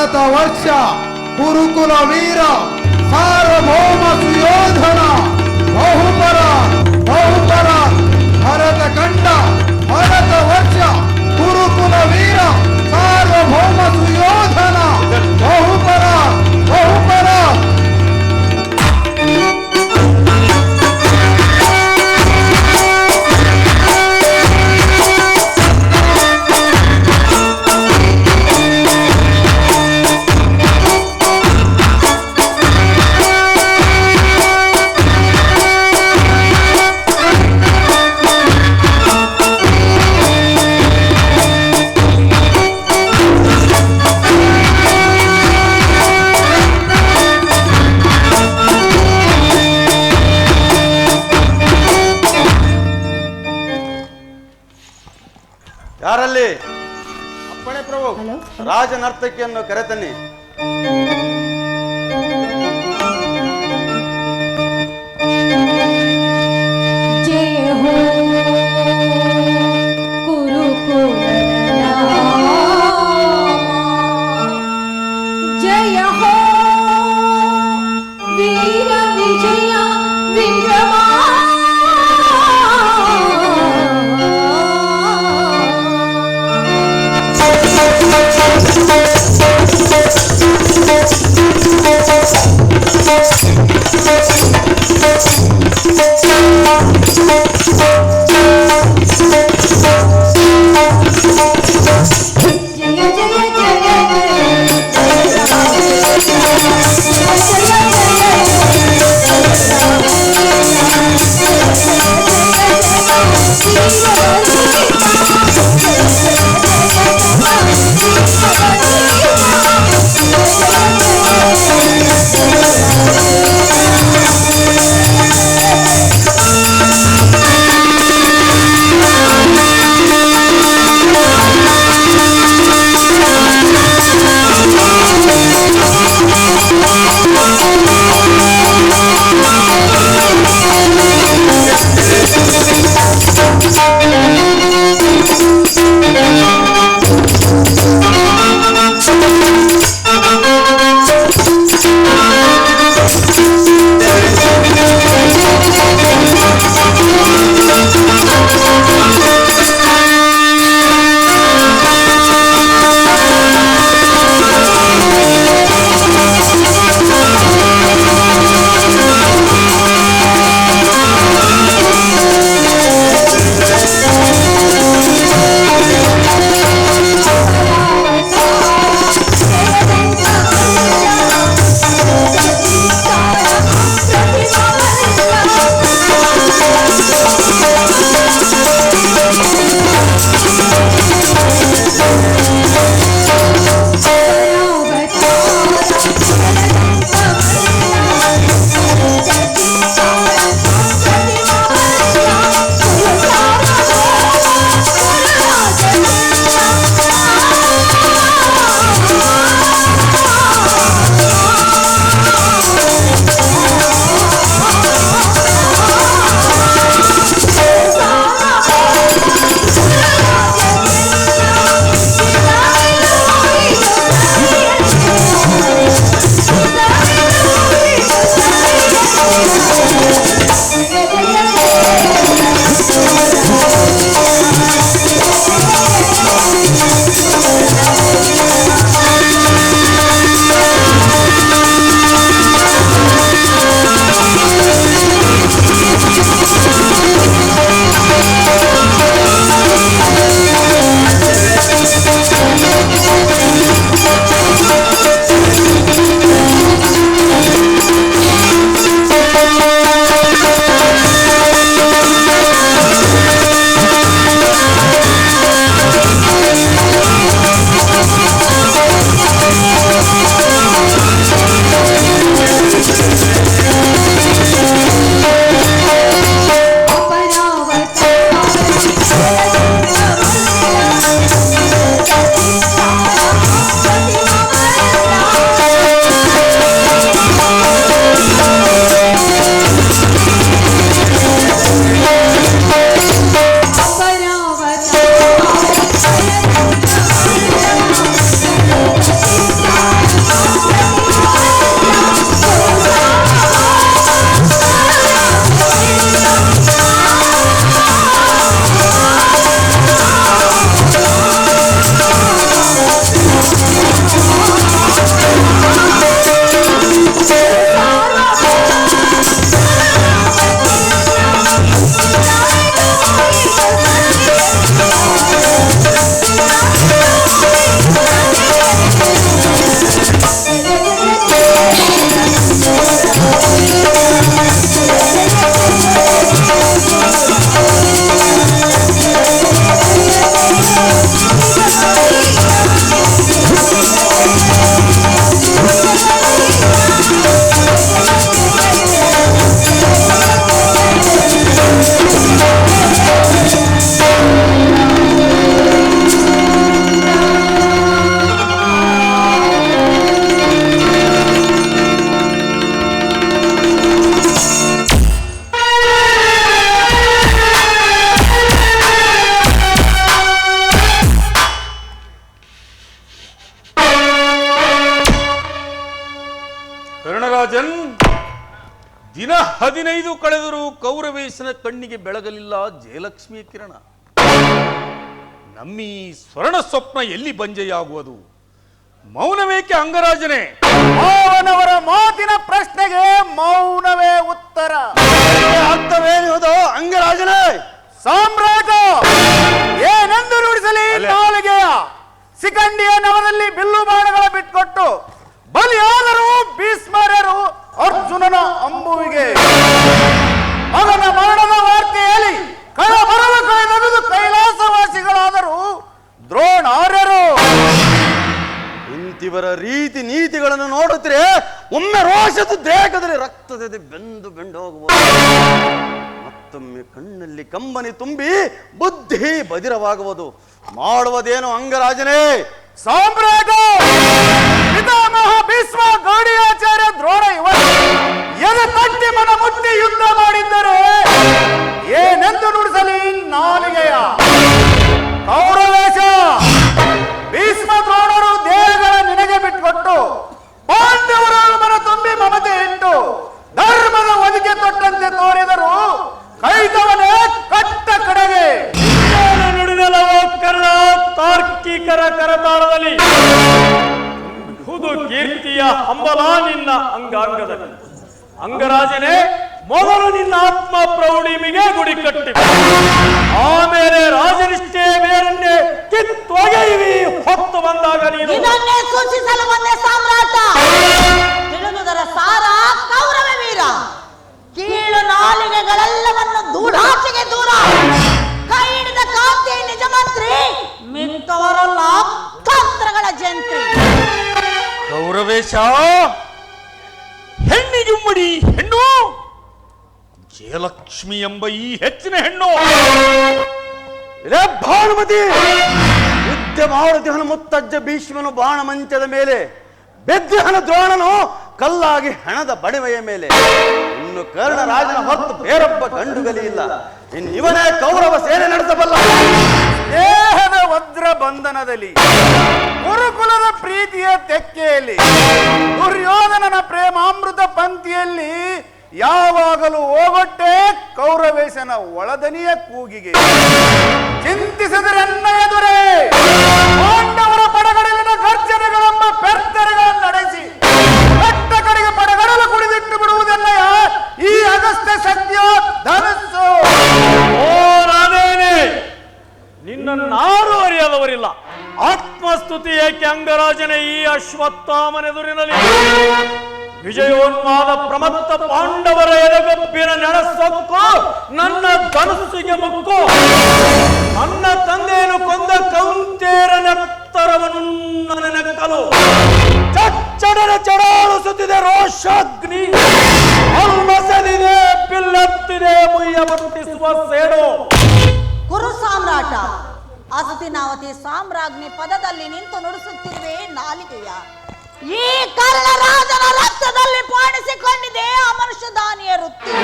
ಭರತ ವರ್ಷ ಕುರುಕುಲ ವೀರ ಸಾರ್ವಭೌಮ ಸುಯೋಧನ ಬಹುಪರ ಬಹುಪರ ಭರತ ಕಂಡ ಭರತ ವರ್ಷ ಕುರುಕುಲ ವೀರ ಸಾರ್ವಭೌಮ ಸುಯೋಧನ ಬಹುಪರ ಬಹುಪರ. ಯಾರಲ್ಲಿ? ಅಪ್ಪಣೆ ಪ್ರಭು, ರಾಜ ನರ್ತಕಿಯನ್ನು ಕರೆತನ್ನಿ. ಜಯ ಹೋ ಕುರುಕುಲ ಜಯ ಹೋ ವೀರ ವಿಜಯ ವಿಕ್ರಮ. ಮಹಾರಾಜನ್, ದಿನ 15 ಕಳೆದರೂ ಕೌರವೇಶನ ಕಣ್ಣಿಗೆ ಬೆಳಗಲಿಲ್ಲ ಜಯಲಕ್ಷ್ಮಿಯ ಕಿರಣ. ನಮ್ಮೀ ಸ್ವರ್ಣ ಸ್ವಪ್ನ ಎಲ್ಲಿ ಬಂಜೆಯಾಗುವುದು? ಮೌನವೇಕೆ ಅಂಗರಾಜನೇ? ಅವನವರ ಮಾತಿನ ಪ್ರಶ್ನೆಗೆ ಮೌನವೇ ಉತ್ತರ. ಅರ್ಥವೇನುವುದು ಅಂಗರಾಜನೇ? ಸಾಮ್ರಾಟ ಏನೆಂದು ನುಡಿಸಲಿ ನಾಲಿಗೆಯ ಸಿಕಂಡಿಯ ನವದಲ್ಲಿ ಬಿಲ್ಲು ಬಾಣಗಳ ಬಿಟ್ಕೊಟ್ಟು ಬಲಿಯಾದರೂ ಭೀಷ್ಮರರು ಅರ್ಜುನನ ಅಂಬುವಿಗೆ. ಮಗನ ಮರಣದ ವಾರ್ತೆಯಲ್ಲಿ ಕಳ ಬರಲು ಕೈನದು ಕೈಲಾಸವಾಸಿಗಳಾದರೂ ದ್ರೋಣಾರ್ಯರು. ಇಂತಿವರ ರೀತಿ ನೀತಿಗಳನ್ನು ನೋಡುತ್ತರೆ ಒಮ್ಮೆ ರೋಷದ ದೇಹದಲ್ಲಿ ರಕ್ತದ ಬೆಂದು ಹೋಗುವುದು. ಮತ್ತೊಮ್ಮೆ ಕಣ್ಣಲ್ಲಿ ಕಂಬನಿ ತುಂಬಿ ಬುದ್ಧಿ ಬದಿರವಾಗುವುದು. ಮಾಡುವುದೇನು ಅಂಗರಾಜನೇ? ಸಾಮ್ರಾಟ ಪಿತಾಮಹ ಭೀಷ್ಮ ಗೌಡಿಯಾಚಾರ್ಯ ದ್ರೋಣ ಇವರು ಎದೆ ತಟ್ಟಿ ಮನ ಮುಟ್ಟಿ ಯುದ್ಧ ಮಾಡಿದ್ದರೆ ಏನೆಂದು ನುಡಿಸಲಿ ನಾಲಿಗೆಯ ಕೌರವೇಶ. ಭೀಷ್ಮ ದ್ರೋಣರು ದೇಹಗಳ ನಿನಗೆ ಬಿಟ್ಟುಕೊಟ್ಟು ಪಾಂಡವರ ಮನ ತುಂಬಿ ಮಮತೆ ಇಟ್ಟು ಧರ್ಮದ ಒದಿಕೆ ತೊಟ್ಟಂತೆ ತೋರಿದರು ಕೈದವನೇ ಕಟ್ಟ ಕಡೆಗೆ. ನುಡಿದಲವೋ ಕರ್ಣ ತಾರ್ಕಿಕರ ಕರತಾಳದಲ್ಲಿ ಹುದು ಕೀರ್ತಿಯ ಹಂಬಲ ನಿನ್ನ ಅಂಗಾಂಗದಲ್ಲಿ. ಅಂಗರಾಜನೇ, ಮೊದಲು ನಿನ್ನ ಆತ್ಮ ಪ್ರೌಢಿಮೆಗೆ ಗುಡಿ ಕಟ್ಟಿ ಆಮೇಲೆ ರಾಜನಿಷ್ಠೆ ಬೇರನ್ನೇ ಕಿತ್ತೊಗೆಯುವಿ. ಹೊತ್ತು ಬಂದಾಗ ನೀನು ಇದನ್ನೇ ಸೂಚಿಸಲು ಬಂದೆ ಸಾಮ್ರಾಟ. ತಿಳಿದುದರ ಸಾರ ಕೌರವ ವೀರ. ಕೀಳು ನಾಲಿಗೆಗಳೆಲ್ಲವನ್ನು ದೂಡಾಚೆಗೆ ದೂರ. ಕೈ ಹಿಡಿದ ಕಾಂತಿ ನಿಜ ಮಂತ್ರಿ, ಮಿಕ್ಕವರಲ್ಲ ತಂತ್ರಗಳ ಜಂತ್ರಿ. ಕೌರವೇಶ, ಹೆಣ್ಣಿಗುಮ್ಮಡಿ ಹೆಣ್ಣು ಜಯಲಕ್ಷ್ಮಿ ಎಂಬ ಈ ಹೆಚ್ಚಿನ ಹೆಣ್ಣು. ಭಾನುಮತಿ, ಯುದ್ಧ ಮಾಡುತ್ತಿಹನ ಮುತ್ತಜ್ಜ ಭೀಷ್ಮನು ಬಾಣ ಮಂಚದ ಮೇಲೆ, ಬೆದ್ದಿಹನ ದ್ರೋಣನು ಕಲ್ಲಾಗಿ ಹಣದ ಬಡವೆಯ ಮೇಲೆ. ಇನ್ನು ಕರ್ಣರಾಜನ ಹೊತ್ತು ಬೇರೊಬ್ಬ ಗಂಡುಗಲಿ ಇಲ್ಲ. ಇವನೇ ಕೌರವ ಸೇನೆ ನಡೆಸಬಲ್ಲ. ದೇಹದ ವಜ್ರ ಬಂಧನದಲ್ಲಿ, ಗುರುಕುಲದ ಪ್ರೀತಿಯ ತೆಕ್ಕೆಯಲ್ಲಿ, ದುರ್ಯೋಧನನ ಪ್ರೇಮಾಮೃತ ಪಂಕ್ತಿಯಲ್ಲಿ ಯಾವಾಗಲೂ ಹೋಗೊಟ್ಟೆ ಕೌರವೇಶನ ಒಳದನಿಯ ಕೂಗಿಗೆ. ಚಿಂತಿಸಿದರೆನ್ನ ಎದುರೇ ಪಾಂಡವರ ಪಡಗಡಲಿನ ಗರ್ಜನೆಗಳೆಂಬ ಬೆರ್ತರೆಗಳನ್ನು ನಡೆಸಿ ಕಟ್ಟ ಕಡೆಗೆ ಪಡಗಡಲು ಕುಡಿದಿಟ್ಟು ಬಿಡುವುದೆಲ್ಲ ಈ ಅಗಸ್ತ್ಯ ಸತ್ಯ ಧನಸ್ಸು. ಓ ರಾಧೇನೆ, ನಿನ್ನನ್ನಾರು ಅರಿಯದವರಿಲ್ಲ. ಆತ್ಮಸ್ತುತಿ ಏಕೆ ಅಂಗರಾಜನೇ ಈ ಅಶ್ವತ್ಥಾಮನೆದುರಿನಲ್ಲಿ? ವಿಜಯೋನ್ಮಾದ ಪ್ರಮತ್ತ ಪಾಂಡವರ ಎದೆಗಪ್ಪಿನ ನೆನಸೊಕ್ಕು ನನ್ನ ಧನಸ್ಸಿಗೆ ಮುಕ್ಕು. ನನ್ನ ತಂದೆಯನ್ನು ಕೊಂದ ಕೌಂತೇರನ ಎತ್ತರವನ್ನು ನೆನಕಲು ಚಚ್ಚಡನೆ ಚಡಾಳಿಸುತ್ತಿದೆ ರೋಷಾಗ್ನಿ. ಅಲ್ಮಸಲಿದೆ ಬಿಲ್ಲತ್ತಿದೆ ಮುಯ್ಯ ಮುಟ್ಟಿಸುವ ಸೇಡು. ಕುರು ಸಾಮ್ರಾಟ, ಹಸ್ತಿನಾವತಿ ಸಾಮ್ರಾಜ್ಞಿ ಪದದಲ್ಲಿ ನಿಂತು ನುಡಿಸುತ್ತಿರುವೆ ನಾಲಿಗೆಯ. ಈ ಕಳ್ಳರಾಜನ ರಕ್ತದಲ್ಲಿ ಪಾಣಿಸಿಕೊಂಡಿದೆ ಅಮನುಷ್ಯ ದಾನಿಯ ವೃತ್ತಿ.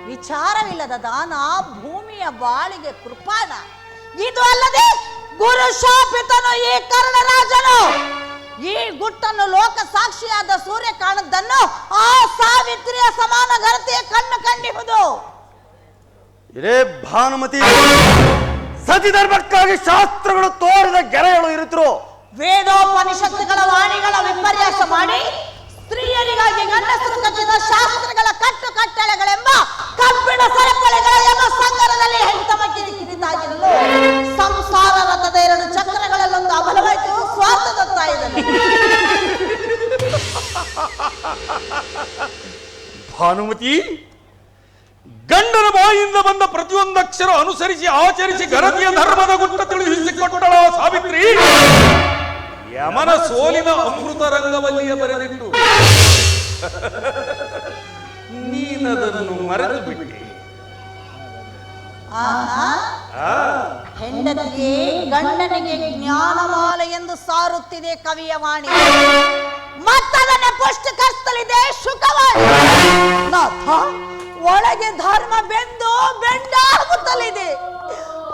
ವಿಚಾರವಿಲ್ಲದ ದಾನ ಭೂಮಿಯ ಬಾಳಿಗೆ ಕೃಪಾಣ. ಇದು ಅಲ್ಲದೆ ಗುರು ಶಾಪಿತನು ಈ ಕರ್ಣರಾಜನು. ಈ ಗುಟ್ಟನ್ನು ಲೋಕ ಸಾಕ್ಷಿಯಾದ ಸೂರ್ಯ ಕಾಣದ್ದನ್ನು ಆ ಸಾವಿತ್ರಿಯ ಸಮಾನ ಘನತೆಯ ಕಣ್ಣು ಕಂಡಿಹುದು. ಇರೇ ಭಾನುಮತಿ, ಸತಿ ಧರ್ಮಕ್ಕಾಗಿ ಶಾಸ್ತ್ರಗಳು ತೋರಿದ ಗೆರೆಗಳು ಇರುತ್ತರು. ವೇದೋಪನಿಷತ್ತುಗಳ ವಾಣಿಗಳ ವಿಪರ್ಯಾಸ ಮಾಡಿ ಸ್ತ್ರೀಯರಿಗಾಗಿ ಗಂಡಸರು ಕಚ್ಚಿದ ಶಾಸ್ತ್ರಗಳ ಕಟ್ಟುಕಟ್ಟಳೆಗಳೆಂಬ ಕಬ್ಬಿಣ ಸರಪಳಿಗಳ ಎಂಬ ಸಂಗರದಲ್ಲಿ ಹೆಂಡಮಕ್ಕಿ ಕಿರಿತಾಗಿರಲು ಸಂಸಾರ ರಥದ 2 ಚಕ್ರಗಳಲ್ಲೊಂದು ಅಬಲವಾಯಿತು ಸ್ವಾರ್ಥದತ್ತ ಇದನ್ನು. ಭಾನುಮತಿ, ಗಂಡನ ಬಾಯಿಂದ ಬಂದ ಪ್ರತಿಯೊಂದು ಅಕ್ಷರ ಅನುಸರಿಸಿ ಆಚರಿಸಿ ಘನತೆಯ ಧರ್ಮದ ಗುಟ್ಟ ತಿಳಿಸಿಕೊಟ್ಟಳ ಸಾವಿತ್ರಿ ಯಮನ ಸೋಲಿನ ಅಮೃತ ರಂಗವಲ್ಲಿಯ ಬರೆದಿಟ್ಟು ನೀನದನ್ನು ಮರೆತು ಬಿಟ್ಟೆ. ಹೆಂಡತಿಗೆ ಗಂಡನಿಗೆ ಜ್ಞಾನಮಾಲೆ ಎಂದು ಸಾರುತ್ತಿದೆ ಕವಿಯ ವಾಣಿ. ಮತ್ತದನ್ನೇ ಪುಷ್ಟಕರಿಸಲಿದೆ ಶುಕವಾಣಿ. ಒಳಗೆ ಧರ್ಮ ಬೆಂಡಾಗುತ್ತಲಿದೆ.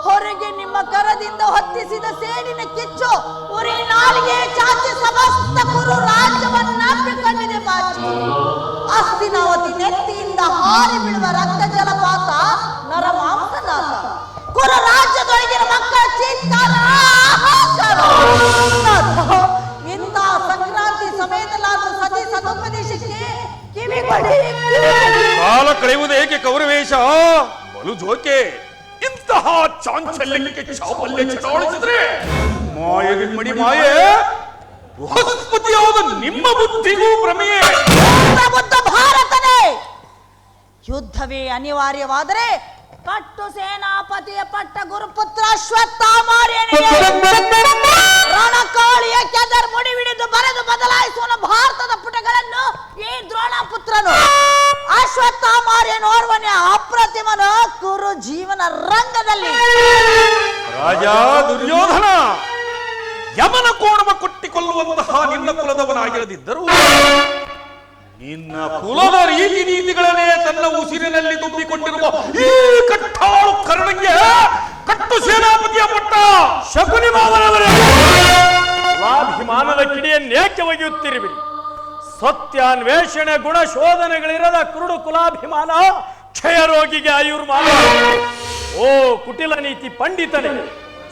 ಹೊರಗೆ ನಿಮ್ಮ ಕರದಿಂದ ಹೊತ್ತಿಸಿದ ಸೇಡಿನ ಕಿಚ್ಚು ಉರಿ ನಾಲಿಗೆ ಚಾಚಿ ಸಮಸ್ತ ಕುರು ರಾಜ್ಯವನ್ನ ನಂಬಿಕೊಂಡಿದೆ ಬಾಚಿ. ಹಾರಿ ಬೀಳುವ ರಕ್ತ ಜಲಪಾತ ನರಮಾಂಸನಾಥ ಕುರು ರಾಜ್ಯದೊಳಗಿನ ಮಕ್ಕಳ ಚೀತ್ಕಾರ ಹಾಹಾಕಾರ. ಇಂಥ ಸಂಕ್ರಾಂತಿ ಸಮಯದಲ್ಲಾದ್ರೂ ಸತಿ ಸದುಪದೇಶಕ್ಕೆ ಕಿವಿಗೊಡಿ. ಕಾಲ ಕಳೆಯುವುದು ಏಕೆ ಕೌರವೇಶ? ಬಲು ಜೋಕೆ. ಇಂತಹ ಚಾಂಚಲ್ಯಕ್ಕೆ ಚಾಪಲ್ಯ ಚಟಾವಳಿಸಿದ್ರೆ ಮಾಯವಿನ್ಮಡಿ ಮಾಯೆ ಬೃಹಸ್ಪತಿಯಾದ ನಿಮ್ಮ ಬುದ್ಧಿಗೂ ಭ್ರಮೆಯೇ. ಬುದ್ಧ ಭಾರತನೇ ಯುದ್ಧವೇ ಅನಿವಾರ್ಯವಾದರೆ ಕಟ್ಟು ಸೇನಾಪತಿಯ ಪಟ್ಟ ಗುರುಪುತ್ರ ಅಶ್ವತ್ಥಾಮಾರ್ಯನಿಗೆ ರಣಕಾಳಿಯ ಕೆದರ್ ಮುಡಿವಿಡಿದು ಬರೆದು ಬದಲಾಯಿಸುವ ಭಾರತದ ಪುಟಗಳನ್ನು ಈ ದ್ರೋಣಪುತ್ರನು ಅಶ್ವತ್ಥಾಮಾರ್ಯನೋರ್ವನ ಅಪ್ರತಿಮನ ಕುರು ಜೀವನ ರಂಗದಲ್ಲಿ. ರಾಜ ದುರ್ಯೋಧನ ಯಮನ ಕೋಣವ ಕೊಟ್ಟಿಕೊಳ್ಳುವಂತಹ ನಿನ್ನ ಕುಲದವನಾಗಿರದಿದ್ದರೂ ನಿನ್ನ ಕುಲದ ರೀತಿ ನೀತಿಗಳನ್ನೇ ತನ್ನ ಉಸಿರಿನಲ್ಲಿ ತುಂಬಿಕೊಂಡಿರುವ ಈ ಕಟ್ಟಾಳು ಕರ್ಣಂಗೆ ಕಟ್ಟು ಸೇನಾಪತಿಯ ಪಟ್ಟ. ಶಕುನಿ ಮಾವನವರೇ, ಸ್ವಾಭಿಮಾನದ ಕಿಡಿಯನ್ನೇಕೆ ಒಗೆಯುತ್ತಿರುವಿರಿ? ಸತ್ಯಾನ್ವೇಷಣೆ ಗುಣ ಶೋಧನೆಗಳಿರದ ಕುರುಡು ಕುಲಾಭಿಮಾನ ಕ್ಷಯರೋಗಿಗೆ ಆಯುರ್ಮಾನ. ಓ ಕುಟಿಲ ನೀತಿ ಪಂಡಿತನೇ,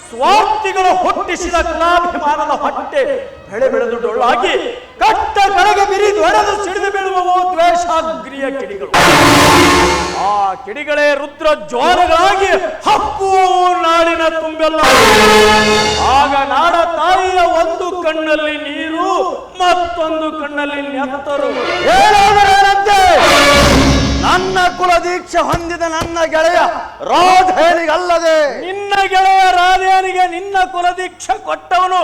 ಸ್ವಾರ್ಥಿಗಳು ಹುಟ್ಟಿಸಿದ ಕುಲಾಭಿಮಾನದ ಹೊಟ್ಟೆ ಬೆಳೆ ಬೆಳೆದು ಡೊಳ್ಳಾಗಿ ಕಟ್ಟ ಕಡೆಗೆ ಬಿರಿದು ಒಡೆದು ಸಿಡಿದು ಬೀಳುವವು ದ್ವೇಷಾಗ್ರಿಯ ಕಿಡಿಗಳು. ಆ ಕಿಡಿಗಳೇ ರುದ್ರ ಜ್ವಾಲಗಳಾಗಿ ಹಪ್ಪು ನಾಡಿನ ತುಂಬೆಲ್ಲ. ಆಗ ನಾಡ ತಾಯಿಯ ಒಂದು ಕಣ್ಣಲ್ಲಿ ನೀರು, ಮತ್ತೊಂದು ಕಣ್ಣಲ್ಲಿ ನೆತ್ತರು. ಹೇಳೋದರೇನಂತೆ? ನನ್ನ ಕುಲ ದೀಕ್ಷೆ ಹೊಂದಿದ ನನ್ನ ಗೆಳೆಯ ರಾಧೇನಿಗಲ್ಲದೆ ನಿನ್ನ ಗೆಳೆಯ ರಾಧೇನಿಗೆ ನಿನ್ನ ಕುಲದೀಕ್ಷೆ ಕೊಟ್ಟವನು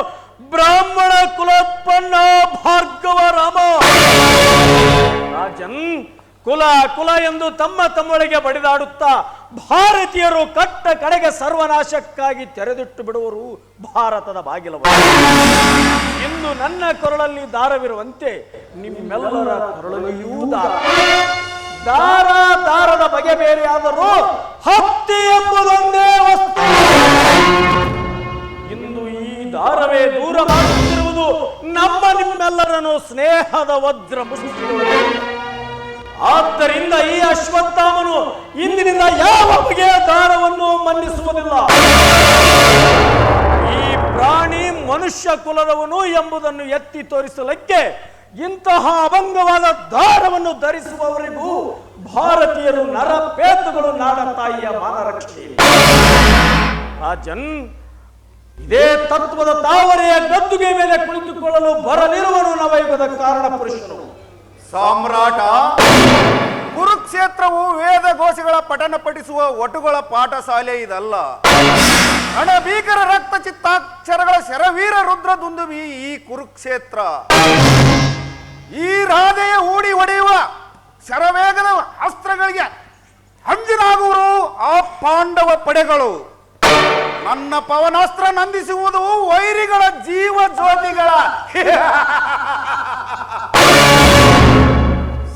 ಬ್ರಾಹ್ಮಣ ಕುಲೋತ್ಪನ್ನ ಭಾರ್ಗವ ರಾಮ. ರಾಜನ್, ಕುಲ ಕುಲ ಎಂದು ತಮ್ಮ ತಮ್ಮೊಳಗೆ ಬಡಿದಾಡುತ್ತಾ ಭಾರತೀಯರು ಕಟ್ಟ ಕಡೆಗೆ ಸರ್ವನಾಶಕ್ಕಾಗಿ ತೆರೆದಿಟ್ಟು ಬಿಡುವರು ಭಾರತದ ಬಾಗಿಲವರು. ಇಂದು ನನ್ನ ಕೊರಳಲ್ಲಿ ದಾರವಿರುವಂತೆ ನಿಮ್ಮೆಲ್ಲರ ಕೊರಳಲ್ಲಿಯೂ ದಾರ. ದಾರ ದಾರದ ಬಗೆ ಬೇರೆಯಾದರೂ ಹತ್ತಿ ಎಂಬುದೊಂದೇ ವಸ್ತು. ಇಂದು ಈ ದಾರವೇ ದೂರ ಮಾಡುತ್ತಿರುವುದು ನಮ್ಮ ನಿಮ್ಮೆಲ್ಲರನ್ನು ಸ್ನೇಹದ ವಜ್ರ ಮುಷ್ಟಿಯೊಳಗೆ. ಆದ್ದರಿಂದ ಈ ಅಶ್ವತ್ಥಾಮನು ಇಂದಿನಿಂದ ಯಾವ ಬಗೆಯ ದಾರವನ್ನು ಮನ್ನಿಸುವುದಿಲ್ಲ. ಈ ಪ್ರಾಣಿ ಮನುಷ್ಯ ಕುಲದವನು ಎಂಬುದನ್ನು ಎತ್ತಿ ತೋರಿಸಲಿಕ್ಕೆ ಇಂತಹ ಅಭಂಗವಾದ ದಾರವನ್ನು ಧರಿಸುವವರಿಗೂ ಭಾರತೀಯರು ನರಪೇತುಗಳು ನಾಡ ತಾಯಿಯ ಮಾನರಕ್ಷೆ. ರಾಜನ್, ಇದೇ ತತ್ವದ ತಾವರೆಯ ಗದ್ದುಗೆ ಮೇಲೆ ಕುಳಿತುಕೊಳ್ಳಲು ಬರಲಿರುವನು ನವಯುಗದ ಕಾರಣ ಪುರುಷನು. ಸಾಮ್ರಾಟ, ಕುರುಕ್ಷೇತ್ರವು ವೇದ ಘೋಷಗಳ ಪಠನ ಪಠಿಸುವ ಒಟುಗಳ ಪಾಠಶಾಲೆ ಇದಲ್ಲ. ರಣಭೀಕರ ರಕ್ತ ಚಿತ್ತಾಕ್ಷರಗಳ ಶರವೀರ ರುದ್ರ ದುಂದುಬಿ ಈ ಕುರುಕ್ಷೇತ್ರ. ಈ ರಾಧೆಯ ಹೂಡಿ ಹೊಡೆಯುವ ಶರವೇಗದ ಅಸ್ತ್ರಗಳಿಗೆ ಹಂಜಿನಾಗುವರು ಆ ಪಾಂಡವ ಪಡೆಗಳು. ನನ್ನ ಪವನಾಸ್ತ್ರ ನಂದಿಸುವುದು ವೈರಿಗಳ ಜೀವ ಜ್ಯೋತಿಗಳ.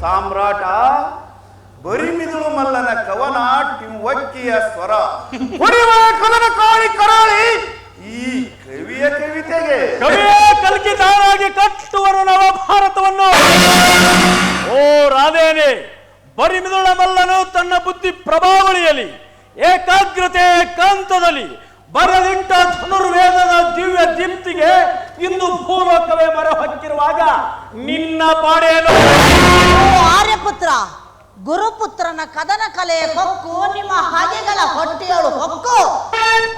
ಸಾಮ್ರಾಟ, ಬರಿಮಿದುಳು ಮಲ್ಲನ ಕವನ ಟಿಂವಕ್ಕಿಯ ಸ್ವರ ಹೊಡೆಯುವ ಕಲನ ಕಾಳಿ ಕರಾಳಿ ಈ ಕವಿಯ ಕವಿತೆಗೆ ಕವಿಯೇ ಕಲ್ಕಿದಾರಾಗಿ ಕಟ್ಟುವರು ನವ ಭಾರತವನ್ನು. ಓ ರಾಧೇನೆ, ಬರಿಮಿದುಳ ಮಲ್ಲನು ತನ್ನ ಬುದ್ಧಿ ಪ್ರಭಾವಳಿಯಲ್ಲಿ ಏಕಾಗ್ರತೆ ಏಕಾಂತದಲ್ಲಿ ಬರಲಿಟ್ಟ ಧನುರ್ವೇದದ ದಿವ್ಯ ದೀಪ್ತಿಗೆ ಇಂದು ಭೂಲೋಕವೇ ಮರ ಹೊಕ್ಕಿರುವಾಗ ನಿನ್ನ ಪಾಡೇನು? ಆರ್ಯಪುತ್ರ, ಗುರುಪುತ್ರನ ಕದನ ಕಲೆಯ ಕೊಕ್ಕು ನಿಮ್ಮ ಹಾಗೆಗಳ ಹೊಟ್ಟೆಯಳು ಹೊಕ್ಕು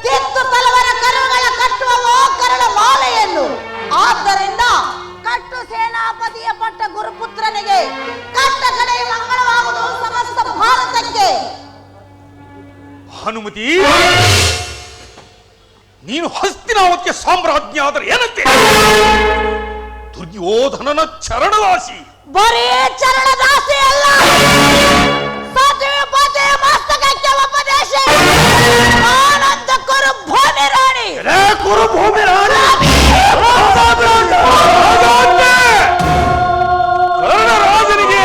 ಕಿತ್ತು ತಲವರ ಕರುಗಳ ಕಟ್ಟುವವೋ ಕರಳ ಮಾಲೆಯನ್ನು. ಆದ್ದರಿಂದ ಕಟ್ಟು ಸೇನಾಪತಿಯ ಪಟ್ಟ ಗುರುಪುತ್ರನಿಗೆ ಕಟ್ಟ ಕಡೆ ಮಂಗಳವಾಗುವುದು ಸಮಸ್ತ ಭಾರತಕ್ಕೆ. ಹನುಮತಿ, ನೀನು ಹಸ್ತಿನಾವತಿಯ ಸಾಮ್ರಾಜ್ಞಿ ಆದರೆ ಏನಂತೆ? ದುರ್ಯೋಧನನ ಚರಣದಾಸಿ. ಬರೀ ಚರಣದಾಸಿ ಅಲ್ಲ, ಸತಿಪತಿ ಮಸ್ತಕಕ್ಕೆ ಉಪದೇಶ. ಆನಂದ ಕುರು ಭೂಮಿ ರಾಣಿ. ಕುರು ಭೂಮಿ ರಾಣಿ ಕರ್ಣರಾಜನಿಗೆ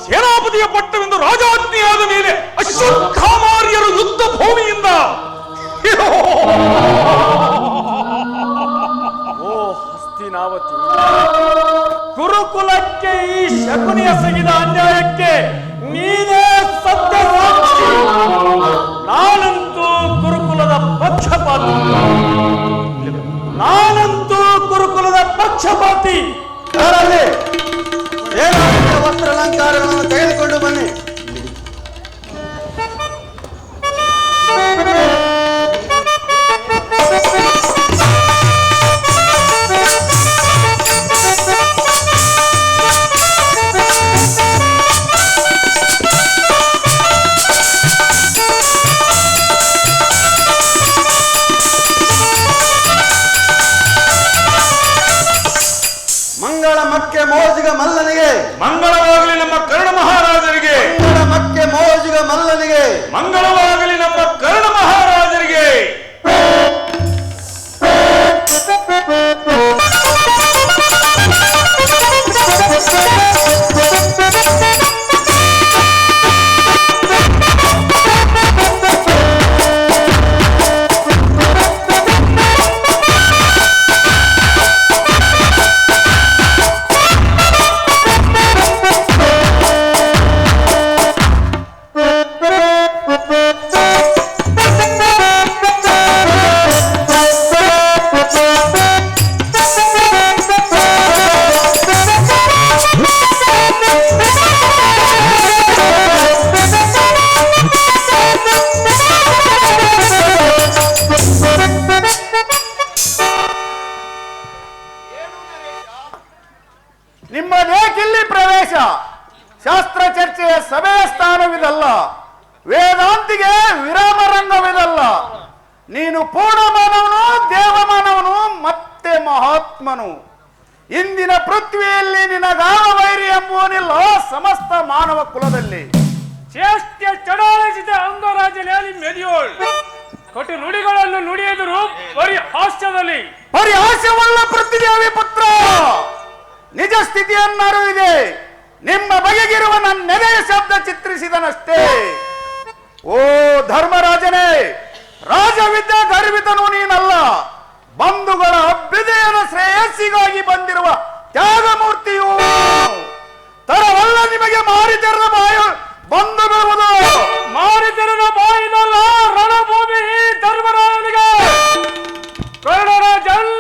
ಸೇನಾಪತಿಯ ಪಟ್ಟವೆಂದು ರಾಜಾಜ್ಞೆಯಾದ ಮೇಲೆ ಅಶ್ವತ್ಥಾಮಾರ್ಯರು ಯುದ್ಧ ಭೂಮಿಯಿಂದ ಓ ಹಸ್ತಿನಾವತಿ, ಗುರುಕುಲಕ್ಕೆ ಈ ಶಕುನಿ ಎಸಗಿದ ಅನ್ಯಾಯಕ್ಕೆ ನೀನೇ ಸತ್ಯ ಸಾಕ್ಷಿ. ನಾನಂತೂ ಗುರುಕುಲದ ಪಕ್ಷಪಾತಿ. ಯಾರಲ್ಲಿ ಸೇನಾಪತಿಯ ವಸ್ತ್ರಾಲಂಕಾರಗಳನ್ನು ತೆಗೆದುಕೊಂಡು ಬನ್ನಿ. ಮಂಗಳಮಕ್ಕೆ ಮೋಜಿಗ ಮಲ್ಲನಿಗೆ ಮಂಗಳವಾಗಲಿ ನಮ್ಮ ಕರ್ಣ ಮಹಾರಾಜರಿಗೆ. ಮಂಗಳಮಕ್ಕೆ ಮೋಜಿಗ ಮಲ್ಲನಿಗೆ ಮಂಗಳವಾಗಲಿ ನಮ್ಮ ಕರ್ಣ ಮಹಾರಾಜರಿಗೆ. ನಿಮ್ಮದೇಕಿಲ್ಲಿ ಪ್ರವೇಶ? ಶಾಸ್ತ್ರ ಚರ್ಚೆಯ ಸಭೆಯ ಸ್ಥಾನವಿದಲ್ಲ, ವೇದಾಂತಿಗೆ ವಿರಾಮ ರಂಗವಿದಲ್ಲ. ನೀನು ಪೂರ್ಣ ಮಾನವನು, ದೇವಮಾನವನು, ಮತ್ತೆ ಮಹಾತ್ಮನು. ಇಂದಿನ ಪೃಥ್ವಿಯಲ್ಲಿ ನಿನಗಾವ ವೈರಿ ಎಂಬುವನಿಲ್ಲ ಸಮಸ್ತ ಮಾನವ ಕುಲದಲ್ಲಿ. ಚೇಷ್ಟೆ ಚಡಾಳಿಸಿದ ಅಂಗರಾಜನಲ್ಲಿ ಮೆದಿಯೋಳ್ ಕೊಟ್ಟು ನುಡಿಗಳನ್ನು ನುಡಿಯುವುದು ಬರೀ ಹಾಸ್ಯದಲ್ಲಿ. ಪರಿಹಾಸ್ಯವಲ್ಲ ಪೃಥ್ವಿದೇವಿ ಪುತ್ರ, ನಿಜ ಸ್ಥಿತಿಯನ್ನರಿವಿದೆ. ನಿಮ್ಮ ಬಗೆಗಿರುವ ನನ್ನೆದೆಯ ಶಬ್ದ ಚಿತ್ರಿಸಿದನಷ್ಟೇ. ಓ ಧರ್ಮರಾಜನೇ, ರಾಜವಿದ್ಯೆ ಗರ್ವಿತನು ನೀನಲ್ಲ, ಬಂಧುಗಳ ಅಭ್ಯುದಯನ ಶ್ರೇಯಸ್ಸಿಗಾಗಿ ಬಂದಿರುವ ತ್ಯಾಗಮೂರ್ತಿಯು. ತರವಲ್ಲ ನಿಮಗೆ ಮಾರಿತೆರದ ಬಾಯಿ ಬಂದು ಬರುವುದು. ಮಾರಿತೆರದ ಬಾಯಿನಲ್ಲ, ರಣಭೂಮಿ ಧರ್ಮರಾಯನಿಗೆ. ಕರ್ಣರಾಜನ್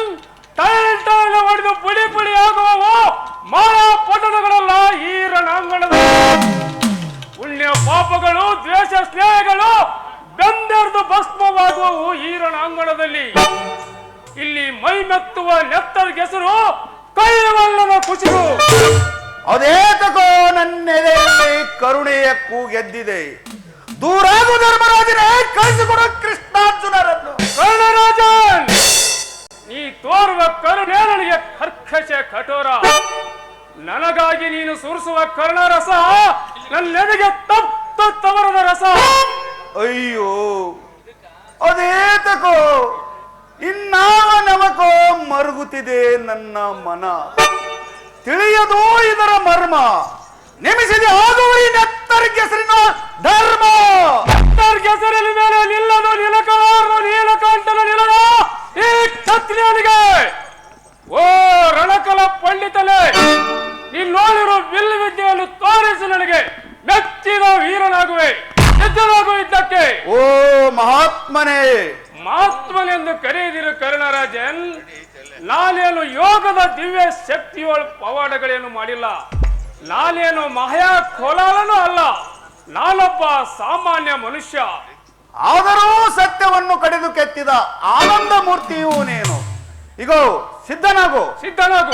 ಟೈಲ್ ಹೊಡೆದು ಪುಡಿ ಪುಡಿ ಆಗುವವು ಮಾಯಾ ಪಟ್ಟಣಗಳಲ್ಲ ಈ ರಣಾಂಗಣದ. ಪುಣ್ಯ ಪಾಪಗಳು, ದ್ವೇಷ ಸ್ನೇಹಗಳು ಬೆಂದೆರೆದು ಭಸ್ಮವಾಗುವವು ಈ ರಣಾಂಗಣದಲ್ಲಿ. ಇಲ್ಲಿ ಮೈಮೆತ್ತುವ ನೆತ್ತದ ಕೆಸರು, ಕೈವಲ್ಲದ ಕುಸಿರು. ಅದೇತಕೋ ನನ್ನೆದೆಯಲ್ಲಿ ಕರುಣೆಯ ಕೂಗೆದ್ದಿದೆ. ದೂರಾಗು ಧರ್ಮರಾಜನೇ, ಕಳಿಸಿಕೊಡು ಕೃಷ್ಣಾರ್ಜುನರನ್ನು. ಕರ್ಣರಾಜನ್, ನೀ ತೋರುವ ಕರುಣೆ ನನಗೆ ಕರ್ಕಶ ಕಠೋರ. ನನಗಾಗಿ ನೀನು ಸುರಿಸುವ ಕರ್ಣರಸ ನನ್ನೆದೆಗೆ ತಪ್ಪ ತವರದ ರಸ. ಅಯ್ಯೋ ಅದೇತಕೋ ಇನ್ನಾವ ನಮಕೋ ಮರುಗುತ್ತಿದೆ ನನ್ನ ಮನ. ತಿಳಿಯದು ಇದರ ಮರ್ಮ. ನಿಮಿಷದೆ ಆಗುವರಿ ನೆತ್ತರ್ಗೆಸರಿನ ಧರ್ಮ. ನೆತ್ತರ್ಗೆಸರಿನ ಮೇಲೆ ನಿಲ್ಲದು ನಿಲಕಲಾರದು ನೀಲಕಂಠನ ನಿಲದ ಈ ಕ್ಷತ್ರಿಯನಿಗೆ. ಓ ರಣಕಲ ಪಂಡಿತನೇ, ನೀನು ನೋಡಿರೋ ಬಿಲ್ಲು ವಿದ್ಯೆಯನ್ನು ತೋರಿಸಿ ನನಗೆ ಮೆಚ್ಚಿದ ವೀರನಾಗುವೆ. ಸಿದ್ಧನಾಗು ಇದ್ದಕ್ಕೆ. ಓ ಮಹಾತ್ಮನೇ, ಮಹಾತ್ಮನೆಂದು ಕರೆಯದಿರು ಕರ್ಣರಾಜನ್. ನಾನೇನು ಯೋಗದ ದಿವ್ಯ ಶಕ್ತಿಯೊಳ ಪವಾಡಗಳೇನು ಮಾಡಿಲ್ಲ. ನಾನೇನು ಮಹಾ ಕೋಲಾಲನೂ ಅಲ್ಲ. ನಾನೊಬ್ಬ ಸಾಮಾನ್ಯ ಮನುಷ್ಯ. ಆದರೂ ಸತ್ಯವನ್ನು ಕಡಿದು ಕೆತ್ತಿದ ಆನಂದ ಮೂರ್ತಿಯೂ ನೀನು. ಇಗೋ ಸಿದ್ಧನಾಗು. ಸಿದ್ಧನಾಗು.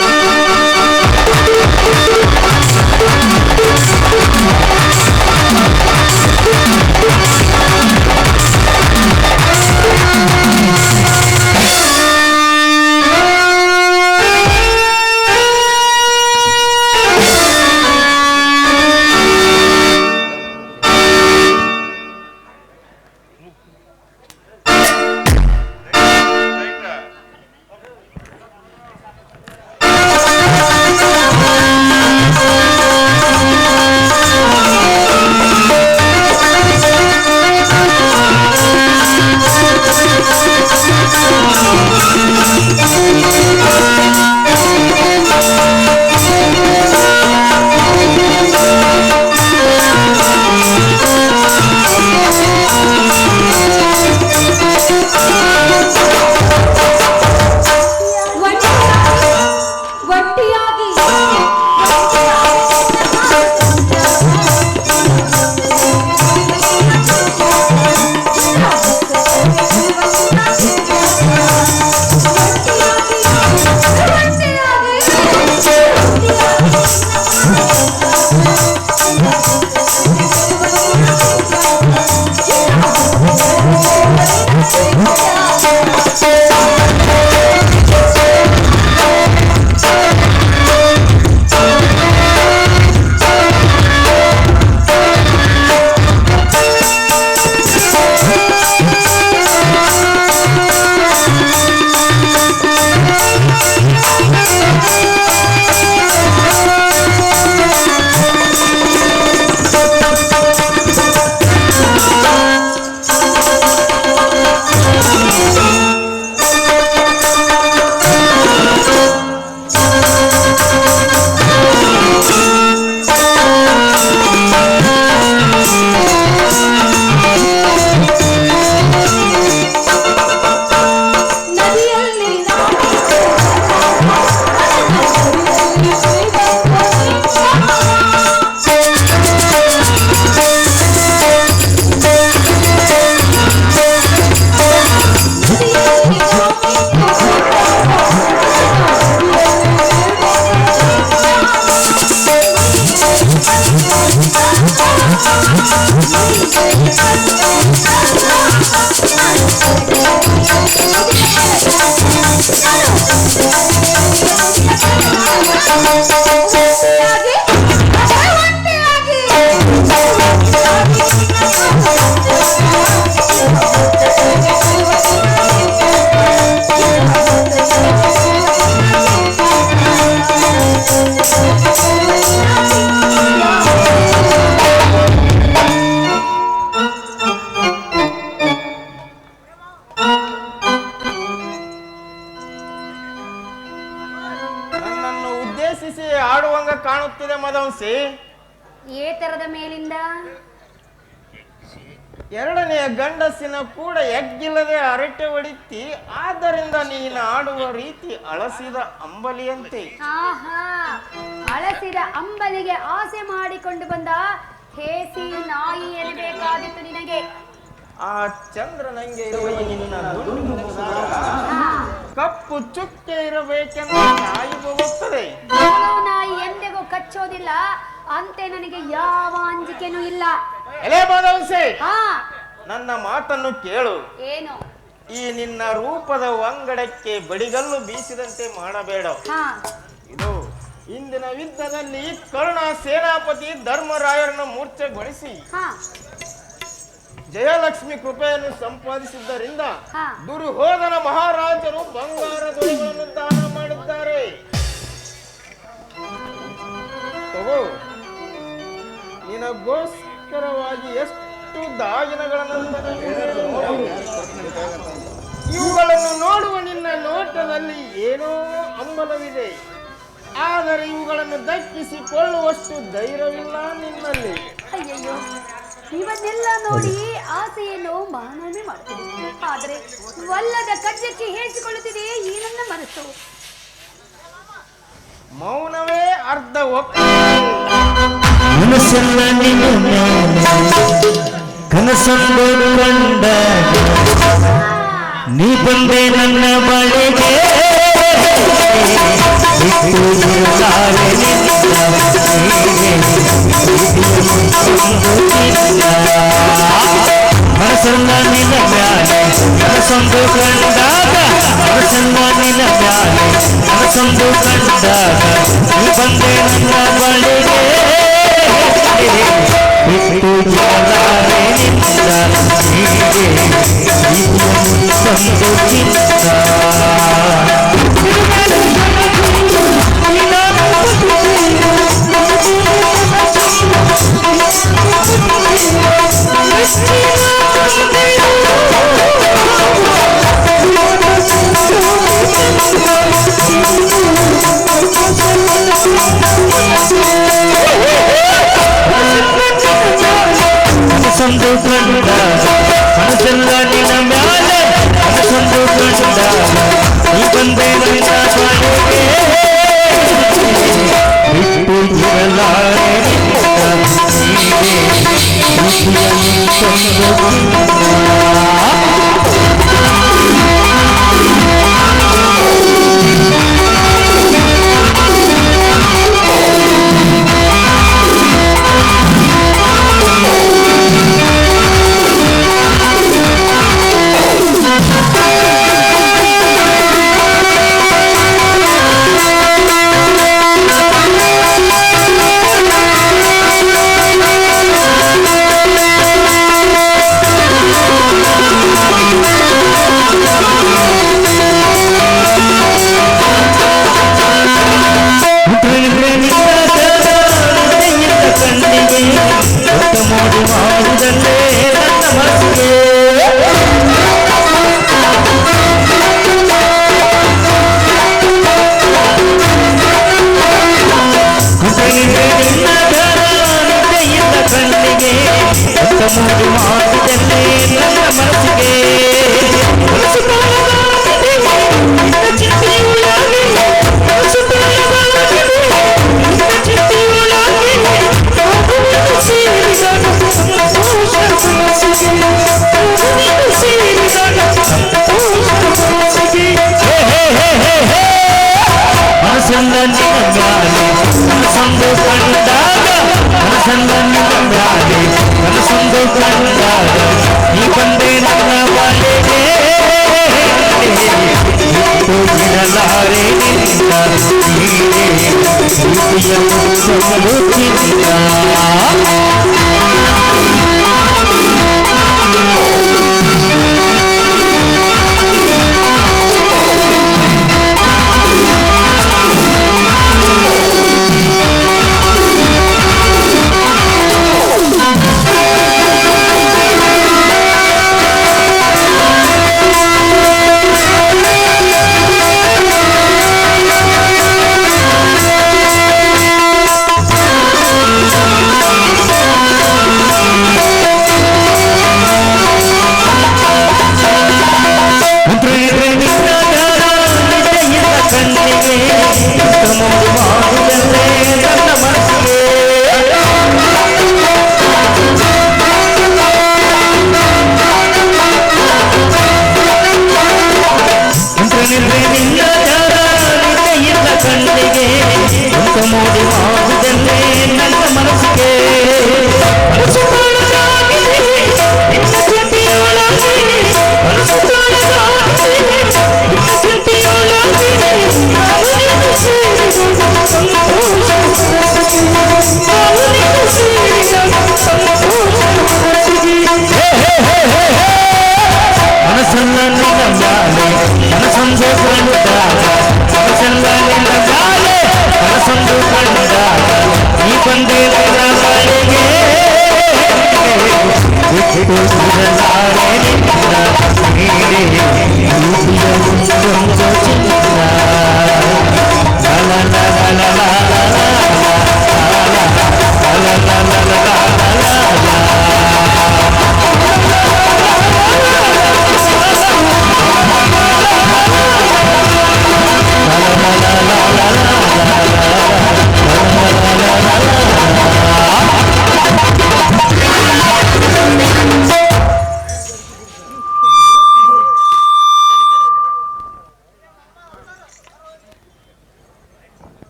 ನನ್ನನ್ನು ಉದ್ದೇಶಿಸಿ ಆಡುವಂಗ ಕಾಣುತ್ತಿದೆ ಮದವಂಸಿ. ಏ ತರದ ಮೇಲಿಂದ ಎರಡನೆಯ ಗಂಡಸಿನ ಕೂಡ ಎಗ್ಗಿಲ್ಲದೆ ಅರಟೆ ಹೊಡಿತಿ, ಆದ್ದರಿಂದ ನೀನು ಆಡುವ ರೀತಿ ಅಳಸಿದ ಅಂಬಲಿಯಂತೆ. ಆಹಾ, ಅಳಸಿದ ಅಂಬಲಿಗೆ ಆಸೆ ಮಾಡಿಕೊಂಡು ಬಂದ ಹೇಸಿ ನಾಯಿ ಎನ್ನಬೇಕಾದಿತ್ತು ನಿನಗೆ. ಆ ಚಂದ್ರ ನಂಗೆ ಇರುವ ನಿನ್ನ ದುಂಡು ಮುಖ ಕಪ್ಪು ಚುಕ್ಕೆ ಇರಬೇಕೆಂದು ನಾಯಿ ಹೋಗುತ್ತದೆ. ನಾಯಿ ಎಂದಿಗೂ ಕಚ್ಚೋದಿಲ್ಲ, ಅಂತೆ ನನಗೆ ಯಾವ ಅಂಜಿಕೆನೂ ಇಲ್ಲ. ಎಲೆ ಮದವಂಸಿ, ಹಾ, ನನ್ನ ಮಾತನ್ನು ಕೇಳು. ಏನು? ಈ ನಿನ್ನ ರೂಪದ ವಂಗಡಕ್ಕೆ ಬಡಿಗಲ್ಲು ಬೀಸಿದಂತೆ ಮಾಡಬೇಡ. ಹಾ, ಇದು ಇಂದಿನ ಯುದ್ಧದಲ್ಲಿ ಕರ್ಣ ಸೇನಾಪತಿ ಧರ್ಮರಾಯರನ್ನು ಮೂರ್ಛೆಗೊಳಿಸಿ ಹಾ, ಜಯಲಕ್ಷ್ಮಿ ಕೃಪೆಯನ್ನು ಸಂಪಾದಿಸಿದ್ದರಿಂದ ಹಾ. ದುರ್ಯೋಧನ ಮಹಾರಾಜರು ಬಂಗಾರ ದೊರೆಗಳನ್ನು ದಾನ ಮಾಡಿದ್ದಾರೆ. ತಗೋ, ನಿನಗೋಸ್ಕರವಾಗಿ ಎಷ್ಟು ದಾಗಿನಗಳನ್ನು ಇವುಗಳನ್ನು ನೋಡುವ ನಿನ್ನ ನೋಟದಲ್ಲಿ ಏನೋ ಹಂಬಲವಿದೆ, ಆದರೆ ಇವುಗಳನ್ನು ದಕ್ಕಿಸಿಕೊಳ್ಳುವಷ್ಟು ಧೈರ್ಯವಿಲ್ಲ ನಿನ್ನಲ್ಲಿ. ಅಯ್ಯಯ್ಯೋ, ಇವನ್ನೆಲ್ಲ ನೋಡಿ ಆಸೆಯನ್ನು ಮಾನವೇ ಮಾಡ್ತಿದೆ, ಆದರೆ ವಲ್ಲದ ಕಜ್ಜಕ್ಕೆ ಹೇಸಿಕೊಳ್ಳುತ್ತಿದೆ ಈ ನನ್ನ ಮನಸ್ಸು. ಮೌನವೇ ಅರ್ಧ ಮನಸ್ಸೆಲ್ಲ ನಿನ್ನ ಕನಸೊಂದು ಕಂಡ ನೀ ಬಂದೆ ನನ್ನ ಬಳಿಗೆ ಮನಸ್ಸೆಲ್ಲ ನಿನ್ನ ಮ್ಯಾಲೆ ಕನಸೊಂದು ಕಂಡಾಗ ಮನಸ್ಸೆಲ್ಲ ನಿನ್ನ ಮ್ಯಾಲೆ ಕನಸೊಂದು ಕಂಡಾಗ ನೀ ಬಂದೆ ನನ್ನ ಬಳಿಗೆ ಬಿಟ್ಟು ಜಲಾರೆ ನಿಂತ ಹೀಗೆ ಸಂದು ಚಿಂತ ಸಂದು ಕಂಡ ಮನಸ್ಸೆಲ್ಲ ನಿನ್ನ ಮ್ಯಾಲೆ ಮನಸ್ಸೊಂದು ಕಂಡ ನೀ ಬಂದೆ ನನ್ನ ಬಳಿಗೆ ಬಿಟ್ಟು ಇರಲಾರೆ ಹೀಗೆ ಮನಸ್ಸೆಲ್ಲ ನಿನ್ನ ಮ್ಯಾಲೆ ಮನಸ್ಸೊಂದು ಕಂಡಾಗ ಮನಸ್ಸಲ್ಲ ನಿನ್ನ ಮ್ಯಾಲೆ ಮನಸ್ಸೊಂದು ಕಂಡಾಗ ನೀ ಬಂದೆ ನನ್ನ ಬಾಳೆಗೆ ಬಿಟ್ಟು ಬಿಡಲಾರೆ ನಿನ್ನ ನೀನೇ ಪ್ರೀತಿಯ ಮುಚ್ಚುತ್ತಿಲ್ಲ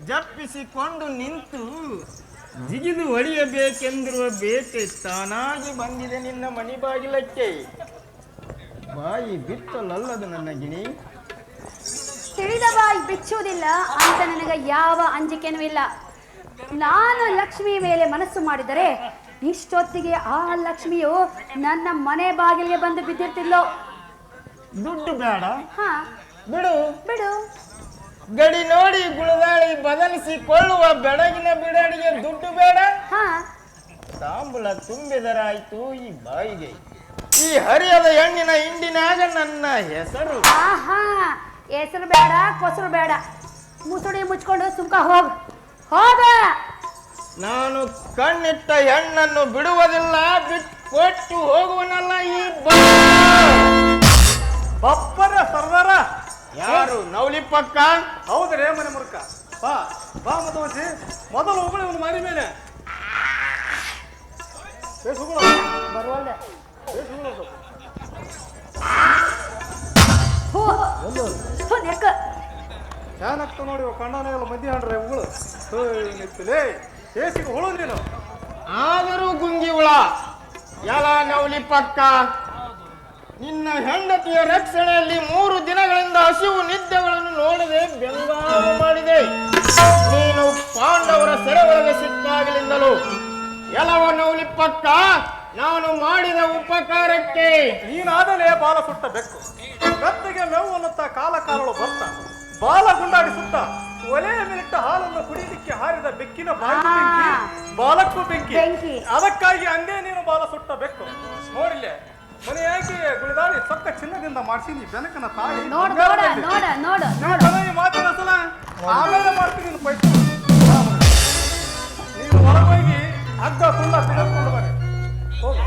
ಜಪ್ಪಿಸಿಕೊಂಡು ನಿಂತು ಜಿಗಿದು ಹೊಡೆಯಬೇಕೆಂದಿರುವ ಬೇಟೆ ತಾನಾಗಿ ಬಂದಿದೆ ನಿನ್ನ ಮನೆ ಬಾಗಿಲಕ್ಕೆ. ಬಾಯಿ ಬಿತ್ತಲಲ್ಲದು ನನ್ನ ಗಿಣಿ. ತಿಳಿದ ಬಾಯಿ ಬಿಚ್ಚುವುದಿಲ್ಲ ಅಂತ ನನಗೆ ಯಾವ ಅಂಜಿಕೆನೂ ಇಲ್ಲ. ನಾನು ಲಕ್ಷ್ಮಿ ಮೇಲೆ ಮನಸ್ಸು ಮಾಡಿದರೆ ಇಷ್ಟೊತ್ತಿಗೆ ಆ ಲಕ್ಷ್ಮಿಯು ನನ್ನ ಮನೆ ಬಾಗಿಲಿಗೆ ಬಂದು ಬಿದ್ದಿರ್ತಿದ್ಲು. ದುಡ್ಡು ಬೇಡ, ಹಾ ಬಿಡು ಬಿಡು. ಗಡಿ ನೋಡಿ ಗುಳದಾಳಿ ಬದಲಿಸಿಕೊಳ್ಳುವ ಬೆಳಗಿನ ಬಿಡಡಿಗೆ ದುಡ್ಡು ಬೇಡ. ಹಾ ತಾಂಬೂಲ ತುಂಬಿದರಾಯ್ತು ಈ ಬಾಯಿಗೆ. ಈ ಹರಿಯದ ಹೆಣ್ಣಿನ ಹಿಂಡಿನಾಗ ನನ್ನ ಹೆಸರು. ಆಹಾ, ಹೆಸರು ಬೇಡ, ಕೊಸರು ಬೇಡ. ಮುಸುಡಿ ಮುಚ್ಕೊಂಡು ಸುಮ್ಕ ಹೋಗ ಹೋಗ. ನಾನು ಕಣ್ಣಿಟ್ಟ ಹೆಣ್ಣನ್ನು ಬಿಡುವುದಿಲ್ಲ, ಬಿಟ್ಟು ಹೋಗುವನಲ್ಲ ಈ ಬಪ್ಪರ ಸರ್ದಾರ. ಯಾರು? ನವಲಿ ಪಕ್ಕ. ಹೌದ್ರೇ ಮನೆ ಮುರ್ಕ. ಬಾ ಬಾ ಮತವಸಿ, ಮೊದಲು ಹೋಗಳಿ ಒಂದು ಮಾರಿ ಮೇಲೆ ಬರುವಲ್ಲ. ಚಾನಕ್ತ ನೋಡಿ ಕಣ್ಣನೆಲ್ಲ ಮದ್ದಿ ಹಾಡ್ರೆ ಉಗುಳು ನಿಂತಲೇ ಕೇಸಿಗೆ ಹುಳು ನೀನು. ಆದರೂ ಗುಂಗಿ ಹುಳ. ಎಲ್ಲ ನವಲಿ ಪಕ್ಕ, ನಿನ್ನ ಹೆಂಡತಿಯ ರಕ್ಷಣೆಯಲ್ಲಿ 3 ದಿನಗಳಿಂದ ಹಸಿವು ನಿದ್ದೆಗಳನ್ನು ನೋಡದೆ ಬೆಂಗಾವಲು ಮಾಡಿದೆ. ನೀನು ಪಾಂಡವರ ಸೆರೆ ಒಳಗೆ ಸಿಕ್ಕಾಗಲಿಂದಲೂ ಎಲ್ಲವ ನವಲಿ ಪಕ್ಕ ನಾನು ಮಾಡಿದ ಉಪಕಾರಕ್ಕೆ ನೀನಾದಲೇ ಬಾಲ ಸುಟ್ಟ ಬೆಕ್ಕು. ಕತ್ತಿಗೆ ಮೇವು ಅನ್ನುತ್ತ ಕಾಲ ಕಾಲಳು ಭತ್ತ ಬಾಲ ಗುಂಡಾಡಿ ಸುತ್ತ ಒಲೆಯ ಮೇಲಿಟ್ಟ ಹಾಲನ್ನು ಕುಡಿಯಲಿಕ್ಕೆ ಹಾರಿದ ಬೆಕ್ಕಿನ ಬಾಲಕ್ಕೂ ಬೆಂಕಿ. ಅದಕ್ಕಾಗಿ ಅಂದೇ ನೀನು ಬಾಲ ಸುಟ್ಟ ಬೆಕ್ಕು. ನೋಡಿಲ್ಲೇ ಮನೆಯಾಗಿ ಗುಳಿದಾಳಿ ಸೊಕ್ಕ ಚಿನ್ನದಿಂದ ಮಾಡಿಸಿ ನೀ ಬೆನಕನ ತಾಳಿ ಮಾತಿನ ಸಲ ಆಮೇಲೆ ಮಾಡ್ತೀನಿ ನೀನು ಪೈಸು. ನೀನು ಹೊರಗೋಗಿ ಹಗ್ಗ ತುಂಬ ತೆಗೆದುಕೊಂಡು ಬನ್ನಿ. ಹೋಗು.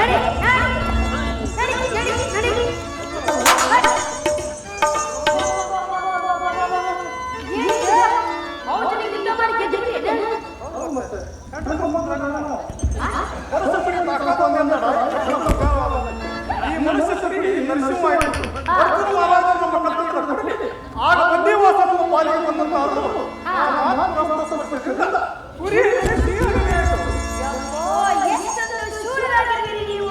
ನಡಿ, ನಡಿ, ನಡಿ, ನಡಿ. ಏನು? ಹೌದು, ನೀವು ಯುದ್ಧ ಮಾಡಿ ಗೆದ್ದಿರಿ ಏನು? ಈ ಮನುಷ್ಯ ಸರಿ ನರಸಿಂಹ ಅರ್ಜುನ ಮಹಾರಾಜ ನಮ್ಮ ಕರ್ತವ್ಯದ ಕೊಡಲಿ. ಆಗ ಬನ್ನಿವಾಸ ನಮ್ಮ ಪಾಲಿಗೆ ಬಂದಂತ ಎಷ್ಟೊಂದು ಶೂರರಾಗಿದ್ದೀರಿ ನೀವು.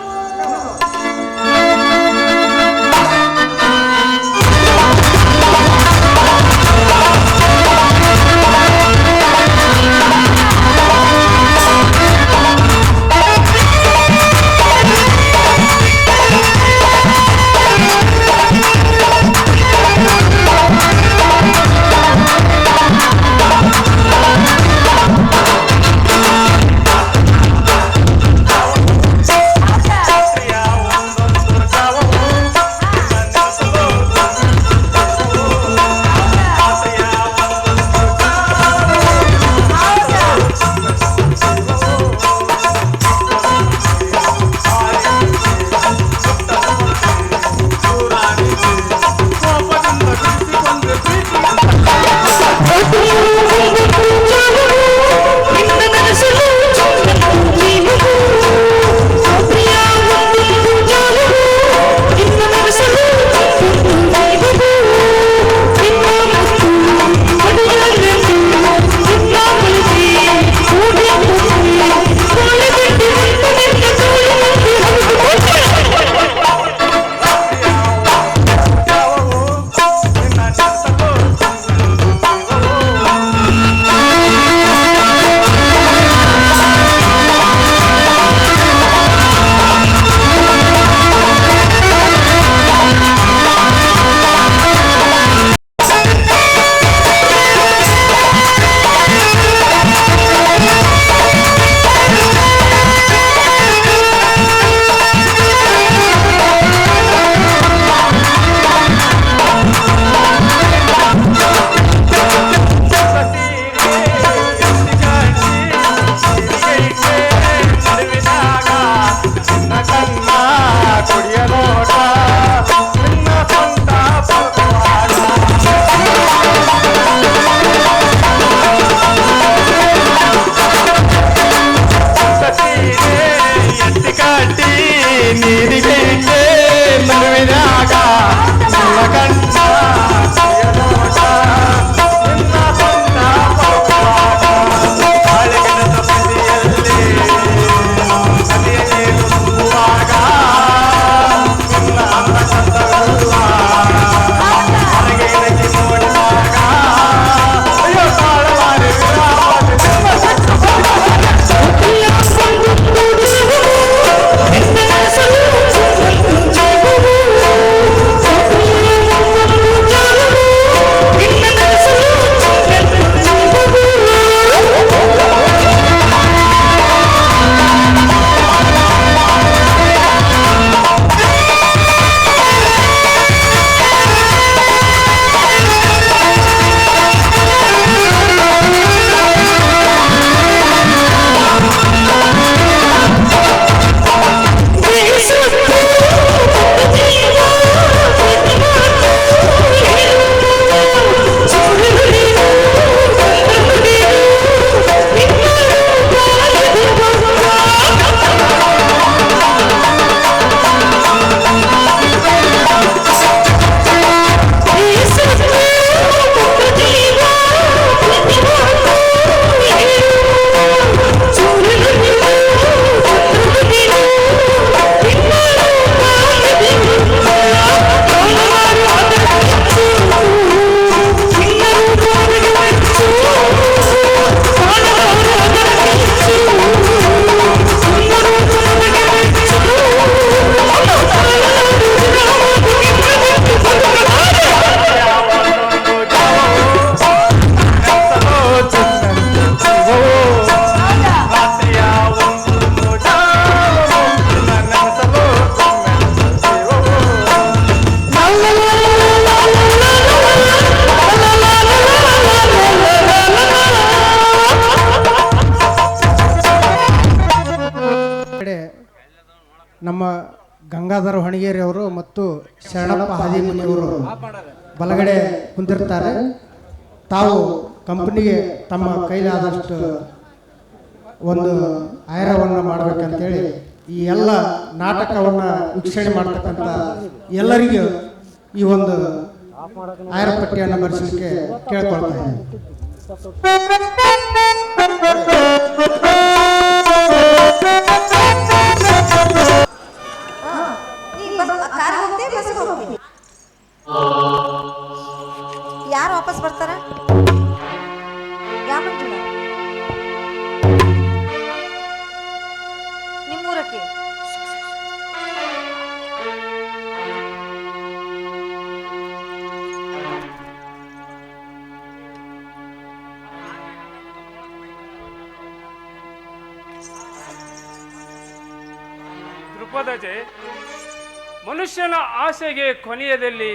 ನಮ್ಮ ಗಂಗಾಧರ ಹೊಣಗೇರಿ ಅವರು ಮತ್ತು ಶರಣಪ್ಪ ಹಾದಿಮನಿಯವರು ಬಲಗಡೆ ಕುಂತಿರ್ತಾರೆ. ತಾವು ಕಂಪನಿಗೆ ತಮ್ಮ ಕೈಲಾದಷ್ಟು ಒಂದು ಆಯರವನ್ನು ಮಾಡಬೇಕಂತೇಳಿ ಈ ಎಲ್ಲ ನಾಟಕವನ್ನು ವೀಕ್ಷಣೆ ಮಾಡ್ತಕ್ಕಂಥ ಎಲ್ಲರಿಗೂ ಈ ಒಂದು ಆಯರ ಪಟ್ಟಿಯನ್ನು ಬರೆಸಲಿಕ್ಕೆ ಕೇಳ್ಕೊಳ್ತಾ ಇದ್ದೀನಿ. ಯಾರು ವಾಪಸ್ ಬರ್ತಾರ? ಯಾವ ನಿಮ್ಮೂರಕ್ಕೆ ದೃಪದಜೆ, ಮನುಷ್ಯನ ಆಸೆಗೆ ಕೊನೆಯದಲ್ಲಿ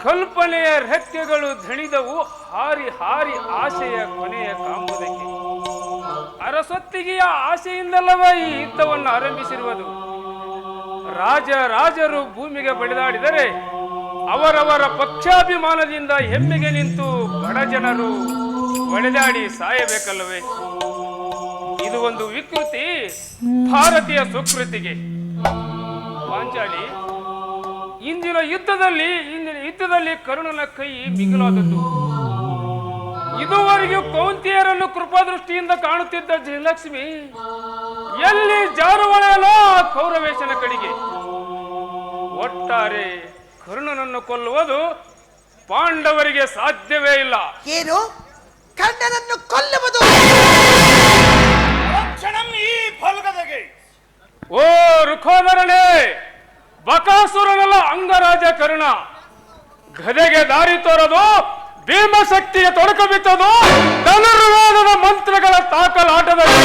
ಕಲ್ಪನೆಯ ರೆಕ್ಕೆಗಳು ದಣಿದವು ಹಾರಿ ಹಾರಿ ಆಸೆಯ ಕೊನೆಯ ಕಾಂಬುದಕ್ಕೆ. ಅರಸೊತ್ತಿಗೆಯ ಆಸೆಯಿಂದಲ್ಲವೇ ಈ ಯುದ್ಧವನ್ನು ಆರಂಭಿಸಿರುವುದು. ರಾಜರು ಭೂಮಿಗೆ ಬಡಿದಾಡಿದರೆ ಅವರವರ ಪಕ್ಷಾಭಿಮಾನದಿಂದ ಹೆಮ್ಮೆಗೆ ನಿಂತು ಬಡ ಜನರು ಬಡಿದಾಡಿ ಸಾಯಬೇಕಲ್ಲವೇ? ಇದು ಒಂದು ವಿಕೃತಿ ಭಾರತೀಯ ಸುಕೃತಿಗೆ. ಪಾಂಚಾಲಿ, ಇಂದಿನ ಯುದ್ಧದಲ್ಲಿ ಕರ್ಣನ ಕೈ ಮಿಗಿಲಾದದ್ದು. ಇದುವರೆಗೂ ಕೌಂತಿಯರನ್ನು ಕೃಪಾದೃಷ್ಟಿಯಿಂದ ಕಾಣುತ್ತಿದ್ದ ಜಯಲಕ್ಷ್ಮಿ ಎಲ್ಲಿ ಜಾರುವಳೆಯಲೋ ಕೌರವೇಶನ ಕಡೆಗೆ. ಒಟ್ಟಾರೆ ಕರ್ಣನನ್ನು ಕೊಲ್ಲುವುದು ಪಾಂಡವರಿಗೆ ಸಾಧ್ಯವೇ ಇಲ್ಲ. ಏನು? ಕರ್ಣನನ್ನು ಕೊಲ್ಲುವುದು? ಓ ರುಖೋದರನೇ, ಬಕಾಸುರನಲ್ಲ ಅಂಗರಾಜ ಕರ್ಣ. ಗದೆಗೆ ದಾರಿ ತೋರದು, ಭೀಮಶಕ್ತಿಗೆ ತೊಡಕ ಬಿತ್ತದು ಧನುರ್ವೇದದ ಮಂತ್ರಗಳ ತಾಕಲಾಟದಲ್ಲಿ.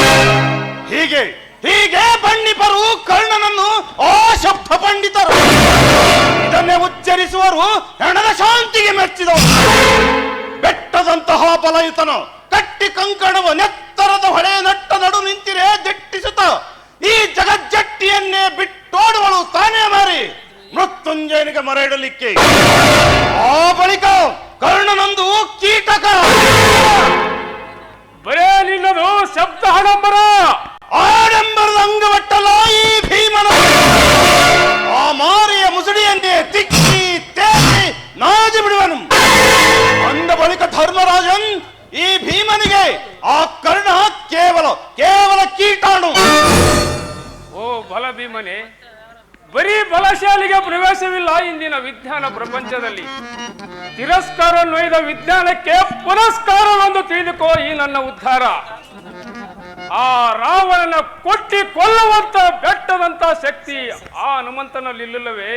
ಹೀಗೆ ಬಣ್ಣಿಪರು ಕರ್ಣನನ್ನು ಆ ಶಬ್ದ ಪಂಡಿತರು. ಇದನ್ನೇ ಉಚ್ಚರಿಸುವರು ಹೆಣದ ಶಾಂತಿಗೆ ಮೆಚ್ಚಿದವರು. ಬೆಟ್ಟದಂತಹ ಬಲಯುತನು ಕಟ್ಟಿ ಕಂಕಣವ ನೆತ್ತರದ ಹೊಳೆ ನಟ್ಟ ನಡು ನಿಂತಿರೆ ದಿಟ್ಟಿಸುತ್ತ ಈ ಜಗಜ್ಜಟ್ಟಿಯನ್ನೇ ಬಿಟ್ಟೋಡುವಳು ತಾನೇ ಮಾರಿ ಮೃತ್ಯುಂಜಯನಿಗೆ ಮರ ಇಡಲಿಕ್ಕೆ. ಆ ಬಳಿಕ ಕರ್ಣನೊಂದು ಕೀಟಕ. ಬರೇ ನಿನ್ನದು ಶಬ್ದ ಹಣಂಬರ. ಆಡಂಬರದ ಅಂಗವಟ್ಟಲ್ಲ ಈ ಭೀಮನ. ಆ ಮಾರಿಯ ಮುಸುಡಿಯನ್ನೇ ತಿಕ್ಕಿ ತೇಸಿ ನಾಜಿ ಬಿಡುವನು. ಅಂದ ಬಳಿಕ ಧರ್ಮರಾಜನ್ ಈ ಭೀಮನಿಗೆ ಆ ಕರ್ಣ ಕೇವಲ ಕೀಟಾಣು. ಓ ಬಲ ಭೀಮನೆ, ಬರೀ ಬಲಶಾಲಿಗೆ ಪ್ರವೇಶವಿಲ್ಲ ಇಂದಿನ ವಿಜ್ಞಾನ ಪ್ರಪಂಚದಲ್ಲಿ. ತಿರಸ್ಕಾರ ನೊಯ್ದ ವಿಜ್ಞಾನಕ್ಕೆ ಪುರಸ್ಕಾರವೆಂದು ತಿಳಿದುಕೋ ಈ ನನ್ನ ಉದ್ಧಾರ. ಆ ರಾವಣನ ಕೊಟ್ಟಿ ಕೊಲ್ಲುವಂತ ಬೆಟ್ಟದಂತ ಶಕ್ತಿ ಆ ಹನುಮಂತನಲ್ಲಿಲ್ಲವೇ?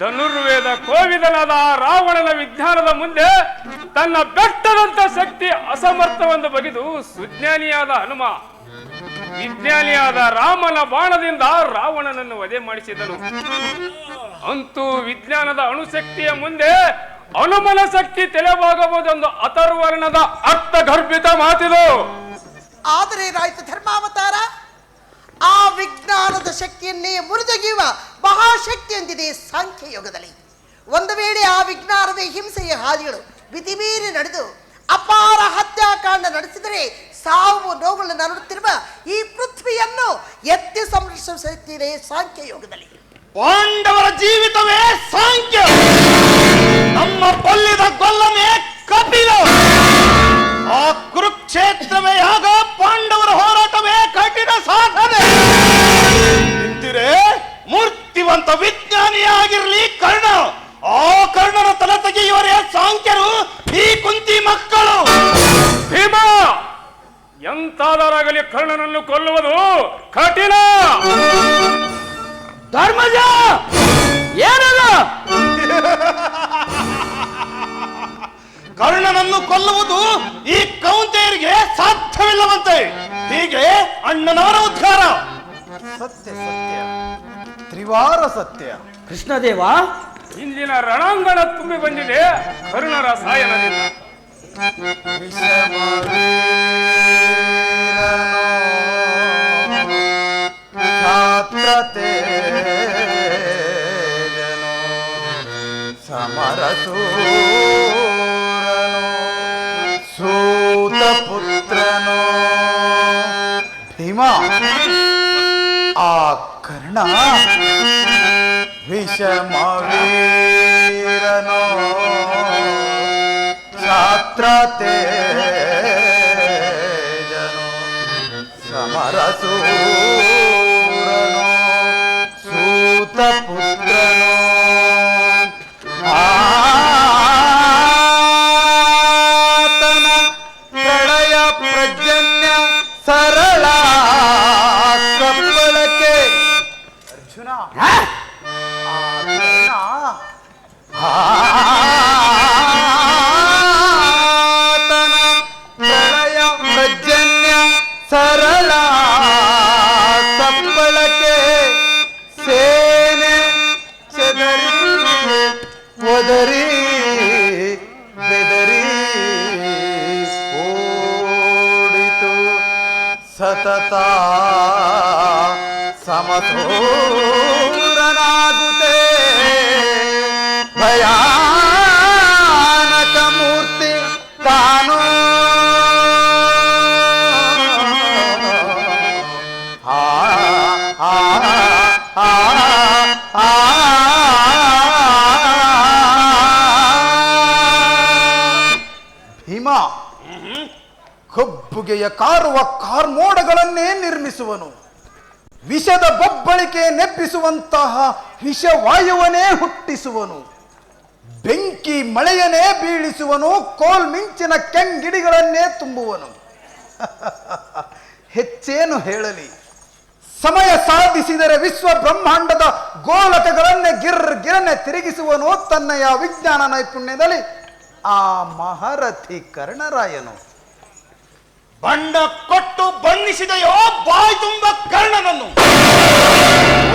ಧನುರ್ವೇದ ಕೋವಿದನಾದ ಆ ರಾವಣನ ವಿಜ್ಞಾನದ ಮುಂದೆ ತನ್ನ ಬೆಟ್ಟದಂತ ಶಕ್ತಿ ಅಸಮರ್ಥವೆಂದು ಬಗೆದು ಸುಜ್ಞಾನಿಯಾದ ಹನುಮ ವಿಜ್ಞಾನಿಯಾದ ರಾಮನ ಬಾಣದಿಂದ ರಾವಣನನ್ನು ವಧೆ ಮಾಡಿಸಿದನು. ಅಂತೂ ವಿಜ್ಞಾನದ ಅಣುಶಕ್ತಿಯ ಮುಂದೆ ಹನುಮನ ಶಕ್ತಿ ತೆಲೆವಾಗಬಹುದೆಂದು ಅಥರ್ವರ್ಣದ ಅರ್ಥಗರ್ಭಿತ ಮಾತಿದು. ಆದರೆ ಏನಾಯ್ತು ಧರ್ಮಾವತಾರ? ಆ ವಿಜ್ಞಾನದ ಶಕ್ತಿಯನ್ನೇ ಮುರಿದೊಗೆಯುವ ಮಹಾಶಕ್ತಿ ಹೊಂದಿದೆ ಸಾಂಖ್ಯ ಯೋಗದಲ್ಲಿ. ಒಂದು ವೇಳೆ ಆ ವಿಜ್ಞಾನದ ಹಿಂಸೆಯ ಹಾದಿಗಳು ಬಿತಿಮೀರಿ ನಡೆದು ಅಪಾರ ಹತ್ಯಾಕಾಂಡ ನಡೆಸಿದರೆ ಸಾವು ನೋವುಗಳನ್ನು ನರಳುತ್ತಿರುವ ಈ ಪೃಥ್ವಿಯನ್ನು ಎತ್ತಿ ಸಂರಕ್ಷಿಸುತ್ತಿದೆ ಸಾಂಖ್ಯ ಯೋಗದಲ್ಲಿ. ಪಾಂಡವರ ಜೀವಿತವೇ ಸಾಂಖ್ಯ, ನಮ್ಮ ಕೊಲ್ಲಿದ ಗೊಲ್ಲನೇ ಕಪಿಲ. ಆ ಕುರುಕ್ಷೇತ್ರವೇ ಆಗ ಪಾಂಡವರ ಹೋರಾಟವೇ ಕಠಿಣ ಸಾಧನೆ. ನಿಂತಿರೆ ಮೂರ್ತಿವಂತ ವಿಜ್ಞಾನಿಯಾಗಿರಲಿ ಕರ್ಣ. ಆ ಕರ್ಣನ ತಲೆ ತೆಗೆಯುವರೇ ಸಾಂಖ್ಯರು, ಈ ಕುಂತಿ ಮಕ್ಕಳು. ಭೀಮ, ಎಂತಾದರಾಗಲಿ ಕರ್ಣನನ್ನು ಕೊಲ್ಲುವುದು ಕಠಿಣ. ಧರ್ಮಜ ಏನಲ್ಲ, ಕರ್ಣನನ್ನು ಕೊಲ್ಲುವುದು ಈ ಕೌಂತೆಯರಿಗೆ ಸಾಧ್ಯವಿಲ್ಲವಂತೆ. ಹೀಗೆ ಅಣ್ಣನವರ ಉದ್ಧಾರ. ಸತ್ಯ ಸತ್ಯ, ತ್ರಿವಾರ ಸತ್ಯ. ಕೃಷ್ಣದೇವ, ಇಂದಿನ ರಣಾಂಗಣ ತುಂಬಿ ಬಂದಿದೆ ಕರ್ಣರ ಸಾಯನದಿಂದ. ಖ್ಯಾತ ಭೀಮ, ಆ ಕರ್ಣ ವಿಷಮವೀರನೋ ಛಾತ್ರ ತೇಜನೋ ಸಮರಸೂರನೋ ಸೂತ ಪುತ್ರನೋ ಆತನ ಪ್ರಳಯ ಪ್ರಜನ್ಯ ಸರಳ ಕಪ್ಪಳಕ್ಕೆ ಅರ್ಜುನ ಆತನ ಪ್ರಳಯ ಪ್ರಜನ್ಯ ಸರಳ ಕಪ್ಪಳಕ್ಕೆ ಸೇನೆ ಚದರಿ ಒದರಿ ಬೆದರಿ ಓಡಿತು ಸತತ ಸಮಸೂರನಾಗುತ್ತೇ ಭಯಾನಕ ಮೂರ್ತಿ ತಾನು ಭೀಮ ಕಬ್ಬುಗೆಯ ಕಾರುವ ಕಾರ್ಮೋಡಗಳನ್ನೇ ನಿರ್ಮಿಸುವನು, ವಿಷದ ಬೊಬ್ಬಳಿಕೆ ನೆಪ್ಪಿಸುವಂತಹ ವಿಷವಾಯುವನೇ ಹುಟ್ಟಿಸುವನು, ಬೆಂಕಿ ಮಳೆಯನ್ನೇ ಬೀಳಿಸುವನು, ಕೋಲ್ಮಿಂಚಿನ ಕೆಂಗಿಡಿಗಳನ್ನೇ ತುಂಬುವನು. ಹೆಚ್ಚೇನು ಹೇಳಲಿ, ಸಮಯ ಸಾಧಿಸಿದರೆ ವಿಶ್ವ ಬ್ರಹ್ಮಾಂಡದ ಗೋಲಕಗಳನ್ನೇ ಗಿರನೆ ತಿರುಗಿಸುವನು ತನ್ನಯ ವಿಜ್ಞಾನ ನೈಪುಣ್ಯದಲ್ಲಿ ಆ ಮಹಾರಥಿ ಕರ್ಣರಾಯನು. ಬಂಡ ಕೊಟ್ಟು ಬಣ್ಣಿಸಿದೆಯೋ ಬಾಯಿ ತುಂಬ ಕರ್ಣನನ್ನು.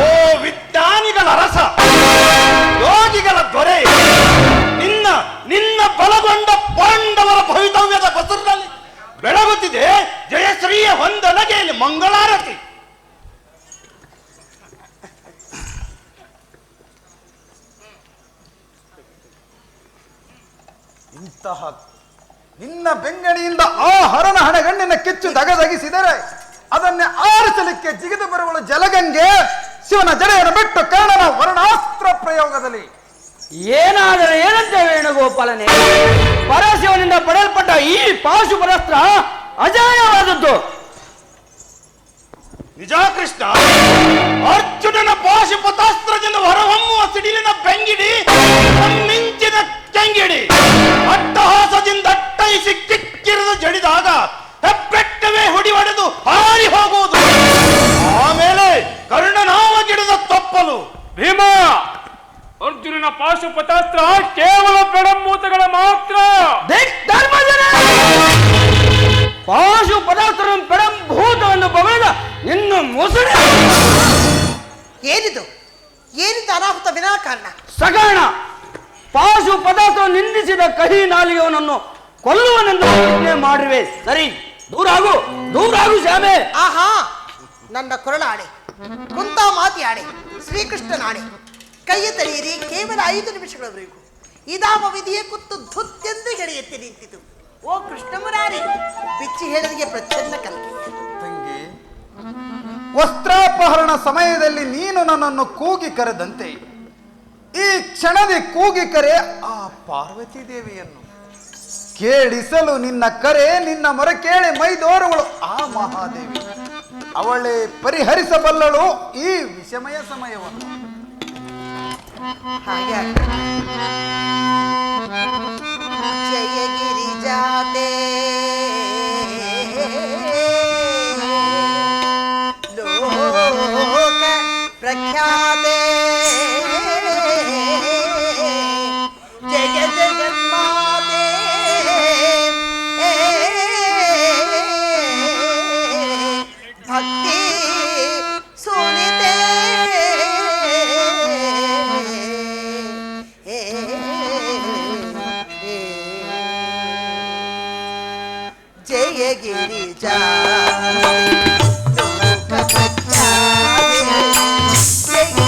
ಓ ವಿಜ್ಞಾನಿಗಳ ರಸ, ಯೋಗಿಗಳ ದೊರೆ, ನಿನ್ನ ಬಲಗೊಂಡ ಪಾಂಡವರ ಭವಿತವ್ಯದ ಬಸರಿನಲ್ಲಿ ಬೆಳಗುತ್ತಿದೆ ಜಯಶ್ರೀಯ ವಂದನಗೆಯಲ್ಲಿ ಮಂಗಳಾರತಿ. ಇಂತಹ ನಿನ್ನ ಬೆಂಗಣಿಯಿಂದ ಆ ಹರಣ ಹಣಗಣ್ಣಿನ ಕಿಚ್ಚು ದಗದಗಿಸಿದರೆ ಅದನ್ನೇ ಆರಿಸಲಿಕ್ಕೆ ಜಿಗಿದು ಬರುವಳು ಜಲಗಂಗೆ ಶಿವನ ಜಡೆಯನ್ನು ಬಿಟ್ಟು ಕರ್ಣನ ವರ್ಣಾಸ್ತ್ರ ಪ್ರಯೋಗದಲ್ಲಿ. ಏನಾದರೆ ಏನಂತೆ ವೇಣುಗೋಪಾಲನೆ, ಪರಶಿವನಿಂದ ಪಡೆಯಲ್ಪಟ್ಟ ಈ ಪಾಶುಪರಾಸ್ತ್ರ ಅಜೇಯವಾದದ್ದು. ನಿಜ ಕೃಷ್ಣ, ಅರ್ಜುನನ ಪಾಶುಪತಾಸ್ತ್ರದಿಂದ ಹೊರಹೊಮ್ಮುವ ಸಿಡಿಲಿನ ಬೆಂಗಿಡಿ ಮಿಂಚಿನ ಕೆಂಗಿಡಿ ಅಟ್ಟಹಾಸದಿಂದ ಅಟ್ಟೈಸಿ ಕಿಕ್ಕಿರಿದು ಜಡಿದಾಗ ಹೆಬ್ಬೆಟ್ಟವೇ ಹುಡಿ ಹೊಡೆದು ಹಾರಿ ಹೋಗುವುದು. ಆಮೇಲೆ ಕರ್ಣನಾವ ಗಿಡದ ತಪ್ಪಲು. ಭೀಮ, ಅರ್ಜುನನ ಪಾಶುಪತಾಸ್ತ್ರ ಕೇವಲ ಬೆಡಂಬೂತಗಳ ಮಾತ್ರ. ಪಾಶುಪತಾಸ್ತ್ರ ಬೆಡಂಭೂತವನ್ನು ಬಗೆದ ನಿನ್ನ ಮುಸುಡೆ. ಏನಿದು ಅನಾಹುತ ವಿನಾಕಾರಣ ಸಕಾರಣ ಪಾಶುಪತಾಸ್ತ್ರ ನಿಂದಿಸಿದ ಕಹಿ ನಾಲಿಗೆಯವನನ್ನು ಕೊಲ್ಲುವನೆಂದು ಪ್ರತಿಜ್ಞೆ ಮಾಡಿರುವೆ. ಸರಿ, ದೂರಾಗು ಶ್ಯಾಮೆ. ಆಹಾ, ನನ್ನ ಕೊರಳಾಣೆ, ಕುಂತಾ ಮಾತಿ ಆಣೆ, ಶ್ರೀಕೃಷ್ಣನಾಣೆ, ಕೈಯ ತಳೆಯಿರಿ ಕೇವಲ 5 ನಿಮಿಷಗಳವರೆಗೂ. ಇದಾವ ವಿಧಿಯ ಕುತ್ತು ಧುತ್ತೆಂದು ಗೆಳೆಯೆತ್ತಿ ನಿಂತಿತು. ಓ ಕೃಷ್ಣ ಮುರಾರಿ, ಬಿಚ್ಚಿ ಹೇಳಲಿಗೆ ಪ್ರಚಂಡ ಕಲ್ಕೆ. ತಂಗಿ, ವಸ್ತ್ರಾಪಹರಣ ಸಮಯದಲ್ಲಿ ನೀನು ನನ್ನನ್ನು ಕೂಗಿ ಕರೆದಂತೆ ಈ ಕ್ಷಣದಿ ಕೂಗಿ ಕರೆ ಆ ಪಾರ್ವತಿ ದೇವಿಯನ್ನು. ಕೇಳಿಸಲು ನಿನ್ನ ಕರೆ, ನಿನ್ನ ಮೊರೆ ಕೇಳಿ ಮೈದೋರುವಳು ಆ ಮಹಾದೇವಿ. ಅವಳೇ ಪರಿಹರಿಸಬಲ್ಲಳು ಈ ವಿಷಮಯ ಸಮಯವನ್ನು. ಹಾಗೆ ಜಯ ಗಿರಿಜಾತೆ ಲೋಕ ಪ್ರಖ್ಯಾತೆ ಜಯ ಜಗನ್ಮಾತೆ ಭಕ್ತಿ ಸುನಿತೆ ಜಯ ಗಿರಿಜಾ ಜಯ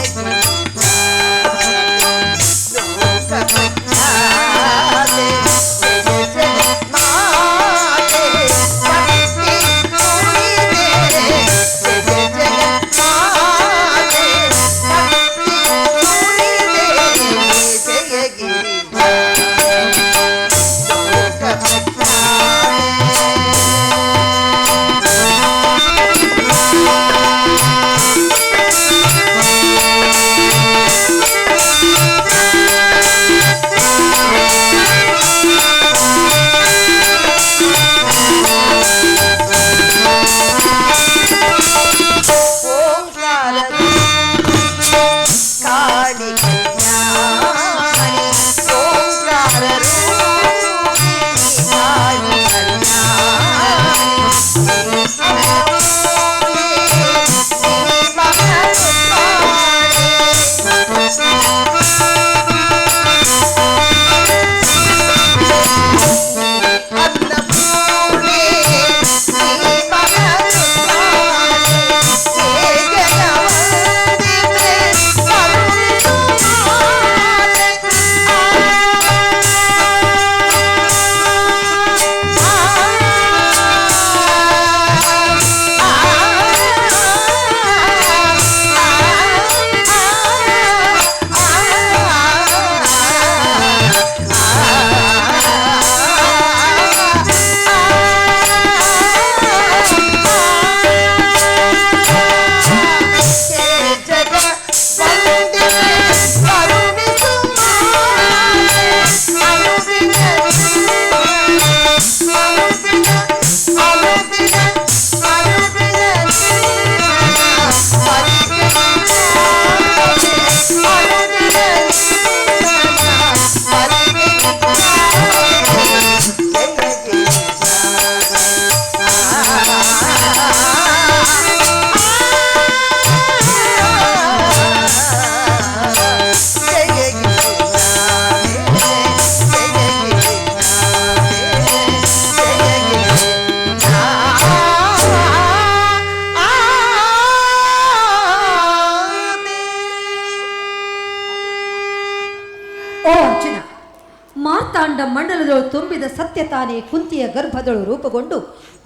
ಬ್ರಹ್ಮಾಂಡ ಮಂಡಲದೊಳು ತುಂಬಿದ ಸತ್ಯ ತಾನೇ ಕುಂತಿಯ ಗರ್ಭದೊಳು ರೂಪುಗೊಂಡು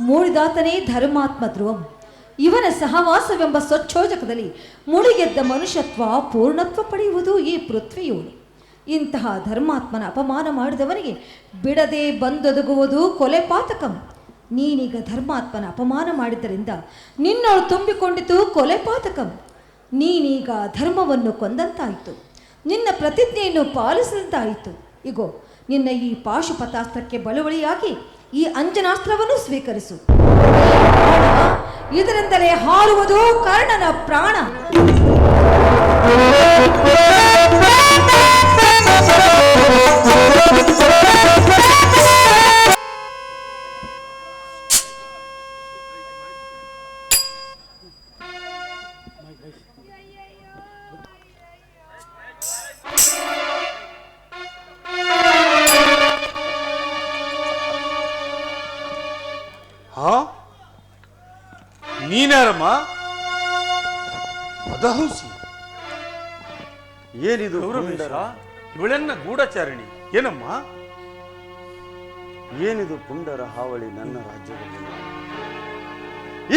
ಮೂಡಿದಾತನೇ ಧರ್ಮಾತ್ಮ ಧ್ರುವಂ. ಇವನ ಸಹವಾಸವೆಂಬ ಸ್ವಚ್ಛೋಜಕದಲ್ಲಿ ಮುಡಿಗೆದ್ದ ಮನುಷ್ಯತ್ವ ಪೂರ್ಣತ್ವ ಪಡೆಯುವುದು ಈ ಪೃಥ್ವಿಯೋನಿ. ಇಂತಹ ಧರ್ಮಾತ್ಮನ ಅಪಮಾನ ಮಾಡಿದವನಿಗೆ ಬಿಡದೆ ಬಂದೊದಗುವುದು ಕೊಲೆ ಪಾತಕಂ. ನೀನೀಗ ಧರ್ಮಾತ್ಮನ ಅಪಮಾನ ಮಾಡಿದ್ದರಿಂದ ನಿನ್ನೊಳು ತುಂಬಿಕೊಂಡಿತು ಕೊಲೆ ಪಾತಕಂ. ನೀನೀಗ ಧರ್ಮವನ್ನು ಕೊಂದಂತಾಯಿತು, ನಿನ್ನ ಪ್ರತಿಜ್ಞೆಯನ್ನು ಪಾಲಿಸಿದಂತಾಯಿತು. ಇಗೋ ನಿನ್ನ ಈ ಪಾಶುಪತಾಸ್ತ್ರಕ್ಕೆ ಬಳುವಳಿಯಾಗಿ ಈ ಅಂಜನಾಸ್ತ್ರವನ್ನು ಸ್ವೀಕರಿಸು. ಇದರಿಂದಲೇ ಹಾರುವುದು ಕರ್ಣನ ಪ್ರಾಣ. ನೀನ್ಯಾರಮ್ಮ? ಅದಹುಸಿ ಏನಿದು ಗೌರವೇಶ? ಇವಳೆನ್ನ ಗೂಢಚಾರಿಣಿ ಏನಮ್ಮ? ಏನಿದು ಪುಂಡರ ಹಾವಳಿ ನನ್ನ ರಾಜ್ಯದಲ್ಲಿ?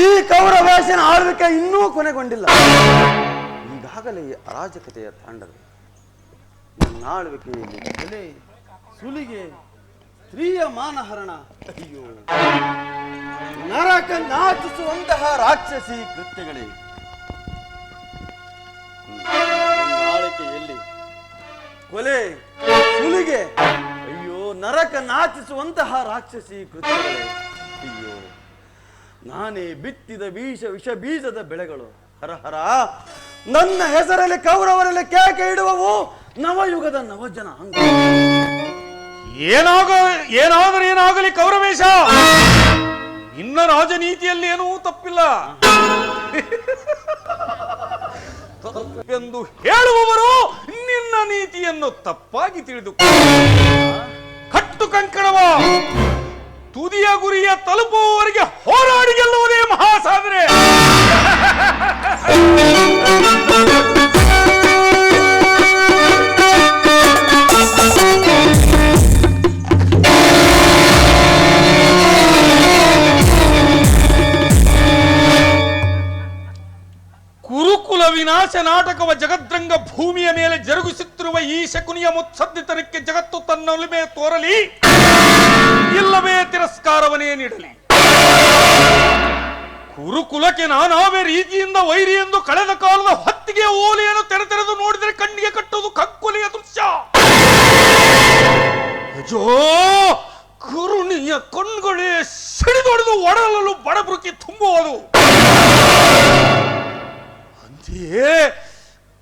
ಈ ಕೌರವೇಶನ ಆಳ್ವಿಕೆ ಇನ್ನೂ ಕೊನೆಗೊಂಡಿಲ್ಲ. ಈಗಾಗಲೇ ಅರಾಜಕತೆಯ ತಾಂಡವ. ನನ್ನ ಆಳ್ವಿಕೆಯಲ್ಲಿ ಕೊಲೆ, ಸುಲಿಗೆ, ಸ್ತ್ರೀಯ ಮಾನಹರಣ, ಅಯ್ಯೋ ನರಕ ನಾಚಿಸುವಂತಹ ರಾಕ್ಷಸಿ ಕೃತ್ಯಗಳೇ. ಆಳ್ವಿಕೆಯಲ್ಲಿ ಕೊಲೆ, ಸುಲಿಗೆ, ಅಯ್ಯೋ ನರಕ ನಾಚಿಸುವಂತಹ ರಾಕ್ಷಸಿ ಕೃತ್ಯಗಳೇ. ಅಯ್ಯೋ ನಾನೇ ಬಿತ್ತಿದ ವಿಷ ಬೀಜದ ಬೆಳೆಗಳು. ಹರಹರ ನನ್ನ ಹೆಸರಲ್ಲಿ ಕೌರವರಲ್ಲಿ ಕೇಕೆ ಇಡುವವು ನವಯುಗದ ನವಜನ. ಏನಾಗಲಿ ಕೌರವೇಶ, ನಿನ್ನ ರಾಜನೀತಿಯಲ್ಲಿ ಏನೂ ತಪ್ಪಿಲ್ಲ ಎಂದು ಹೇಳುವವರು ನಿನ್ನ ನೀತಿಯನ್ನು ತಪ್ಪಾಗಿ ತಿಳಿದು ಕಟ್ಟು ಕಂಕಣವ ತುದಿಯ ಗುರಿಯ ತಲುಪುವವರಿಗೆ ಹೋರಾಡಿ ಗೆಲ್ಲುವುದೇ ಮಹಾಸಾಧನೆ. ಕುರುಕುಲ ವಿನಾಶ ನಾಟಕವ ಜಗದ್ರಂಗ ಭೂಮಿಯ ಮೇಲೆ ಜರುಗಿಸುತ್ತಿರುವ ಈ ಶಕುನಿಯ ಮುತ್ಸದ್ದಿತನಕ್ಕೆ ಜಗತ್ತು ತನ್ನ ಒಲಿಮೆ ತೋರಲಿ, ಇಲ್ಲವೇ ತಿರಸ್ಕಾರವನ್ನೇ ನೀಡಲಿ. ಕುರುಕುಲಕ್ಕೆ ನಾನಾವೇ ರೀತಿಯಿಂದ ವೈರಿ ಎಂದು ಕಳೆದ ಕಾಲದ ಹೊತ್ತಿಗೆ ಓಲೆಯನ್ನು ತೆರೆದು ನೋಡಿದರೆ ಕಣ್ಣಿಗೆ ಕಟ್ಟುವುದು ಕಗ್ಗೊಲೆಯ ದೃಶ್ಯ. ಅಜೋ ಕರುಣಿಯ ಕಣ್ಗಳೇ ಸಿಡಿದೊಡೆದು ಒಡಲಲು ಬಡಬುರುಕಿ ತುಂಬುವುದು. ಅಂತೆಯೇ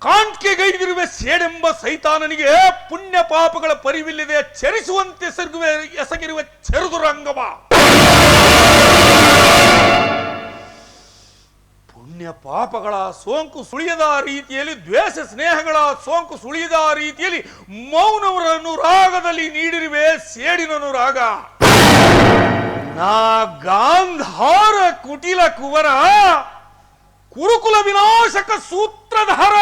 ಕಾಂಟ್ಕೆಗೈದಿರುವೆ ಸೇಡೆಂಬ ಸೈತಾನನಿಗೆ ಪುಣ್ಯ ಪಾಪಗಳ ಪರಿವಿಲ್ಲದೆ ಚರಿಸುವಂತೆ ಎಸಗಿರುವ ಚೆರುದುರಂಗವ. ಪುಣ್ಯ ಪಾಪಗಳ ಸೋಂಕು ಸುಳಿಯದ ರೀತಿಯಲ್ಲಿ, ದ್ವೇಷ ಸ್ನೇಹಗಳ ಸೋಂಕು ಸುಳಿಯದ ರೀತಿಯಲ್ಲಿ ಮೌನವರನ್ನು ರಾಗದಲ್ಲಿ ನೀಡಿರುವೆ ಸೇಡಿನ ರಾಗ. ನಾ ಗಾಂಧಾರ ಕುಟಿಲ ಕುವರ, ಕುರುಕುಲ ವಿನಾಶಕ ಸೂತ್ರಧಾರ.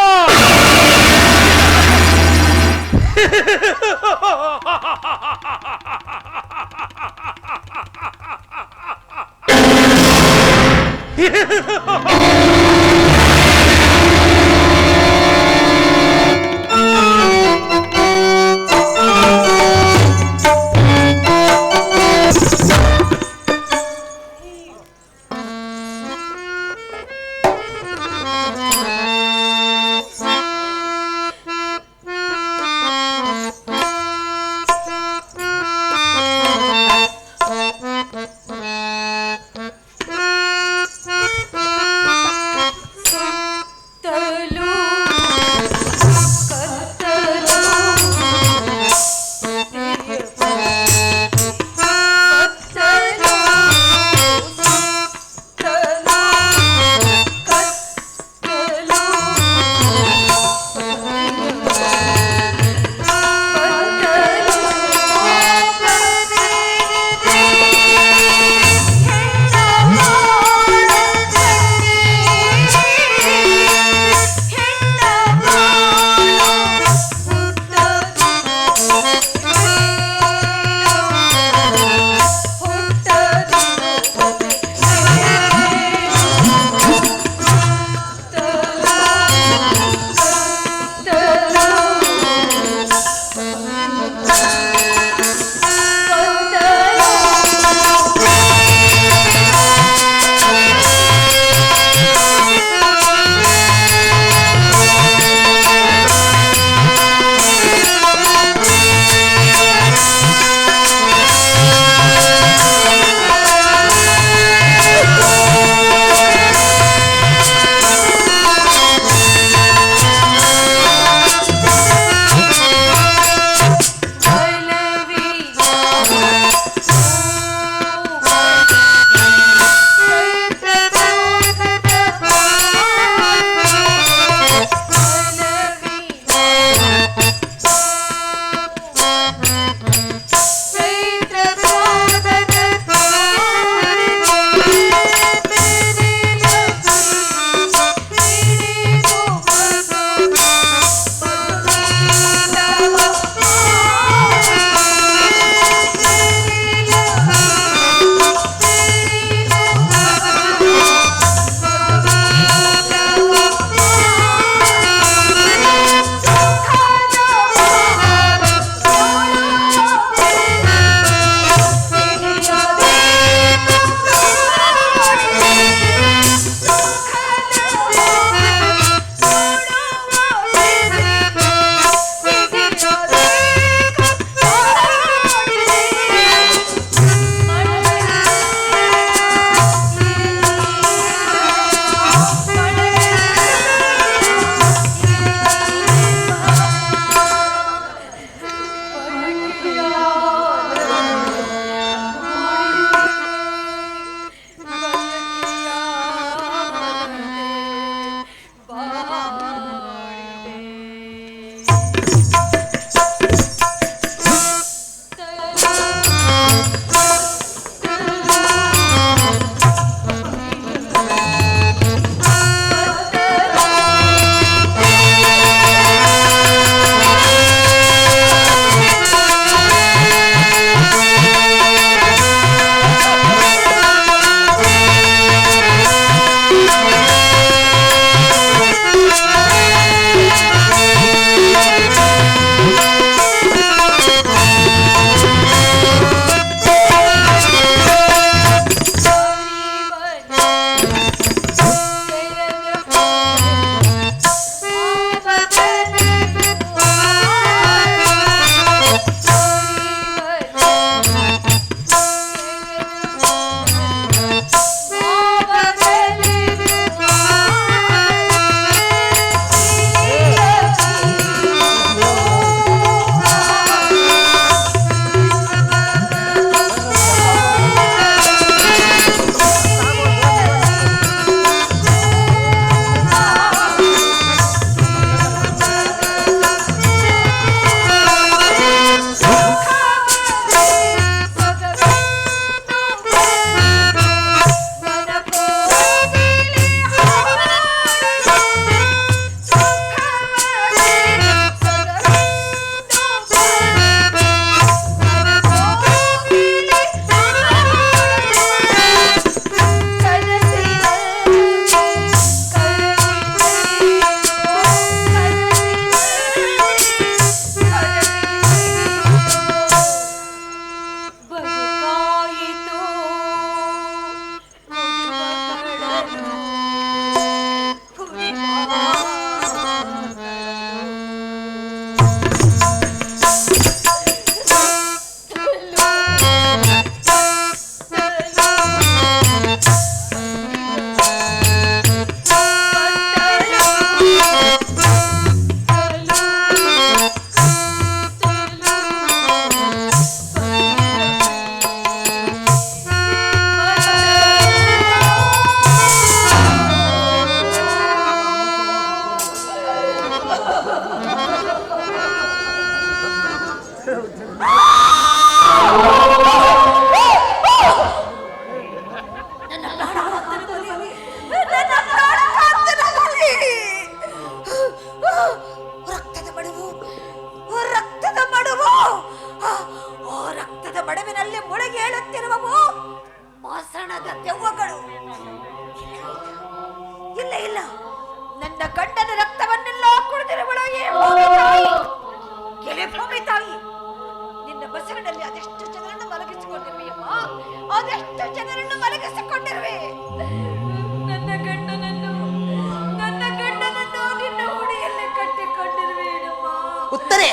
ಉತ್ತರೆ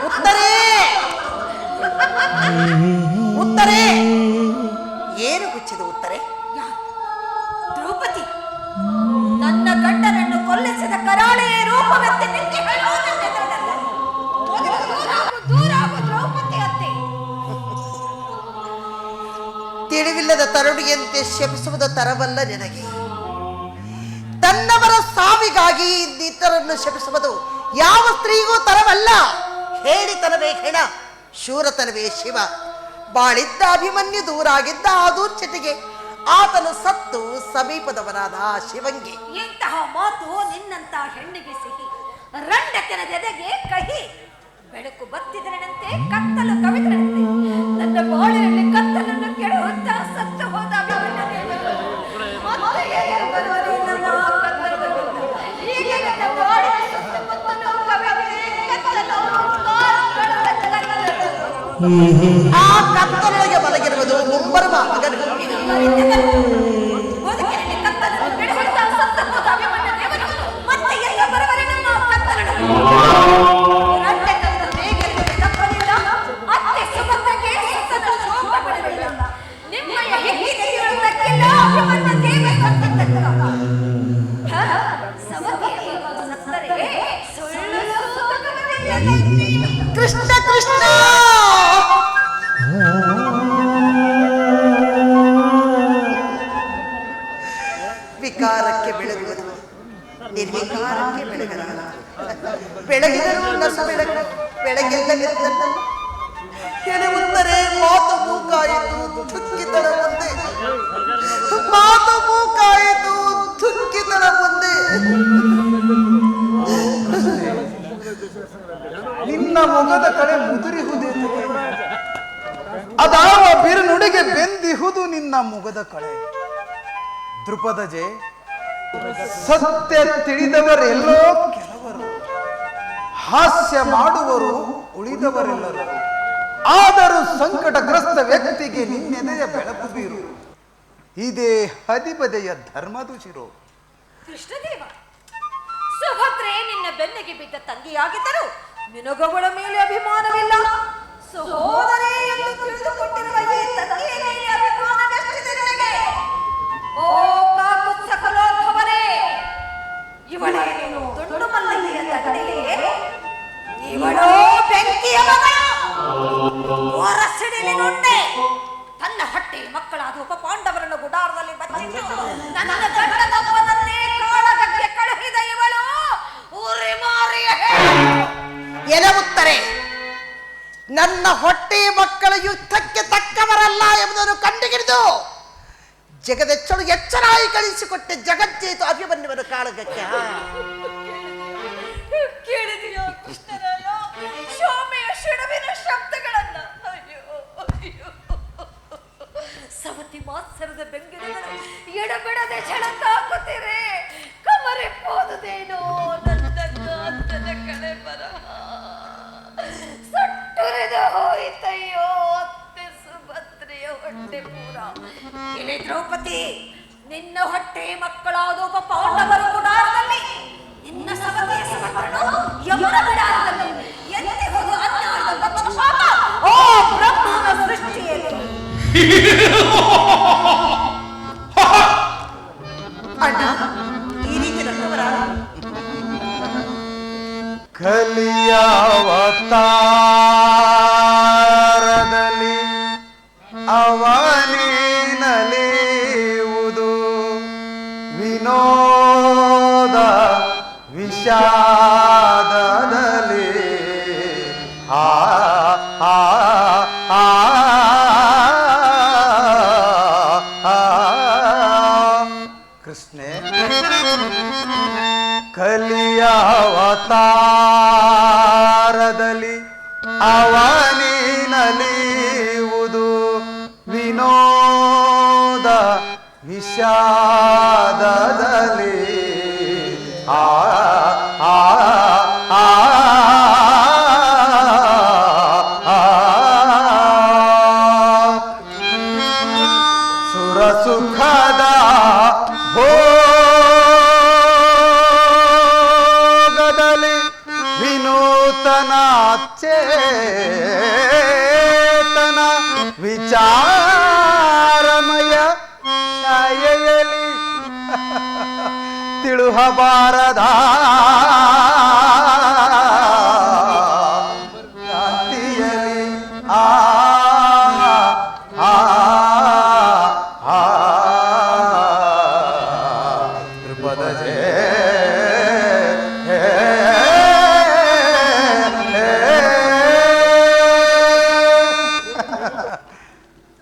ಉತ್ತರೆ ಉತ್ತರೆ ಏನು ಹುಚ್ಚಿದ ಉತ್ತರೆ? ದ್ರೌಪದಿ, ನನ್ನ ಗಂಡನನ್ನು ಕೊಲ್ಲಿಸಿದ ಕರಾಳೆಯ ರೂಪವೆತ್ತಿ ನಿಂತು ಹೇಳುವುದೆಂದರೆ ದೂರಾಗು ದ್ರೌಪದಿ ಅತ್ತೆ. ತಿಳಿವಿಲ್ಲದ ತರುಣಿಯಂತೆ ಶಪಿಸುವುದು ತರವಲ್ಲ ನಿನಗೆ. ತನ್ನವರ ಸಾವಿಗಾಗಿ ಇನ್ನಿತರನ್ನು ಶಪಿಸುವುದು ಯಾವ ಸ್ತ್ರೀಗೂ ತರವಲ್ಲ. ಹೇಳಿತನವೇ ಹೆಣ, ಶೂರತನವೇ ಶಿವ. ಬಾಳಿದ್ದ ಅಭಿಮನ್ಯು ದೂರಾಗಿದ್ದ ಆ ದೂರ್ಚಟಿಗೆ ಆತನು ಸತ್ತು ಸಮೀಪದವನಾದ ಆ ಶಿವಂಗೆ. ಇಂತಹ ಮಾತು ನಿನ್ನಂತ ಹೆಣ್ಣಿಗೆ ಸಿಹಿ, ರಂಡಕನ ಜೊತೆಗೆ ಕಹಿ. ಬೆಳಕು ಬತ್ತಿದರಂತೆ ಕತ್ತಲು ಕವಿದರಂತೆ ನನ್ನ ಬಾಳಿನಲ್ಲಿ ಕತ್ತಲನ್ನು ಕೆಡುವಂತ ಸತ್ತು ಹೋದ ಆ ಕತ್ತಲೊಳಗೆ ಮಲಗಿರುವುದು ಮುಂಬರುವ ಮಗನು. ಬದುಕಿನಲ್ಲಿ ಕತ್ತಲನ್ನು ಕೆಡುವಂತ ಸತ್ತು ಹೋದ ಅಭಿಮನ್ಯ ದೇವರು ಮತ್ತೆ ಎಲ್ಲ ಬರುವರೆ ನಮ್ಮ ಕತ್ತಲನ್ನು ಕೃಷ್ಣ ಕೃಷ್ಣ ವಿಕಾರಕ್ಕೆ ಬೆಳಗುವುದು, ನಿರ್ವಿಕಾರಕ್ಕೆ ಬೆಳಗಲ್ಲ. ಬೆಳಗಿದರೂ ನಸು ಬೆಳಕು, ಬೆಳಗಿಲ್ಲದಿದ್ದ ಕೆಲವುತ್ತಾರೆ ಮಾತು ಮೂಕಾಯಿತು ಧುಕ್ಕಿತನ ಮುಂದೆ, ಮಾತು ಮೂಕಾಯಿತು ಧುಕ್ಕಿತನ ಮುಂದೆ. ನಿನ್ನ ಮೊಗದ ಕಡೆ ಮುದುರಿಹುದೇ ಅದಾವ ಬಿರುನುಡಿಗೆ ಬೆಂದಿಹುದು ನಿನ್ನ ಮೊಗದ ಕಳೆ. ದೃಪದಜೆ, ಸತ್ಯ ತಿಳಿದವರೆಲ್ಲೋ ಕೆಲವರು, ಹಾಸ್ಯ ಮಾಡುವರು ಉಳಿದವರೆಲ್ಲರು. ಆದರೂ ಸಂಕಟಗ್ರಸ್ತ ವ್ಯಕ್ತಿಗೆ ನಿನ್ನೆದೆಯ ಬೆಳಕು ಬೀರು, ಇದೇ ಹದಿಬದೆಯ ಧರ್ಮದುಶಿರು. ಕೃಷ್ಣದೇವ, ಸುಭದ್ರೆ ನಿನ್ನ ಬೆನ್ನಿಗೆ ಬಿದ್ದ ತಂಗಿಯಾಗಿದ್ದರು ನಿನಗೊಬ್ಬಳ ಮೇಲೆ ಅಭಿಮಾನವಿಲ್ಲ. ಸಹೋದರಿ ಎಂದು ತಿಳಿದುಕೊಂಡಿರುವ ಈ ತಂಗಿಯ ಮೇಲೆ ಅಭಿಮಾನವೆಷ್ಟಿದೆ ನಿನಗೆ? ಓ ಕಾಕುತ್ಸ ಕಲೋದ್ಭವನೇ, ಇವಳೇ ನೀನು ತುಂಡು ಮಲ್ಲಿಗೆಯ ತಂದೆಯೇ? ಇವಳೋ ಬೆಂಕಿಯ ಮಗಳು, ಹೊರಸಿಡಿಲಿ ನುಂಡೆ. ತನ್ನ ಹೊಟ್ಟೆ ಮಕ್ಕಳಾದ ಉಪ ಪಾಂಡವರನ್ನು ಗುಡಾರದಲ್ಲಿ ಬಚ್ಚಿಟ್ಟು ನನ್ನ ಗಂಡನೊಬ್ಬನನ್ನೇ ಕಾಳಗಕ್ಕೆ ಕಳುಹಿದ ಇವಳು ಊರಿ ಮಾರಿಯ ಎಲವುತ್ತಾರೆ. ನನ್ನ ಹೊಟ್ಟೆ ಮಕ್ಕಳ ಯುದ್ಧಕ್ಕೆ ತಕ್ಕವರಲ್ಲ ಎಂಬುದನ್ನು ಕಂಡುಹಿಡಿದು ಜಗದೆಚ್ಚಳು ಎಚ್ಚರಾಗಿ ಕಳಿಸಿಕೊಟ್ಟೆ ಜಗಜ್ಜೇತು ಅಭಿಮನ್ಯುವನ್ನು ಕಾಳಗಕ್ಕೆ. ಕೇಳಿದೆಯೋ ಕೃಷ್ಣರಾಯ ಶೋಮೆಯ ಶಿಡುವಿನ ಶಬ್ದಗಳನ್ನ? ಅಯ್ಯೋ ಅಯ್ಯೋ, ಸವತಿ ಮಾತ್ಸರದ ಬೆಂಗಿರುಗಳು ಎಡಬಿಡದೆ ಝಳಕಾಕುತ್ತೀರಿ. ಕಮರಿಪ್ಪೋದುದೇನೋ ನನ್ನ ಕಾಂತನ ಕಳೆ ಬರಹ, ಸಟ್ಟುರಿದ ಹೋಯಿತಯ್ಯೋ ಅತ್ತೆ ಸುಭದ್ರೆಯ ಹೊಟ್ಟೆ ಪೂರ. ಇಲ್ಲಿ ದ್ರೌಪದಿ, ನಿನ್ನ ಹೊಟ್ಟೆ ಮಕ್ಕಳಾದ ಒಬ್ಬ ಪಾಂಡವರ ಗುಡಾರದಲ್ಲಿ ನಿನ್ನ ಸವತಿಯ ಸುಭದ್ರನು ಯಮನ ಬಿಡಾರದಲ್ಲಿ ಎಲ್ಲಿ ಹೋದು ಅನ್ಯಾಯದ ಪಕ್ಷಪಾತ ಓ ಬ್ರಹ್ಮನ ಸೃಷ್ಟಿಯಲ್ಲಿ. ಅಣ್ಣ, ಈ ರೀತಿ ನನ್ನವರ ಕಲಿಯಾವತಾರದಲ್ಲಿ ಅವನೇ ನಲಿಯುವುದು ವಿನೋದ ವಿಷಾದದಲ್ಲಿ. ಆ ಆ ಆ ಕೃಷ್ಣೆ, ಕಲಿಯಾವತಾರದಲ್ಲಿ ಅವನೇ ನಲಿಯುವುದು ವಿನೋದ ವಿಷಾದದಲ್ಲಿ. ಆ ಆ ಆ ಸುರಸುಖದ ಭೋಗದಲ್ಲಿ ವಿನೂತ ಇಹಬಾರದ ರಾತ್ರಿಯಲ್ಲಿ ತ್ರಿಪದ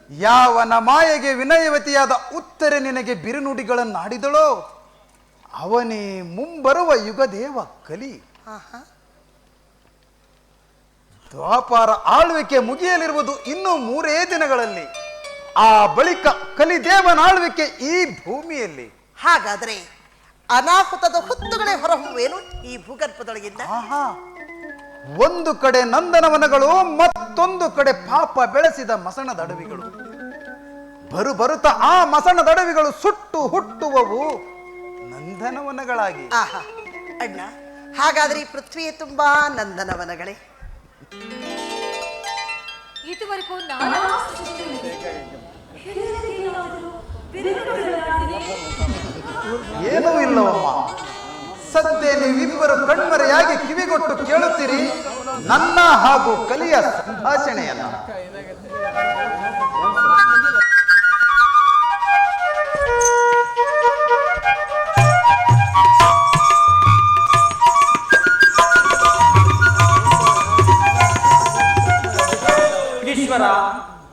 ಯಾವನ ಮಾಯೆಗೆ ವಿನಯವತಿಯಾದ ಉತ್ತರೆ ನಿನಗೆ ಬಿರುನುಡಿಗಳನ್ನಾಡಿದಳೋ ಅವನೇ ಮುಂಬರುವ ಯುಗದೇವ ಕಲಿ. ದ್ವಾಪಾರ ಆಳ್ವಿಕೆ ಮುಗಿಯಲಿರುವುದು ಇನ್ನು 3 ದಿನಗಳಲ್ಲಿ. ಆ ಬಳಿಕ ಕಲಿದೇವನ ಆಳ್ವಿಕೆ ಈ ಭೂಮಿಯಲ್ಲಿ. ಹಾಗಾದರೆ ಅನಾಹುತದ ಹುತ್ತುಗಳೇ ಹೊರಹೊಮ್ಮುವೇನು ಈ ಭೂಗರ್ಭದೊಳಗಿಂದ? ಒಂದು ಕಡೆ ನಂದನವನಗಳು, ಮತ್ತೊಂದು ಕಡೆ ಪಾಪ ಬೆಳೆಸಿದ ಮಸಣದಡವಿಗಳು. ಬರುತ್ತ ಆ ಮಸಣದಡವಿಗಳು ಸುಟ್ಟು ಹುಟ್ಟುವವು ನಂದನವನಗಳಾಗಿ. ಅಣ್ಣ, ಹಾಗಾದ್ರೆ ಈ ಪೃಥ್ವಿಯೇ ತುಂಬಾ ನಂದನವನಗಳೇ. ಇದುವರೆಗೂ ನಾನು ಏನೂ ಇಲ್ಲವಮ್ಮ. ಸದ್ಯ ನೀವಿಬ್ಬರು ಕಣ್ಮರೆಯಾಗಿ ಕಿವಿಗೊಟ್ಟು ಕೇಳುತ್ತೀರಿ ನನ್ನ ಹಾಗೂ ಕಲಿಯ ಸಂಭಾಷಣೆಯನ್ನ. ಈಶ್ವರ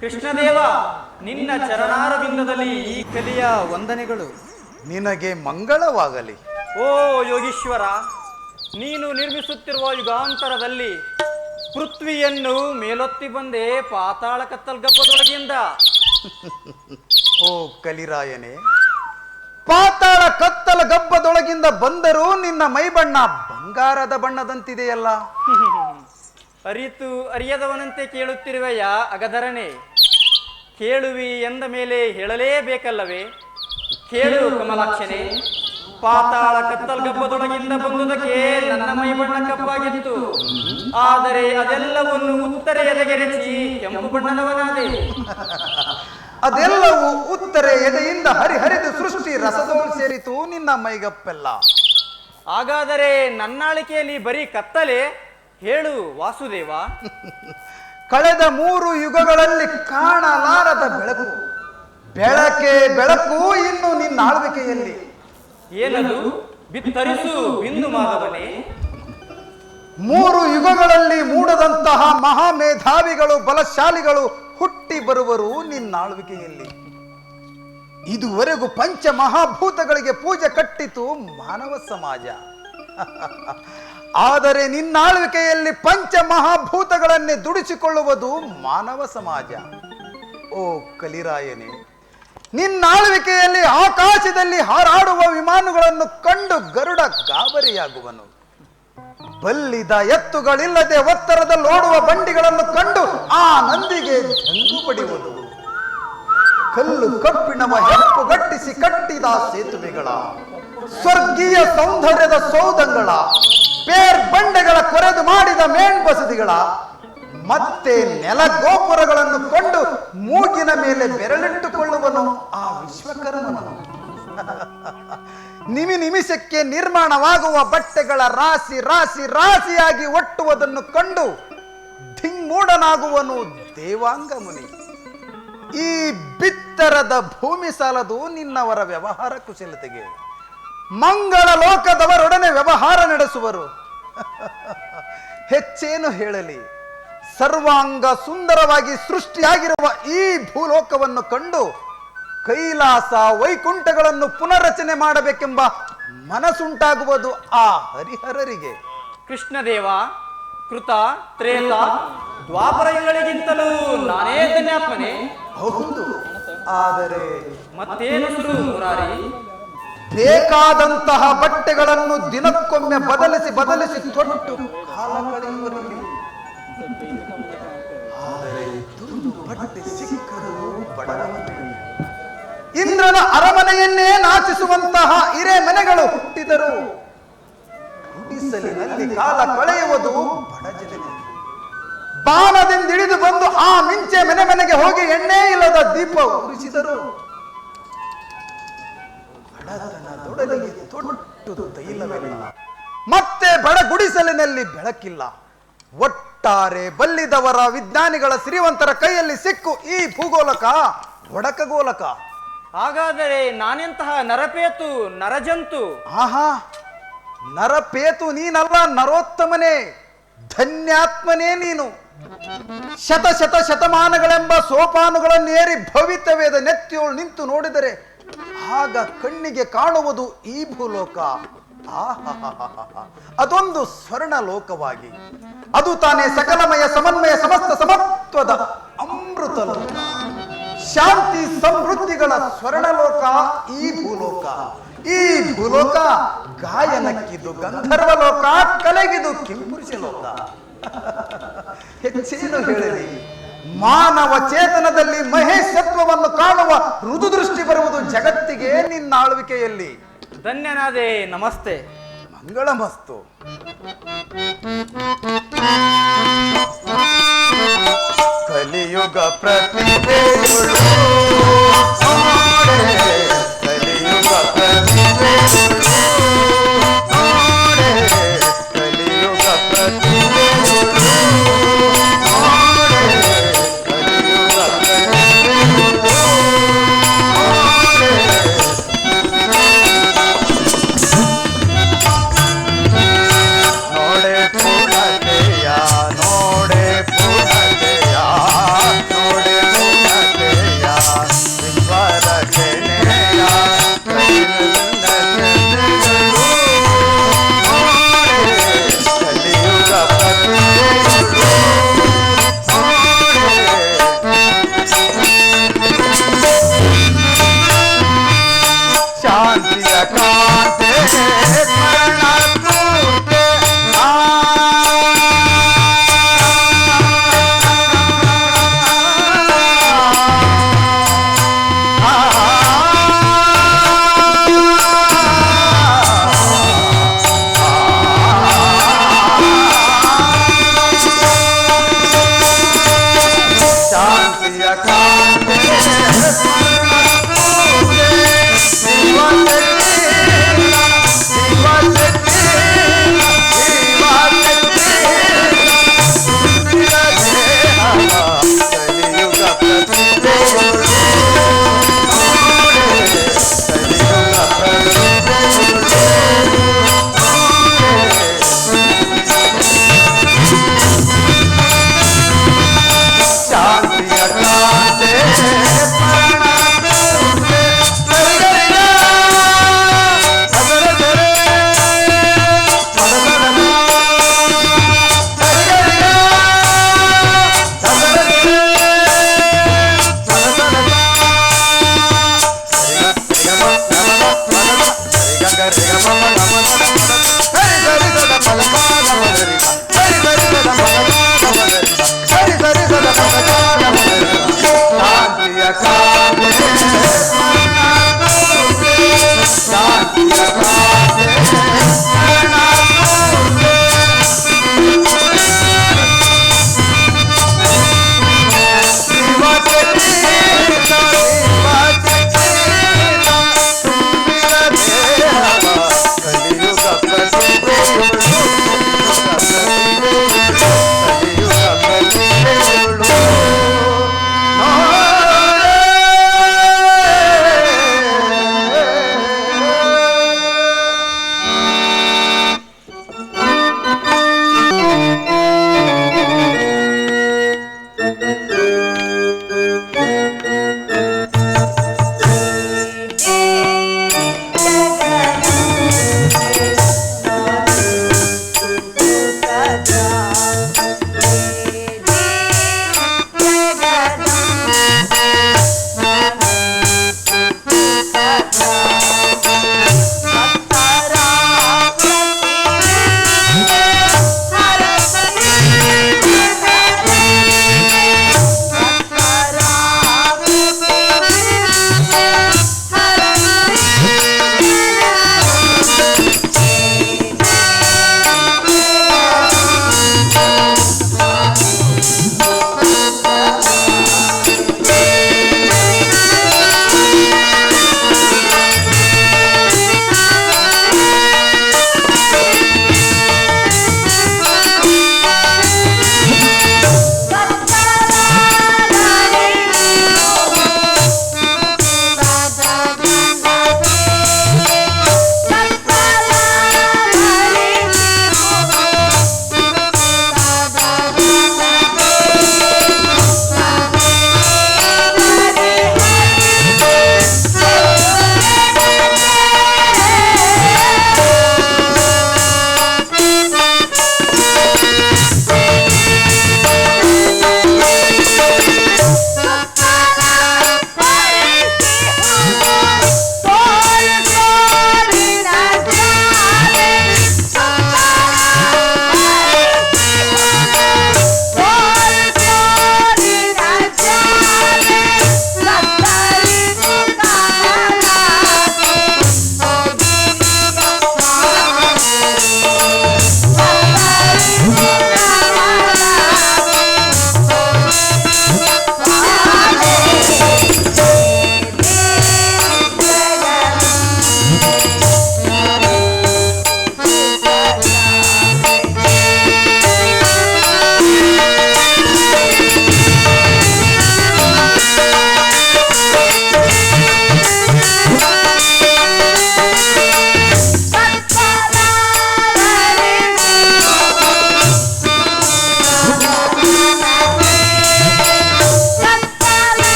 ಕೃಷ್ಣದೇವ, ನಿನ್ನ ಚರಣಾರವಿಂದದಲ್ಲಿ ಈ ಕಲಿಯ ವಂದನೆಗಳು. ನಿನಗೆ ಮಂಗಳವಾಗಲಿ. ಓ ಯೋಗೀಶ್ವರ, ನೀನು ನಿರ್ಮಿಸುತ್ತಿರುವ ಯುಗಾಂತರದಲ್ಲಿ ಪೃಥ್ವಿಯನ್ನು ಮೇಲೊತ್ತಿ ಬಂದೆ ಪಾತಾಳ ಕತ್ತಲ್ಗಬ್ಬದೊಳಗಿಂದ. ಓ ಕಲಿರಾಯನೇ, ಪಾತಾಳ ಕತ್ತಲ ಗಬ್ಬದೊಳಗಿಂದ ಬಂದರೂ ನಿನ್ನ ಮೈಬಣ್ಣ ಬಂಗಾರದ ಬಣ್ಣದಂತಿದೆಯಲ್ಲ. ಅರಿತು ಅರಿಯದವನಂತೆ ಕೇಳುತ್ತಿರುವೆಯ ಅಗದರನೆ. ಕೇಳುವಿ ಎಂದ ಮೇಲೆ ಹೇಳಲೇಬೇಕಲ್ಲವೇ? ಕೇಳು ಕಮಲಾಕ್ಷನೆ, ಪಾತಾಳ ಕತ್ತಲ್ಗಬ್ಬದೊಳಗಿಂದ ಬಂದುದಕ್ಕೆ ನನ್ನ ಮೈ ಬಣ್ಣ ಕಪ್ಪಾಗಿತ್ತು. ಆದರೆ ಅದೆಲ್ಲವನ್ನು ಉತ್ತರೆ ಎದೆಗೆರೆಸಿ ಕೆಂಪು ಬಣ್ಣದವನಾದೆ. ಅದೆಲ್ಲವೂ ಉತ್ತರೆ ಎದೆಯಿಂದ ಹರಿಹರಿದು ಸೃಷ್ಟಿ ರಸದೋಳು ಸೇರಿತು ನಿನ್ನ ಮೈಗಪ್ಪೆಲ್ಲ. ಹಾಗಾದರೆ ನನ್ನಾಳಿಕೆಯಲ್ಲಿ ಬರೀ ಕತ್ತಲೆ? ಹೇಳು ವಾಸುದೇವ. ಕಳೆದ 3 ಯುಗಗಳಲ್ಲಿ ಕಾಣಲಾರದ ಬೆಳಕು, ಬೆಳಕೆ ಬೆಳಕು ಇನ್ನು ನಿನ್ನ ಆಳ್ವಿಕೆಯಲ್ಲಿ. ಏನದು? ಬಿತ್ತರಿಸು ಬಿಂದು ಮಾಧವನೇ. 3 ಯುಗಗಳಲ್ಲಿ ಮೂಡದಂತಹ ಮಹಾಮೇಧಾವಿಗಳು, ಬಲಶಾಲಿಗಳು ಹುಟ್ಟಿ ಬರುವರು ನಿನ್ನ ಆಳ್ವಿಕೆಯಲ್ಲಿ. ಇದುವರೆಗೂ ಪಂಚ ಮಹಾಭೂತಗಳಿಗೆ ಪೂಜೆ ಕಟ್ಟಿತು ಮಾನವ ಸಮಾಜ. ಆದರೆ ನಿನ್ನ ಆಳ್ವಿಕೆಯಲ್ಲಿ ಪಂಚ ಮಹಾಭೂತಗಳನ್ನೇ ದುಡಿಸಿಕೊಳ್ಳುವುದು ಮಾನವ ಸಮಾಜ. ಓ ಕಲಿರಾಯನೇ, ನಿನ್ನ ಆಳ್ವಿಕೆಯಲ್ಲಿ ಆಕಾಶದಲ್ಲಿ ಹಾರಾಡುವ ವಿಮಾನಗಳನ್ನು ಕಂಡು ಗರುಡ ಗಾಬರಿಯಾಗುವನು. ಬಲ್ಲಿದ ಎತ್ತುಗಳಿಲ್ಲದೆ ಒತ್ತರದಲ್ಲಿ ಓಡುವ ಬಂಡಿಗಳನ್ನು ಕಂಡು ಆ ನಂದಿಗೆ ದಂಗು ಬಡಿಯುವುದು. ಕಲ್ಲು ಕಬ್ಬಿಣವ ಹೆಪ್ಪುಗಟ್ಟಿಸಿ ಕಟ್ಟಿದ ಸೇತುವೆಗಳ, ಸ್ವರ್ಗೀಯ ಸೌಂದರ್ಯದ ಸೌಧಗಳ, ಪೇರ್ ಬಂಡೆಗಳ ಕೊರೆದು ಮಾಡಿದ ಮೇಣ್ಬಸದಿಗಳ, ಮತ್ತೆ ನೆಲ ಗೋಪುರಗಳನ್ನು ಕೊಂಡು ಮೂಗಿನ ಮೇಲೆ ಬೆರಳಿಟ್ಟುಕೊಳ್ಳುವನು ಆ ವಿಶ್ವಕರ್ಮನು. ನಿಮಿಷಕ್ಕೆ ನಿರ್ಮಾಣವಾಗುವ ಬಟ್ಟೆಗಳ ರಾಶಿ ರಾಶಿ ರಾಶಿಯಾಗಿ ಒಟ್ಟುವುದನ್ನು ಕಂಡು ಧಿಂಗೂಢನಾಗುವನು ದೇವಾಂಗ ಮುನಿ. ಈ ಬಿತ್ತರದ ಭೂಮಿ ಸಾಲದು ನಿನ್ನವರ ವ್ಯವಹಾರ ಕುಶಲತೆಗೆ. ಮಂಗಳ ಲೋಕದವರೊಡನೆ ವ್ಯವಹಾರ ನಡೆಸುವರು. ಹೆಚ್ಚೇನು ಹೇಳಲಿ, ಸರ್ವಾಂಗ ಸುಂದರವಾಗಿ ಸೃಷ್ಟಿಯಾಗಿರುವ ಈ ಭೂಲೋಕವನ್ನು ಕಂಡು ಕೈಲಾಸ ವೈಕುಂಠಗಳನ್ನು ಪುನರ್ರಚನೆ ಮಾಡಬೇಕೆಂಬ ಮನಸ್ಸುಂಟಾಗುವುದು ಆ ಹರಿಹರರಿಗೆ. ಕೃಷ್ಣದೇವ, ಕೃತ ತ್ರೇತ ದ್ವಾಪರಯುಗಳಿಗಿಂತಲೂ ನಾನೇ ಧನ್ಯಾತ್ಮನೆ. ಹೌದು, ಆದರೆ ಮತ್ತೇನು ಸುರು ಮುರಾರಿ? ಬೇಕಾದಂತಹ ಬಟ್ಟೆಗಳನ್ನು ದಿನಕ್ಕೊಮ್ಮೆ ಬದಲಿಸಿ ಬದಲಿಸಿ ತೊಟ್ಟು ಕಾಲ ಕಳೆಯುವರಲ್ಲಿ. ಆದರೆ ತುಂಡು ಬಟ್ಟೆ ಸಿಕ್ಕರೂ ಬಡವನಿಗೆ. ಇಂದ್ರನ ಅರಮನೆಯನ್ನೇ ನಾಚಿಸುವಂತಹ ಹಿರೇ ಮನೆಗಳು ಹುಟ್ಟಿದರು. ಗುಡಿಸಲಿನಲ್ಲಿ ಕಾಲ ಕಳೆಯುವುದು ಬಡ ಜನತೆ. ಬಾಣದಿಂದಿಳಿದು ಬಂದು ಆ ಮಿಂಚೆ ಮನೆ ಮನೆಗೆ ಹೋಗಿ ಎಣ್ಣೆ ಇಲ್ಲದ ದೀಪ ಉರಿಸಿದರು. ಬಡ ಬಡತನದೊಡಲಿಗೆ ತೊಟ್ಟು ತೈಲವಿಲ್ಲ, ಮತ್ತೆ ಬಡಗುಡಿಸಲಿನಲ್ಲಿ ಬೆಳಕಿಲ್ಲ. ಒಟ್ಟಾರೆ ಬಲ್ಲಿದವರ ವಿಜ್ಞಾನಿಗಳ ಸಿರಿವಂತರ ಕೈಯಲ್ಲಿ ಸಿಕ್ಕು ಈ ಭೂಗೋಲಕ ಒಡಕಗೋಲಕ. ಹಾಗಾದರೆ ನಾನೆಂತಹ ನರಪೇತು ನರಜಂತು? ಆಹಾ, ನರಪೇತು ನೀನಲ್ಲ, ನರೋತ್ತಮನೇ, ಧನ್ಯಾತ್ಮನೇ ನೀನು. ಶತಮಾನಗಳೆಂಬ ಸೋಪಾನುಗಳನ್ನೇರಿ ಭವಿತವ್ಯದ ನೆತ್ತಿಯೋಳು ನಿಂತು ನೋಡಿದರೆ ಆಗ ಕಣ್ಣಿಗೆ ಕಾಣುವುದು ಈ ಭೂಲೋಕ. ಅದೊಂದು ಸ್ವರ್ಣ ಲೋಕವಾಗಿ, ಅದು ತಾನೇ ಸಕಲಮಯ ಸಮನ್ವಯ ಸಮಸ್ತ ಸಮತ್ವದ ಅಮೃತ ಲೋಕ, ಶಾಂತಿ ಸಮೃದ್ಧಿಗಳ ಸ್ವರ್ಣಲೋಕ ಈ ಭೂಲೋಕ. ಈ ಭೂಲೋಕ ಗಾಯನಕ್ಕಿದು ಗಂಧರ್ವ ಲೋಕ, ಕಲೆಗಿದು ಕಿಂಪುರುಷ ಲೋಕ. ಹೆಚ್ಚೇನು ಹೇಳಿರಿ, ಮಾನವ ಚೇತನದಲ್ಲಿ ಮಹೇಶತ್ವವನ್ನು ಕಾಣುವ ಋದು ದೃಷ್ಟಿ ಬರುವುದು ಜಗತ್ತಿಗೆ ನಿನ್ನ ಆಳ್ವಿಕೆಯಲ್ಲಿ. ಧನ್ಯನಾದೆ, ನಮಸ್ತೆ. ಮಂಗಳಮಸ್ತು. ಕಲಿಯುಗ ಪ್ರತಿಭೆಗಳು, ಕಲಿಯುಗ ಪ್ರತಿಭೆಗಳು, ಕಲಿಯುಗ ಪ್ರತಿಭೆಗಳು,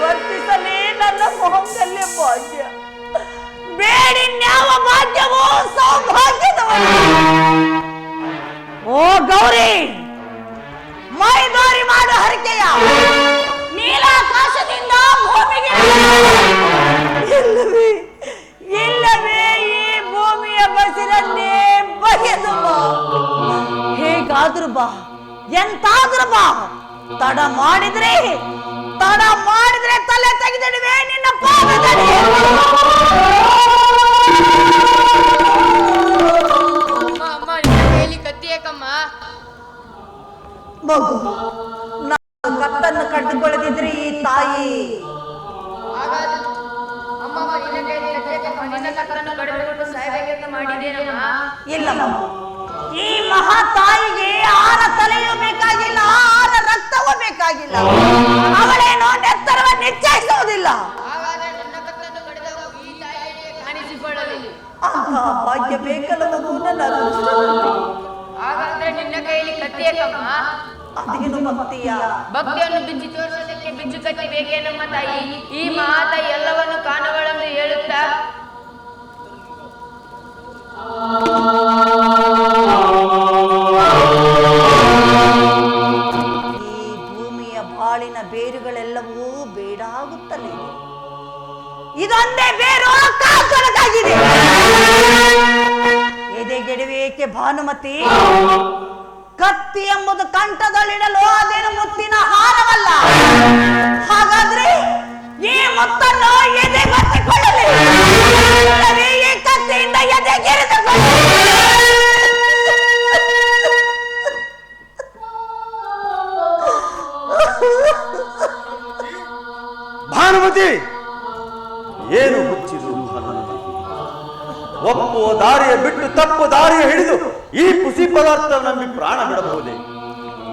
ವರ್ತಿಸಲಿ ನನ್ನ ಮೊಹಂಗಲ್ಲೇ ಭಾಗ್ಯ, ಬೇಡಿನ್ಯಾವ ಭಾಗ್ಯವೋ ಸೌಭಾಗ್ಯದವ. ಓ ಗೌರಿ, ಮೈದಾರಿ ಮಾಡ ಹರಿಕೆಯ ನೀಲಾಕಾಶದಿಂದ ಭೂಮಿಗೆ ಇಲ್ಲವೇ ಇಲ್ಲವೇ ಈ ಭೂಮಿಯ ಬಸಿರನ್ನೇ ಬಗೆದು ಬಾ. ಹೇಗಾದ್ರೂ ಬಾ, ಎಂತಾದ್ರೂ ಬಾ. ತಡ ಮಾಡಿದ್ರೆ ತಲೆ ತೆಗೆದಿಡುವೆ ನಿನ್ನ ಪಾದದಲ್ಲಿ. ಮಗು, ನಾನು ಕತ್ತನ್ನು ಕಟ್ಟಿಕೊಳ್ಳದಿದ್ರೆ ಈ ತಾಯಿ ಇಲ್ಲ. ಈ ಮಹಾ ತಾಯಿಗೆ 6 ತಲೆಯೂ ಬೇಕಾಗಿಲ್ಲ, 6 ರಕ್ತವೂ ಬೇಕಾಗಿಲ್ಲ. ಅವಳೇನೋ ನೆತ್ತರವ ನಿಶ್ಚಯಿಸುವುದಿಲ್ಲ. ಭಾಗ್ಯ ಬೇಕಲ್ಲ ಮಗು ನನ್ನ ಹಾಗಾದ್ರೆ ನಿನ್ನ ಕೈಯಲ್ಲಿ ಕತ್ತಿಯಕ್ಕಮ್ಮ. ಅದೇನು ಭಕ್ತಿಯ? ಭಕ್ತಿಯನ್ನು ಬಿಚ್ಚಿ ತೋರಿಸೋದಕ್ಕೆ ಬಿಚ್ಚು ಕತ್ತಿ ಬೇಕೇ ನಮ್ಮ ತಾಯಿ. ಈ ಮಹಾತಾಯಿ ಎಲ್ಲವನ್ನು ಕಾಣುವಳೆಂದು ಹೇಳುತ್ತಾ ಈ ಭೂಮಿಯ ಬಾಳಿನ ಬೇರುಗಳೆಲ್ಲವೂ ಬೇಡಾಗುತ್ತಲೇ ಇದೆ. ಇದೊಂದೇ ಬೇರು ಕಾಲ್ಕೊಳಗಾಗಿದೆ. ಎದೆಗೆಡವೇಕೆ ಭಾನುಮತಿ? ಕತ್ತಿ ಎಂಬುದು ಕಂಠದಲ್ಲಿಡಲು ಅದೇನು ಮುತ್ತಿನ ಹಾರವಲ್ಲ. ಹಾಗಾದ್ರೆ ಈ ಮುತ್ತನ್ನು ಎದೆಗೊತ್ತಿಕೊಳ್ಳಲಿ, ಈ ಕತ್ತಿಯಿಂದ ಎದೆಗೆರೆದುಕೊಳ್ಳಲಿ. ಭಾನುಮತಿ, ಏನು ಹುಚ್ಚಿದು ಭಾನುಮತಿ? ಒಪ್ಪುವ ದಾರಿಯ ಬಿಟ್ಟು ತಪ್ಪು ದಾರಿಯ ಹಿಡಿದು ಈ ಕುಸಿ ಪದಾರ್ಥ ನಂಬಿ ಪ್ರಾಣ ಬಿಡಬಹುದೇ?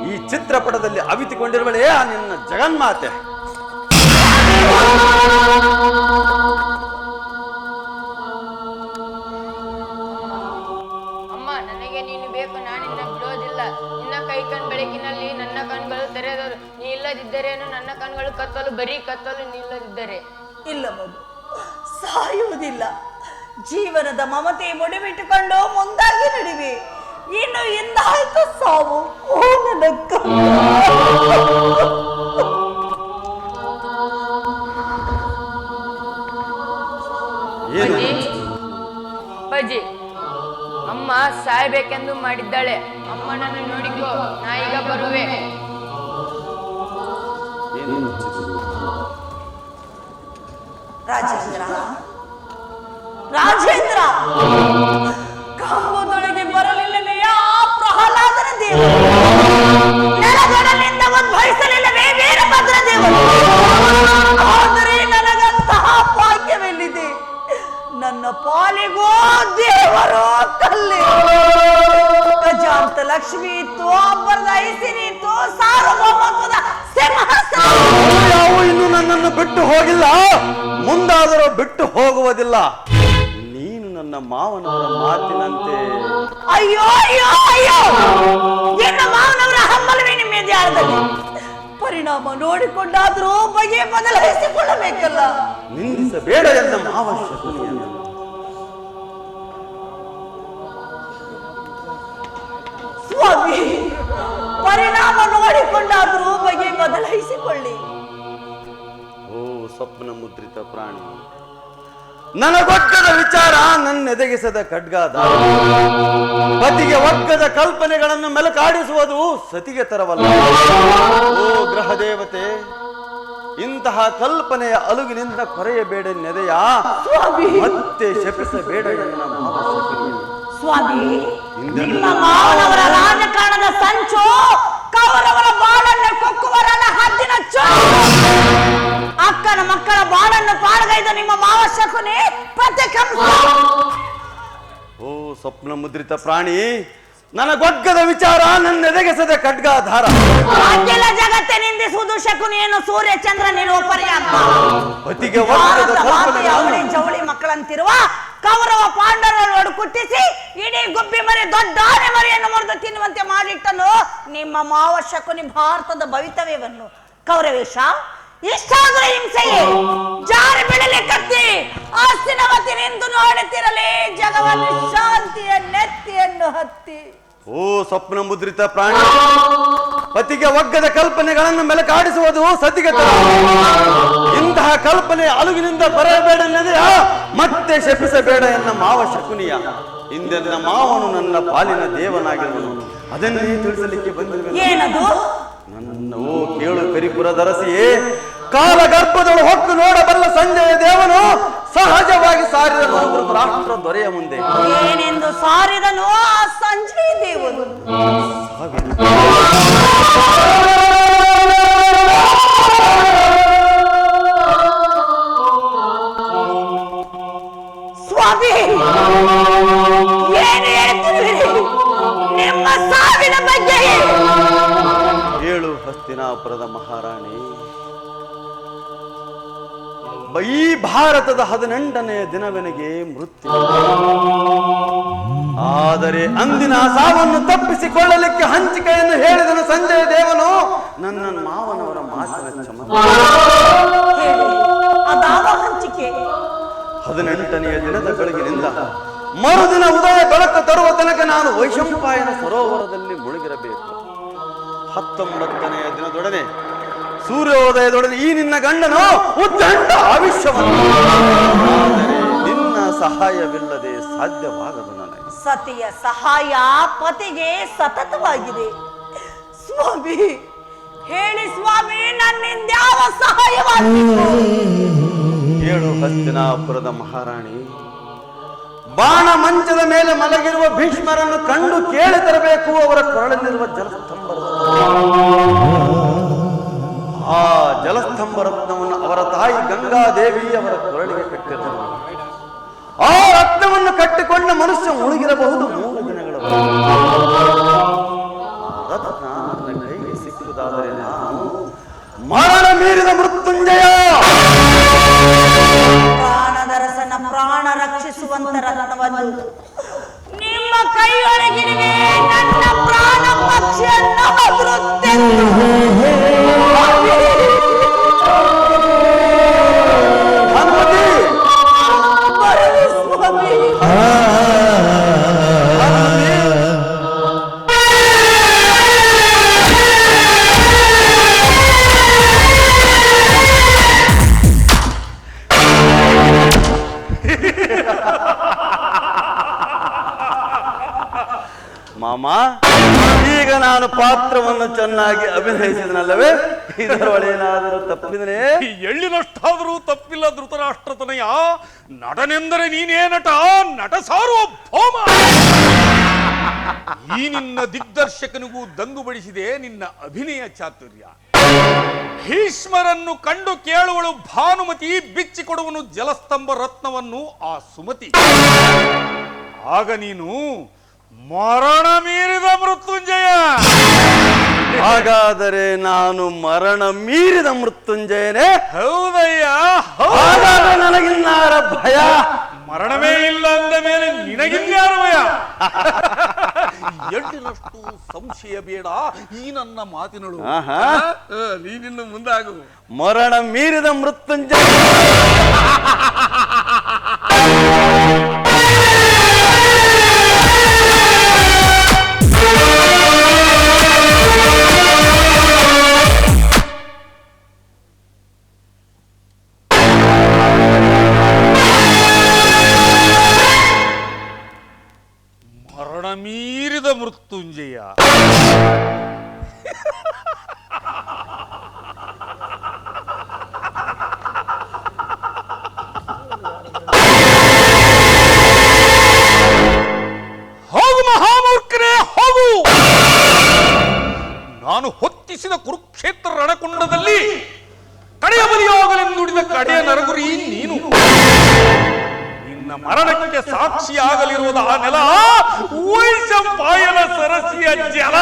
ಈ ಚಿತ್ರಪಟದಲ್ಲಿ ಅವಿತುಕೊಂಡಿರುವಳೇ ಆ ನಿನ್ನ ಜಗನ್ಮಾತೆ. ಅಮ್ಮ, ನನಗೆ ನೀನು ಬೇಕು, ನಾನಿನ್ನ ಬಿಡೋದಿಲ್ಲ. ನಿನ್ನ ಕೈ ಕಣ್ ಬೆಳಕಿನಲ್ಲಿ ನನ್ನ ಕಣ್ಗಳು ತೆರೆದರು. ನೀ ಇಲ್ಲದಿದ್ದರೇನು ನನ್ನ ಕಣ್ಗಳು ಕತ್ತಲು, ಬರೀ ಕತ್ತಲು. ನೀ ಇಲ್ಲದಿದ್ದರೆ ಇಲ್ಲ ಮಗು, ಸಾಯುವುದಿಲ್ಲ. ಜೀವನದ ಮಮತೆ ಮುಡಿಬಿಟ್ಟುಕೊಂಡು ಮುಂದಾಗಿ ನಡಿವೆ. ಇನ್ನು ಎಂದಾಯ್ತು ಸಾವು. ಓ ನನ್ನ ಅಪ್ಪಾಜಿ, ಅಮ್ಮ ಸಾಯ್ಬೇಕೆಂದು ಮಾಡಿದ್ದಾಳೆ. ಅಮ್ಮನನ್ನು ನೋಡಿಕೋ, ನಾ ಈಗ ಬರುವೆ. ರಾಜೇಂದ್ರ, ರಾಜೇಂದ್ರ, ಕಂಬದೊಳಗೆ ಬರಲಿಲ್ಲವೇ ಆ ಪ್ರಹ್ಲಾದನ ದೇವರು? ನೆಲದೊಡಲಿಂದ ಉದ್ಭವಿಸಲಿಲ್ಲವೇ ವೀರಭದ್ರ ದೇವರು? ಆದರೆ ನನಗಂತಹ ಭಾಗ್ಯವೆಲ್ಲಿದೆ? ನನ್ನ ಪಾಲಿಗೂ ದೇವರು ಕಲ್ಲೆ. ಗಜಾಂತ ಲಕ್ಷ್ಮಿ ಇತ್ತು, ಅಬ್ಬರದ ಐಸಿರಿ ಇತ್ತು, ಸಾರ್ವಭೌಮತ್ವದ ಸಿಂಹಾಸನ. ಯಾವ ಇನ್ನು ನನ್ನನ್ನು ಬಿಟ್ಟು ಹೋಗಿಲ್ಲ, ಮುಂದಾದರೂ ಬಿಟ್ಟು ಹೋಗುವುದಿಲ್ಲ. ನೀನು ನನ್ನ ಮಾವನವರ ಮಾತಿನಂತೆ. ಅಯ್ಯೋ ಅಯ್ಯೋ ಅಯ್ಯೋ, ಇನ್ನು ಮಾವನವರ ಹಮ್ಮಲವೇ ನಿಮ್ಮ ಧ್ಯಾನದಲ್ಲಿ. ಪರಿಣಾಮ ನೋಡಿಕೊಂಡಾದ್ರೂ ಬಗೆ ಬದಲಾಯಿಸಿಕೊಳ್ಳಬೇಕಲ್ಲ. ನಿಂದಿಸಬೇಡ ಎಂದ ಮಾವ ಶಕುನಿಯನ್ನು. ಸ್ವಾಮಿ, ಪರಿಣಾಮ ನೋಡಿಕೊಂಡಾದ್ರೂ ಬಗೆ ಬದಲಾಯಿಸಿಕೊಳ್ಳಿ. ಓ ಸ್ವಪ್ನ ಮುದ್ರಿತ ಪ್ರಾಣಿ, ನನಗೊಗ್ಗದ ವಿಚಾರ ನನ್ನೆದೆಗಿಸದ ಖಡ್ಗಾದ. ಪತಿಗೆ ಒಗ್ಗದ ಕಲ್ಪನೆಗಳನ್ನು ಮೆಲುಕಾಡಿಸುವುದು ಸತಿಗೆ ತರವಲ್ಲ. ಓ ಗ್ರಹ ದೇವತೆ, ಇಂತಹ ಕಲ್ಪನೆಯ ಅಲುಗಿನಿಂದ ಕೊರೆಯಬೇಡ ನೆದೆಯ, ಮತ್ತೆ ಶಪಿಸಬೇಡ ನನ್ನ ಮಾವ ಶಕುನಿಯನ್ನು. ಸ್ವಾಮಿ, ನಿಮ್ಮ ಮಾವನವರ ರಾಜಕಾರಣದ ಸಂಚು ಕೌರವರ ಬಾಳನ್ನು ಕೊಕ್ಕುವರನ ಹದ್ದಿನ ಚೋರು. ಅಕ್ಕನ ಮಕ್ಕಳ ಬಾಳನ್ನು ಪಾಲ್ಗೈದ ನಿಮ್ಮ ಮಾವ ಶಕುನಿ ಪ್ರತಿಕಂಸ. ಓ ಸ್ವಪ್ನ ಮುದ್ರಿತ ಪ್ರಾಣಿ, ನನಗೊಗ್ಗದ ವಿಚಾರ ನನ್ನೆದೆಗೆಸದ ಖಡ್ಗಾಧಾರ. ಅಖಿಲ ಜಗತ್ತೆ ನಿಂದಿಸುವುದು ಶಕುನಿಯನ್ನು ಸೂರ್ಯ ಚಂದ್ರ ನಿರೂಪರಿ ಅಂತ. ಪತಿಗೆ ಅವಳಿ ಜವಳಿ ಮಕ್ಕಳಂತಿರುವ ಕೌರವ ಪಾಂಡವರನ್ನು ಕುಟ್ಟಿಸಿ ಇಡೀ ಗುಬ್ಬಿ ಮರಿ ದೊಡ್ಡ ಆನೆ ಮರಿಯನ್ನು ಮುರಿದು ತಿನ್ನುವಂತೆ ಮಾಡಿಟ್ಟನು ನಿಮ್ಮ ಮಾವ ಶಕುನಿ ಭಾರತದ ಭವಿತವ್ಯವನ್ನು. ಕೌರವೇಶ, ಇಷ್ಟಾದ್ರೆ ಹಿಂಸೆಯೇ ಜಾರಿ ಬಿಡಲಿ ಕತ್ತಿ ಆಸ್ತಿನವತಿ ನಿಂತು ನೋಡುತ್ತಿರಲಿ ಜಗವನ್ನು ಶಾಂತಿಯ ನೆತ್ತಿಯನ್ನು ಹತ್ತಿ. ಓ ಸ್ವಪ್ನ ಮುದ್ರಿತ ಪ್ರಾಣಿ, ಪತಿಗೆ ಒಗ್ಗದ ಕಲ್ಪನೆಗಳನ್ನು ಮೆಲಕಾಡಿಸುವುದು ಸತಿಗತ. ಇಂತಹ ಕಲ್ಪನೆ ಅಲುಗಿನಿಂದ ಬರಬೇಡನೆದೆಯ ಮತ್ತೆ ಶಪಿಸಬೇಡ ಎನ್ನ ಮಾವ ಶಕುನಿಯ. ಹಿಂದೆನ್ನ ಮಾವನು ನನ್ನ ಪಾಲಿನ ದೇವನಾಗಿರುವನು, ಅದನ್ನೇ ತಿಳಿಸಲಿಕ್ಕೆ ಬಂದಿರುವೆ. ಏನದು? ನನ್ನ ಓ ಕೇಳು ಕರಿಪುರದರಸಿಯೇ, ಕಾಲ ಗರ್ಭದೊಳು ಹೊಕ್ಕು ನೋಡಬಲ್ಲ ಸಂಜಯ ದೇವನು ಸಹಜವಾಗಿ ಸಾರಿದನು ರಾಷ್ಟ್ರ ದೊರೆಯ ಮುಂದೆ. ಏನೆಂದು ಸಾರಿದನು ಆ ಸಂಜಯ ದೇವನು? ಸ್ವಾಮಿ, ಏನು ಹೇಳ್ತಿದ್ದೀರಿ ನಿಮ್ಮ ಸಾವಿನ ಬಗ್ಗೆ? ಹೇಳು ಹಸ್ತಿನಾಪುರದ ಮಹಾರಾಣಿ. ಈ ಭಾರತದ 18ನೇ ದಿನವೆನಗೆ ಮೃತ್ಯು. ಆದರೆ ಅಂದಿನ ಸಾವನ್ನು ತಪ್ಪಿಸಿಕೊಳ್ಳಲಿಕ್ಕೆ ಹಂಚಿಕೆಯನ್ನು ಹೇಳಿದನು ಸಂಜಯ ದೇವನು ನನ್ನ ಮಾವನವರ ಮಾತಿನ ಚಮತ್ಕಾರ. ಹಂಚಿಕೆ 18ನೆಯ ದಿನದ ಬೆಳಗಿನಿಂದ ಮರುದಿನ ಉದಯ ಬೆಳಕು ತರುವ ತನಕ ನಾನು ವೈಶಂಪಾಯನ ಸರೋವರದಲ್ಲಿ ಮುಳುಗಿರಬೇಕು. 19ನೆಯ ದಿನದೊಡನೆ ಸೂರ್ಯೋದಯದೊಡನೆ ಈ ನಿನ್ನ ಗಂಡನು ಉದ್ದಂಡ ಆವಿಷ್ಯವನ್ನು. ಆದರೆ ನಿನ್ನ ಸಹಾಯವಿಲ್ಲದೆ ಸಾಧ್ಯವಾಗದು ನನಗೆ. ಸತಿಯ ಸಹಾಯ ಪತಿಗೆ ಸತತವಾಗಿದೆ. ಸ್ವಾಮಿ ಹೇಳಿ ಸ್ವಾಮಿ, ನನ್ನಿಂದ ಯಾವ ಸಹಾಯವಾಗಬೇಕು? ಹೇಳು ಹಸ್ತಿನಾಪುರದ ಮಹಾರಾಣಿ. ಬಾಣ ಮಂಚದ ಮೇಲೆ ಮಲಗಿರುವ ಭೀಷ್ಮರನ್ನು ಕಂಡು ಕೇಳಿ ತರಬೇಕು ಅವರ ಕೊರಳಲ್ಲಿರುವ ಜಲಸ್ತಂಭ. ಆ ಜಲಸ್ತಂಭ ರತ್ನವನ್ನು ಅವರ ತಾಯಿ ಗಂಗಾದೇವಿ ಅವರ ಕೊರಳಿಗೆ ಕಟ್ಟಿದರು. ಆ ರತ್ನವನ್ನು ಕಟ್ಟಿಕೊಂಡ ಮನುಷ್ಯ ಮುಳುಗಿರಬಹುದು 3 ದಿನಗಳ ರತ್ನ ನನ್ನ ಕೈಗೆ ಸಿಕ್ಕುವುದಾದರೆ ನಾನು ಮರಣ ಮೀರಿದ ಮೃತ್ಯುಂಜಯ. ಪ್ರಾಣದರಸನ ಪ್ರಾಣ ರಕ್ಷಿಸುವಂತ ರತ್ನವನ್ನು ನಿಮ್ಮ ಕೈಯೊಳಗಿರುವೆ. ನನ್ನ ಪ್ರಾಣ ಪಕ್ಷಿಯನ್ನು ಮಾಮ, ಈಗ ನಾನು ಪಾತ್ರವನ್ನು ಚೆನ್ನಾಗಿ ಅಭಿನಯಿಸಿದನಲ್ಲವೇ? ಇದರೊಳೇನಾದರೂ ತಪ್ಪಿದನೇ? ಎಳ್ಳಿನಷ್ಟಾದರೂ ತಪ್ಪಿಲ್ಲ ಧೃತರಾಷ್ಟ್ರತನಯ. ನಟನೆಂದರೆ ನೀನೇ ನಟ, ನಟ ಸಾರುವ ಭೌಮ. ಈ ನಿನ್ನ ದಿಗ್ದರ್ಶಕನಿಗೂ ದಂಗು ಬಡಿಸಿದೆ ನಿನ್ನ ಅಭಿನಯ ಚಾತುರ್ಯ. ಭೀಷ್ಮರನ್ನು ಕಂಡು ಕೇಳುವಳು ಭಾನುಮತಿ, ಬಿಚ್ಚಿಕೊಡುವನು ಜಲಸ್ತಂಭ ರತ್ನವನ್ನು ಆ ಸುಮತಿ. ಆಗ ನೀನು ಮರಣ ಮೀರಿದ ಮೃತ್ಯುಂಜಯ. ಹಾಗಾದರೆ ನಾನು ಮರಣ ಮೀರಿದ ಮೃತ್ಯುಂಜಯನೇ? ಹೌದಯ್ಯ. ಹಾಗಾದರೆ ನನಗಿನ್ನಾರ ಭಯ? ಮರಣವೇ ಇಲ್ಲ ಅಂದ ಮೇಲೆ ನಿನಗಿನ್ಯಾರ ಭಯ? ಎಳ್ಳಿನಷ್ಟು ಸಂಶಯ ಬೇಡ ಈ ನನ್ನ ಮಾತಿನಳು. ನೀನಿನ್ನು ಮುಂದಾಗು. ಮರಣ ಮೀರಿದ ಮೃತ್ಯುಂಜಯ. ಮರಣ ಮೀರಿದ ಮೃತ್ಯುಂಜಯ. ಹೋಗು ಮಹಾಮೂರ್ಖನೇ ಹೋಗು. ನಾನು ಹೊತ್ತಿಸಿದ ಕುರುಕ್ಷೇತ್ರ ರಣಕುಂಡದಲ್ಲಿ ಕಡೆಯ ಬಲಿಯಾಗಲೆಂದು ನುಡಿದ ಕಡೆಯ ನರಗುರಿ ನೀನು. ನಿನ್ನ ಮರಣಕ್ಕೆ ಸಾಕ್ಷಿಯಾಗಲಿರುವುದು ಆ ನೆಲ, ವೈಶಂಪಾಯನ ಸರಸಿಯ ಜಲ.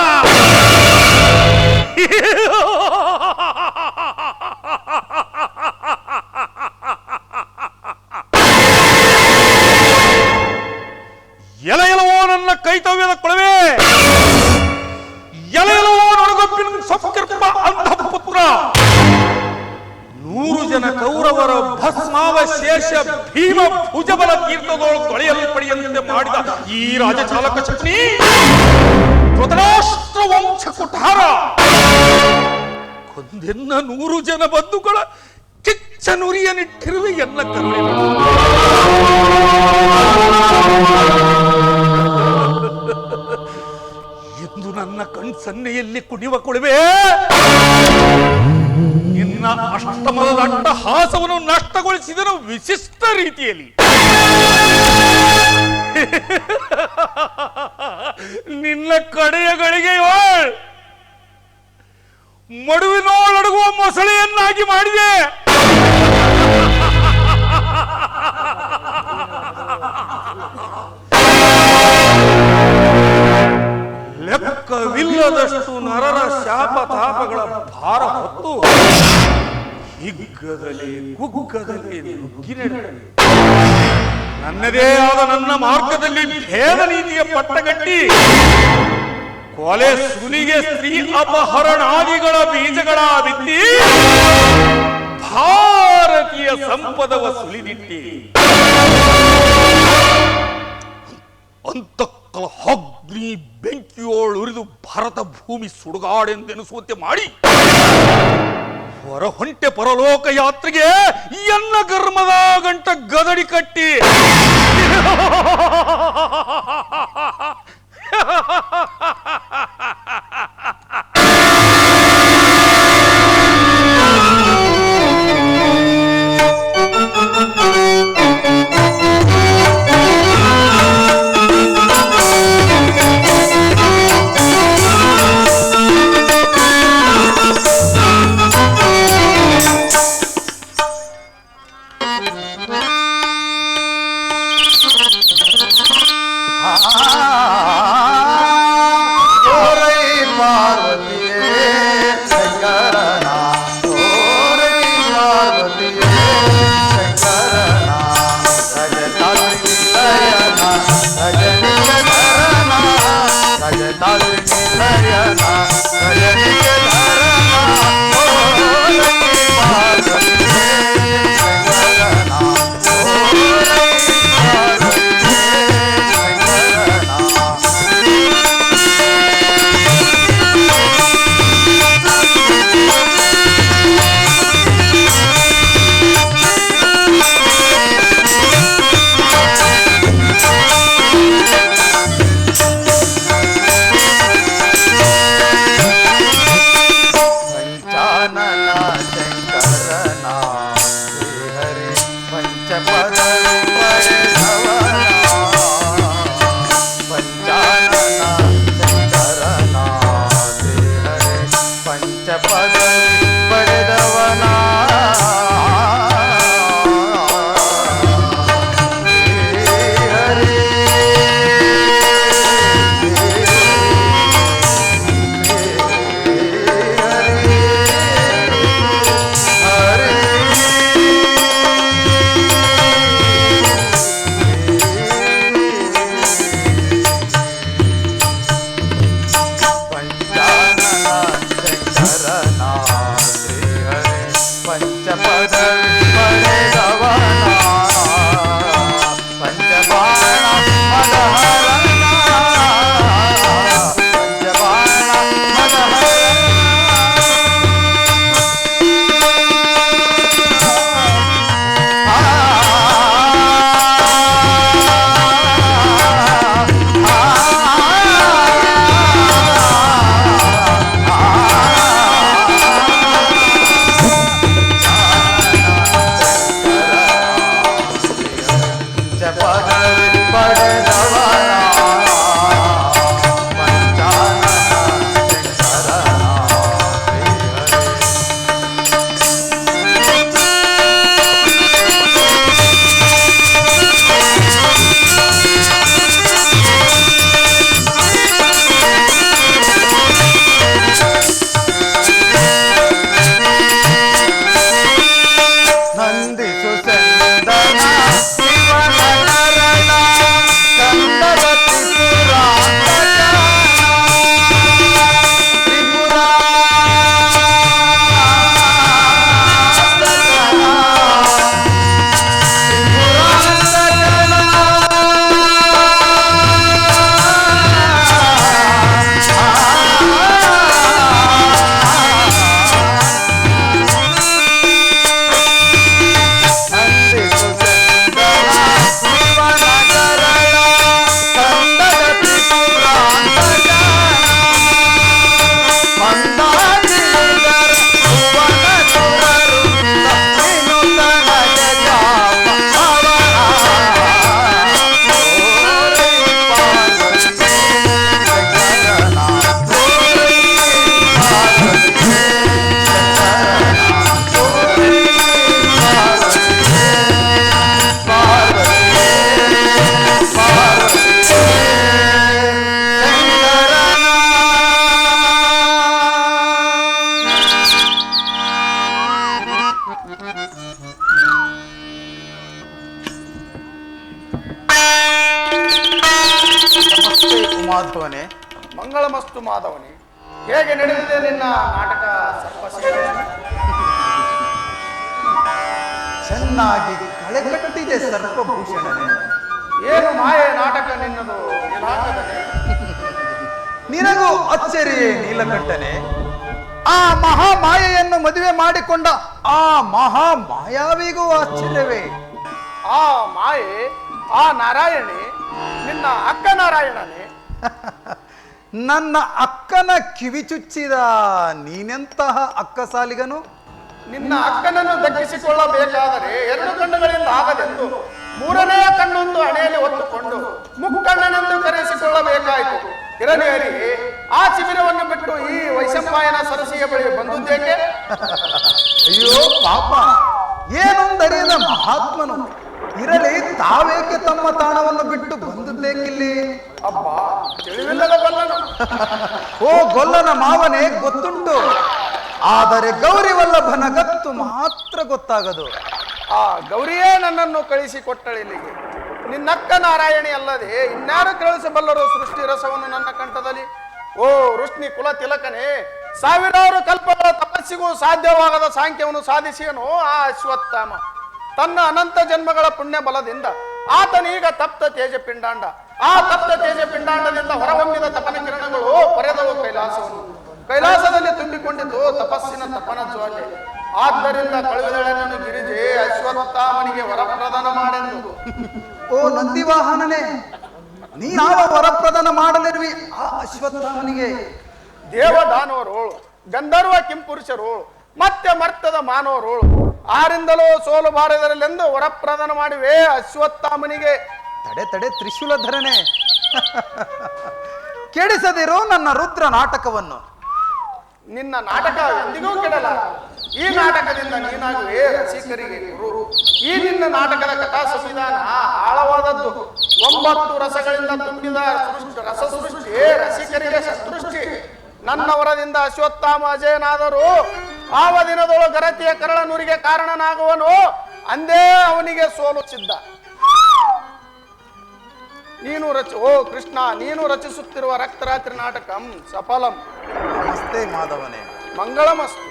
ಎಲೆಯಲವೋ ನನ್ನ ಕೈತವ್ಯದ ಕೊಳವೆ, ಎಲೆಯಲವೋ ನೊಣಗೊಪ್ಪಿನ ಸೊಕ್ಕರ್ಪ ಅಂಧ ಪುತ್ರ. ಜನ ಕೌರವರ ಭಸ್ಮಾವಶೇಷ ಭೀಮ ಭುಜಬಲ ತೀರ್ಥದೊಳು ತೊಳೆಯಲ್ಪಡಿಯಂತೆ ಮಾಡಿದ ಈ ರಾಜಚಾಲಕ ಚಕ್ನಿ ಧೃತರಾಷ್ಟ್ರ ವಂಶ ಕುಠಾರ ಕೊಂದೆನ್ನ 100 ಜನ ಬಂಧುಗಳ ಕಿಚ್ಚ ನುರಿಯನಿಟ್ಟಿರುವೆ ಎನ್ನ ಕರುಣೆ. ಎಂದು ನನ್ನ ಕಣ್ಸನ್ನೆಯಲ್ಲಿ ಕುಣಿವ ಕೊಡುವೆ ನಿನ್ನ ಅಷ್ಟಮದ ಅಟ್ಟಹಾಸವನ್ನು ನಷ್ಟಗೊಳಿಸಿದನು ವಿಶಿಷ್ಟ ರೀತಿಯಲ್ಲಿ. ನಿನ್ನ ಕಡೆಯ ಗಳಿಗೆಯೋ ಮಡುವಿನೋಳಡಗುವ ಮೊಸಳೆಯನ್ನಾಗಿ ಮಾಡಿದೆ. ಲೆಕ್ಕವಿಲ್ಲದಷ್ಟು ನರರ ಶಾಪ ತಾಪಗಳ ಭಾರ ಹೊತ್ತು ಹಿಗ್ಗದಲ್ಲಿ ಕುಗ್ಗದಲ್ಲಿ ನುಗ್ಗಿ ನಡೆದಳು. ನನ್ನದೇ ಆದ ನನ್ನ ಮಾರ್ಗದಲ್ಲಿ ಭೇದ ನೀತಿಯ ಪಟ್ಟಗಟ್ಟಿ ಕೊಲೆ ಸುಲಿಗೆ ಸ್ತ್ರೀ ಅಪಹರಣಾದಿಗಳ ಬೀಜಗಳ ಬಿತ್ತಿ ಭಾರತೀಯ ಸಂಪದವ ಸುಲಿದಿಟ್ಟಿ ಅಂತಕ್ಕಲ ಅಗ್ನಿ ಬೆಂಕಿಯೋಳು ಉರಿದು ಭಾರತ ಭೂಮಿ ಸುಡುಗಾಡೆಂದೆನಿಸುವಂತೆ ಮಾಡಿ ಹೊರ ಹೊಂಟೆ ಪರಲೋಕ ಯಾತ್ರೆಗೆ ಎನ್ನ ಗರ್ಮದ ಗಂಟ ಗದಡಿ ಕಟ್ಟಿ ಮಾಧವನೇ. ಮಂಗಳಮಸ್ತು ಮಾಧವನೇ. ಹೇಗೆ ನಡೆದಿದೆ ನಿನ್ನ ನಾಟಕ ಸರ್ಪಸೇನೆ? ಚೆನ್ನಾಗಿ ಕಳೆಕಟ್ಟಿದೆ ಸರ್ಪಭೂಷಣನೇ. ಏನು ಮಾಯೆ ನಾಟಕ ನಿನ್ನದು ನೀಲಾಂಗದನೆ? ನಿನಗೂ ಅಚ್ಚರಿಯೇ ನೀಲಕಂಠನೆ. ಆ ಮಹಾಮಾಯೆಯನ್ನು ಮದುವೆ ಮಾಡಿಕೊಂಡ ಆ ಮಹಾಮಾಯಾವಿಗೂ ಆಶ್ಚರ್ಯವೇ. ಆ ಮಾಯೆ, ಆ ನಾರಾಯಣಿ ನಿನ್ನ ಅಕ್ಕ ನಾರಾಯಣನೇ. ನನ್ನ ಅಕ್ಕನ ಕಿವಿ ಚುಚ್ಚಿದ ನೀನೆಂತಹ ಅಕ್ಕ ಸಾಲಿಗನು? ನಿನ್ನ ಅಕ್ಕನನ್ನು ದಕ್ಕಿಸಿಕೊಳ್ಳಬೇಕಾದರೆ 2 ಕಣ್ಣುಗಳಿಂದ ಆಗದೆಂದು 3ನೆಯ ಕಣ್ಣೊಂದು ಹಣೆಯಲ್ಲಿ ಹೊತ್ತುಕೊಂಡು ಮುಕ್ಕಣ್ಣನೆಂದು ಕರೆಸಿಕೊಳ್ಳಬೇಕಾಯಿತು. ಇರಲಿ ಹರಿ, ಆ ಶಿಬಿರವನ್ನು ಬಿಟ್ಟು ಈ ವೈಶಂಪಾಯನ ಸರಸಿಯ ಬಳಿ ಬಂದುದ್ದೇಕೆ? ಅಯ್ಯೋ ಪಾಪ, ಏನೊಂದರಿಯದ ಮಹಾತ್ಮನು. ಇರಲಿ, ತಾವೇಕೆ ತಮ್ಮ ತಾಣವನ್ನು ಬಿಟ್ಟು ಬಂದುದ್ದೇಕಿಲ್ಲಿ? ಅಬ್ಬ, ತಿಳಿವಿಲ್ಲದ ಗೊಲ್ಲನು. ಓ ಗೊಲ್ಲನ ಮಾವನೇ, ಗೊತ್ತುಂಟು. ಆದರೆ ಗೌರಿ ವಲ್ಲಭನ ಗತ್ತು ಮಾತ್ರ ಗೊತ್ತಾಗದು. ಆ ಗೌರಿಯೇ ನನ್ನನ್ನು ಕಳಿಸಿಕೊಟ್ಟಳು ಇಲ್ಲಿಗೆ. ನಿನ್ನಕ್ಕ ನಾರಾಯಣಿ ಅಲ್ಲದೆ ಇನ್ಯಾರು ಕಳಿಸಬಲ್ಲರು ಸೃಷ್ಟಿ ರಸವನ್ನು ನನ್ನ ಕಂಠದಲ್ಲಿ? ಓ ಋಷ್ಣಿ ಕುಲ ತಿಲಕನೇ, ಸಾವಿರಾರು ಕಲ್ಪಗಳ ತಪಸ್ಸಿಗೂ ಸಾಧ್ಯವಾಗದ ಸಾಂಖ್ಯವನ್ನು ಸಾಧಿಸಿಯನು ಆ ಅಶ್ವತ್ಥಾಮ. ತನ್ನ ಅನಂತ ಜನ್ಮಗಳ ಪುಣ್ಯ ಬಲದಿಂದ ಆತನೀಗ ತಪ್ತ ತೇಜ ಪಿಂಡಾಂಡ. ಆ ತಪ್ತ ತೇಜ ಪಿಂಡಾಂಡದಿಂದ ಹೊರಹೊಮ್ಮಿದ ತಪನ ಕಿರಣಗಳು ಪರೆದವು ಕೈಲಾಸವನ್ನು. ಕೈಲಾಸದಲ್ಲಿ ತುಂಬಿಕೊಂಡಿದ್ದು ತಪಸ್ಸಿನ ತಪನ ಜ್ವಾಲೆ. ಆದ್ದರಿಂದ ಕಳುಹಿದಳೆನನ್ನು ಗಿರಿಜೆ ಅಶ್ವತ್ಥಾಮನಿಗೆ ವರಪ್ರದಾನ ಮಾಡೆಂದು. ಓ ನಂದಿವಾಹನನೇ, ನೀ ಯಾವ ವರಪ್ರದಾನ ಮಾಡಲಿರುವಿ ಆ ಅಶ್ವತ್ಥಾಮನಿಗೆ? ದೇವದಾನವರೋಳು, ಗಂಧರ್ವ ಕಿಂಪುರುಷರೋಳು, ಮತ್ತೆ ಮರ್ತದ ಮಾನವರೋಳು, ಆರಿಂದಲೂ ಸೋಲು ಬಾರದರಲ್ಲೆಂದು ವರಪ್ರದಾನ ಮಾಡಿವೆ ಅಶ್ವತ್ಥಾಮನಿಗೆ. ತಡೆ ತಡೆ ತ್ರಿಶೂಲಧರನೇ, ಕೆಡಿಸದಿರೋ ನನ್ನ ರುದ್ರ ನಾಟಕವನ್ನು. ನಿನ್ನ ನಾಟಕ ಎಂದಿಗೂ ಕೆಡಲ. ಈ ನಾಟಕದಿಂದ ನೀನಾಗುವೆ ರಸಿಕರಿಗೆ ಗುರು. ಈ ನಿನ್ನ ನಾಟಕದ ಕಥಾ ಸಂವಿಧಾನ ಆಳವಾದದ್ದು. 9 ರಸಗಳಿಂದ ತುಂಬಿದ ರಸ ಸೃಷ್ಟಿ ರಸಿಕರಿಗೆ ಸೃಷ್ಟಿ. ನನ್ನ ವರದಿಂದ ಅಶ್ವತ್ಥಾಮ ಅಜಯನಾದರೂ ಆವ ದಿನದೊಳು ಗರತಿಯ ಕರಳನೂರಿಗೆ ಕಾರಣನಾಗುವನು. ಅಂದೇ ಅವನಿಗೆ ಸೋಲು ಸಿದ್ಧ. ಓ ಕೃಷ್ಣ, ನೀನು ರಚಿಸುತ್ತಿರುವ ರಕ್ತರಾತ್ರಿ ನಾಟಕಂ ಸಫಲಂ. ನಮಸ್ತೆ ಮಾಧವನೇ. ಮಂಗಳಮಸ್ತು.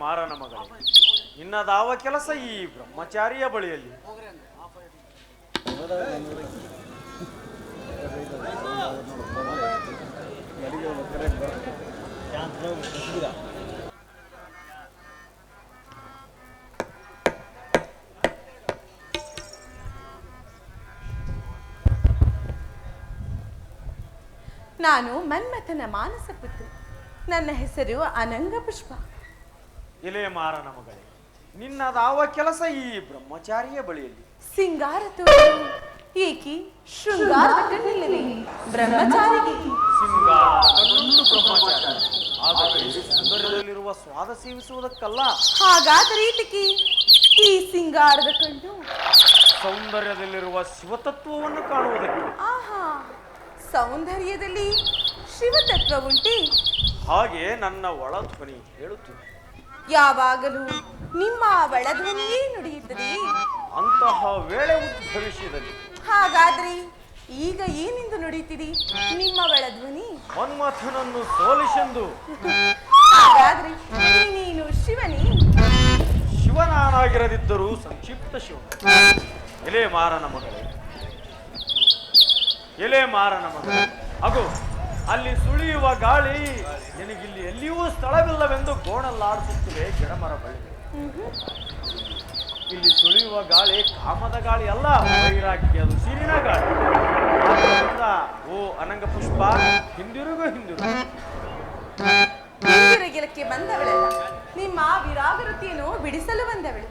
ಮಾರನ ಮಗಳೇ, ನಿನ್ನದಾವ ಕೆಲಸ ಈ ಬ್ರಹ್ಮಚಾರಿಯ ಬಳಿಯಲ್ಲಿ? ನಾನು ಮನ್ಮಥನ ಮಾನಸ ಪುತ್ರಿ. ನನ್ನ ಹೆಸರು ಅನಂಗ ಪುಷ್ಪ. ಇಲೇ ಮಾರನ ಮಗಳೇ, ನಿನ್ನದಾವ ಕೆಲಸ ಈ ಬ್ರಹ್ಮಚಾರಿಯ ಬಳಿಯಲ್ಲಿ? ಸಿಂಗಾರ ತೋರು ಏಕಿ ಶೃಂಗಾರದ ಕಣ್ಣಿಲ್ಲದೆ ಬ್ರಹ್ಮಚಾರಿಗೆ. ಸಿಂಗಾರ ಕಣ್ಣು ಬ್ರಹ್ಮಚಾರಿ, ಆದರೆ ಸೌಂದರ್ಯದಲ್ಲಿರುವ ಸ್ವಾದ ಸೇವಿಸುವುದಕ್ಕಲ್ಲ. ಹಾಗಾದರೆ ಈತಕ್ಕೆ ಈ ಸಿಂಗಾರದ ಕಣ್ಣು ಸೌಂದರ್ಯದಲ್ಲಿರುವ ಶಿವತತ್ವವನ್ನು ಕಾಣುವುದಕ್ಕೆ. ಆಹಾ, ಸೌಂದರ್ಯದಲ್ಲಿ ಶಿವತತ್ವ ಉಂಟೆ? ಹಾಗೆ ನನ್ನ ಒಳಧ್ವನಿ ಹೇಳುತ್ತಿದೆ. ಯಾವಾಗಲೂ ನಿಮ್ಮ ಒಳಧ್ವನಿಯೇ ನುಡಿಯುತ್ತದೆ. ಅಂತಹ ವೇಳೆ ಉದ್ಭವಿಸಿದಲ್ಲಿ ಹಾಗಾದ್ರೆ ಈಗ ಏನೆಂದು ನುಡಿಯುತ್ತೀರಿ ನಿಮ್ಮ ಒಳಧ್ವನಿ? ಮನ್ಮಥನನ್ನು ಸೋಲಿಸೆಂದು. ಹಾಗಾದ್ರೆ ನೀನು ಶಿವನೇ? ಶಿವನಾಗಿರದಿದ್ದರೂ ಸಂಕ್ಷಿಪ್ತ ಶಿವ. ಎಲೆ ಮಾರನ ಮಗಳೇ, ಎಲೆ ಮಾರನ ಮಗಳೇ, ಅಗೋ ಅಲ್ಲಿ ಸುಳಿಯುವ ಗಾಳಿ ನಿನಗಿಲ್ಲಿ ಎಲ್ಲಿಯೂ ಸ್ಥಳವಿಲ್ಲವೆಂದು ಗೋಣಲ್ಲಾಡಿಸುತ್ತಿವೆ ಗಿಡಮರ ಬಳ್ಳಿ. ಇಲ್ಲಿ ಸುಳಿಯುವ ಗಾಳಿ ಕಾಮದ ಗಾಳಿ ಅಲ್ಲ, ವೈರಾಗ್ಯದು ಸಿರಿನ ಗಾಳಿ. ಆದ್ದರಿಂದ ಓ ಅನಂಗ ಪುಷ್ಪ, ಹಿಂದಿರುಗು ಹಿಂದಿರುಗು. ಹಿಂದಿರುಗಲಕ್ಕೆ ಬಂದವಳಲ್ಲ, ನಿಮ್ಮ ವಿರಾಗರತಿಯನ್ನು ಬಿಡಿಸಲು ಬಂದವಳು.